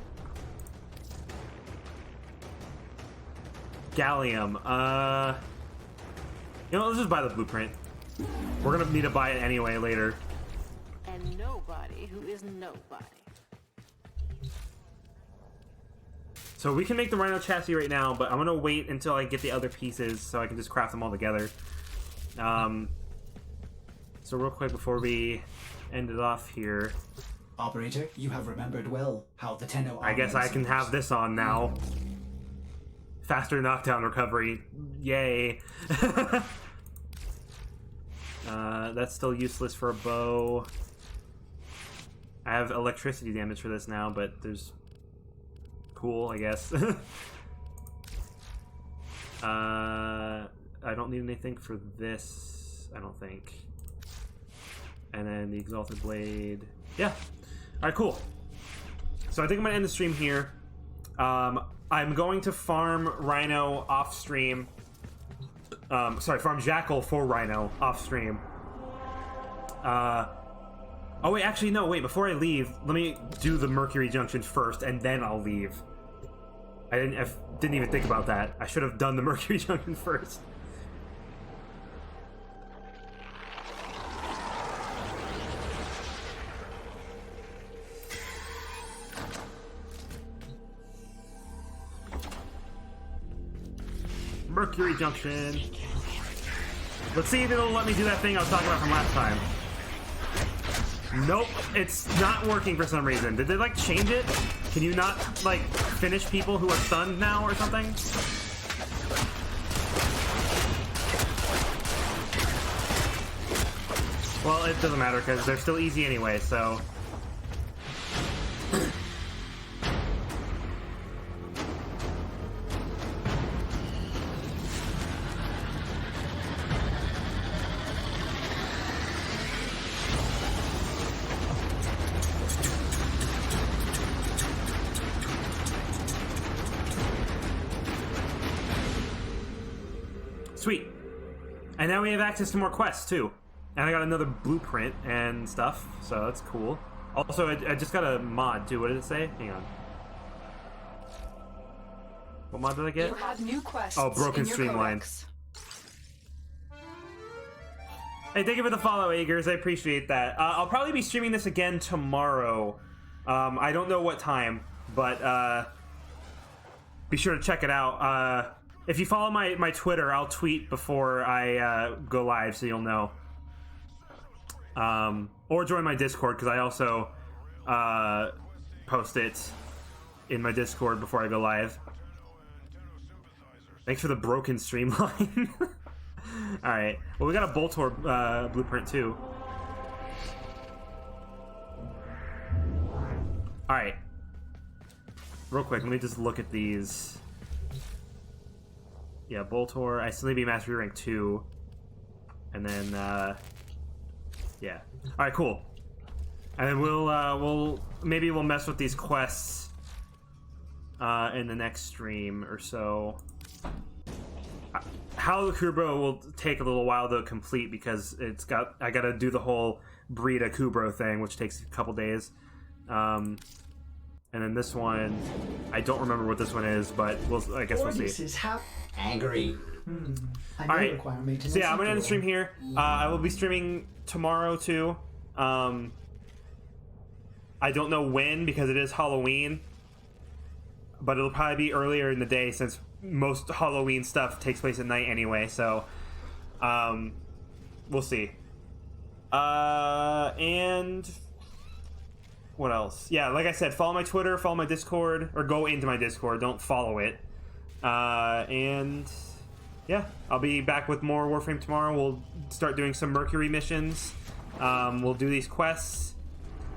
Gallium. Let's just buy the blueprint. We're gonna need to buy it anyway later. And nobody who is nobody. So we can make the Rhino chassis right now, but I'm gonna wait until I get the other pieces so I can just craft them all together. So real quick before we end it off here, Operator, you have remembered well how the Tenno. I guess I can have this on now. Faster knockdown recovery, yay! That's still useless for a bow. I have electricity damage for this now, but there's cool, I guess. I don't need anything for this, I don't think. And then the Exalted Blade. Yeah. Alright, cool. So I think I'm going to end the stream here. I'm going to farm Rhino off stream. Farm Jackal for Rhino off stream. Oh wait, actually no, wait, before I leave, let me do the Mercury Junction first, and then I'll leave. I didn't even think about that. I should have done the Mercury Junction first. Mercury Junction. Let's see if it'll let me do that thing I was talking about from last time. Nope, it's not working for some reason. Did they like change it? Can you not like finish people who are stunned now or something? Well, it doesn't matter because they're still easy anyway, so. Sweet. And now we have access to more quests, too. And I got another blueprint and stuff, so that's cool. Also, I just got a mod, too. What did it say? Hang on. What mod did I get? You have new quests. Oh, Broken in your Streamline. codex. Hey, thank you for the follow, Agers. I appreciate that. I'll probably be streaming this again tomorrow. I don't know what time, but be sure to check it out. If you follow my Twitter, I'll tweet before I go live, so you'll know. Or join my Discord, because I also post it in my Discord before I go live. Thanks for the broken streamline. Alright, well we got a Boltor blueprint too. Alright. Real quick, let me just look at these. Yeah, Boltor. I still need to be Mastery Rank 2. And then, yeah. Alright, cool. And then maybe we'll mess with these quests in the next stream or so. How the Kubro will take a little while to complete because I gotta do the whole breed a Kubro thing, which takes a couple days. And then this one, I don't remember what this one is, but I guess we'll see. Angry. All right. So yeah, I'm gonna end the stream here. I will be streaming tomorrow too. I don't know when because it is Halloween, but it'll probably be earlier in the day since most Halloween stuff takes place at night anyway. So, we'll see. And what else? Yeah, like I said, follow my Twitter, follow my Discord, or go into my Discord. Don't follow it. And yeah, I'll be back with more Warframe tomorrow. We'll start doing some Mercury missions. We'll do these quests.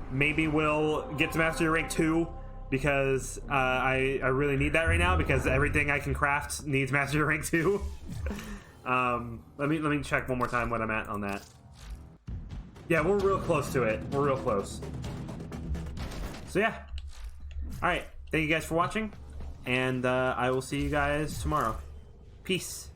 Maybe we'll get to Mastery Rank 2 because I really need that right now because everything I can craft needs Mastery Rank 2. Let me check one more time what I'm at on that. Yeah, we're real close to it. We're real close. So yeah. Alright, thank you guys for watching. And I will see you guys tomorrow. Peace.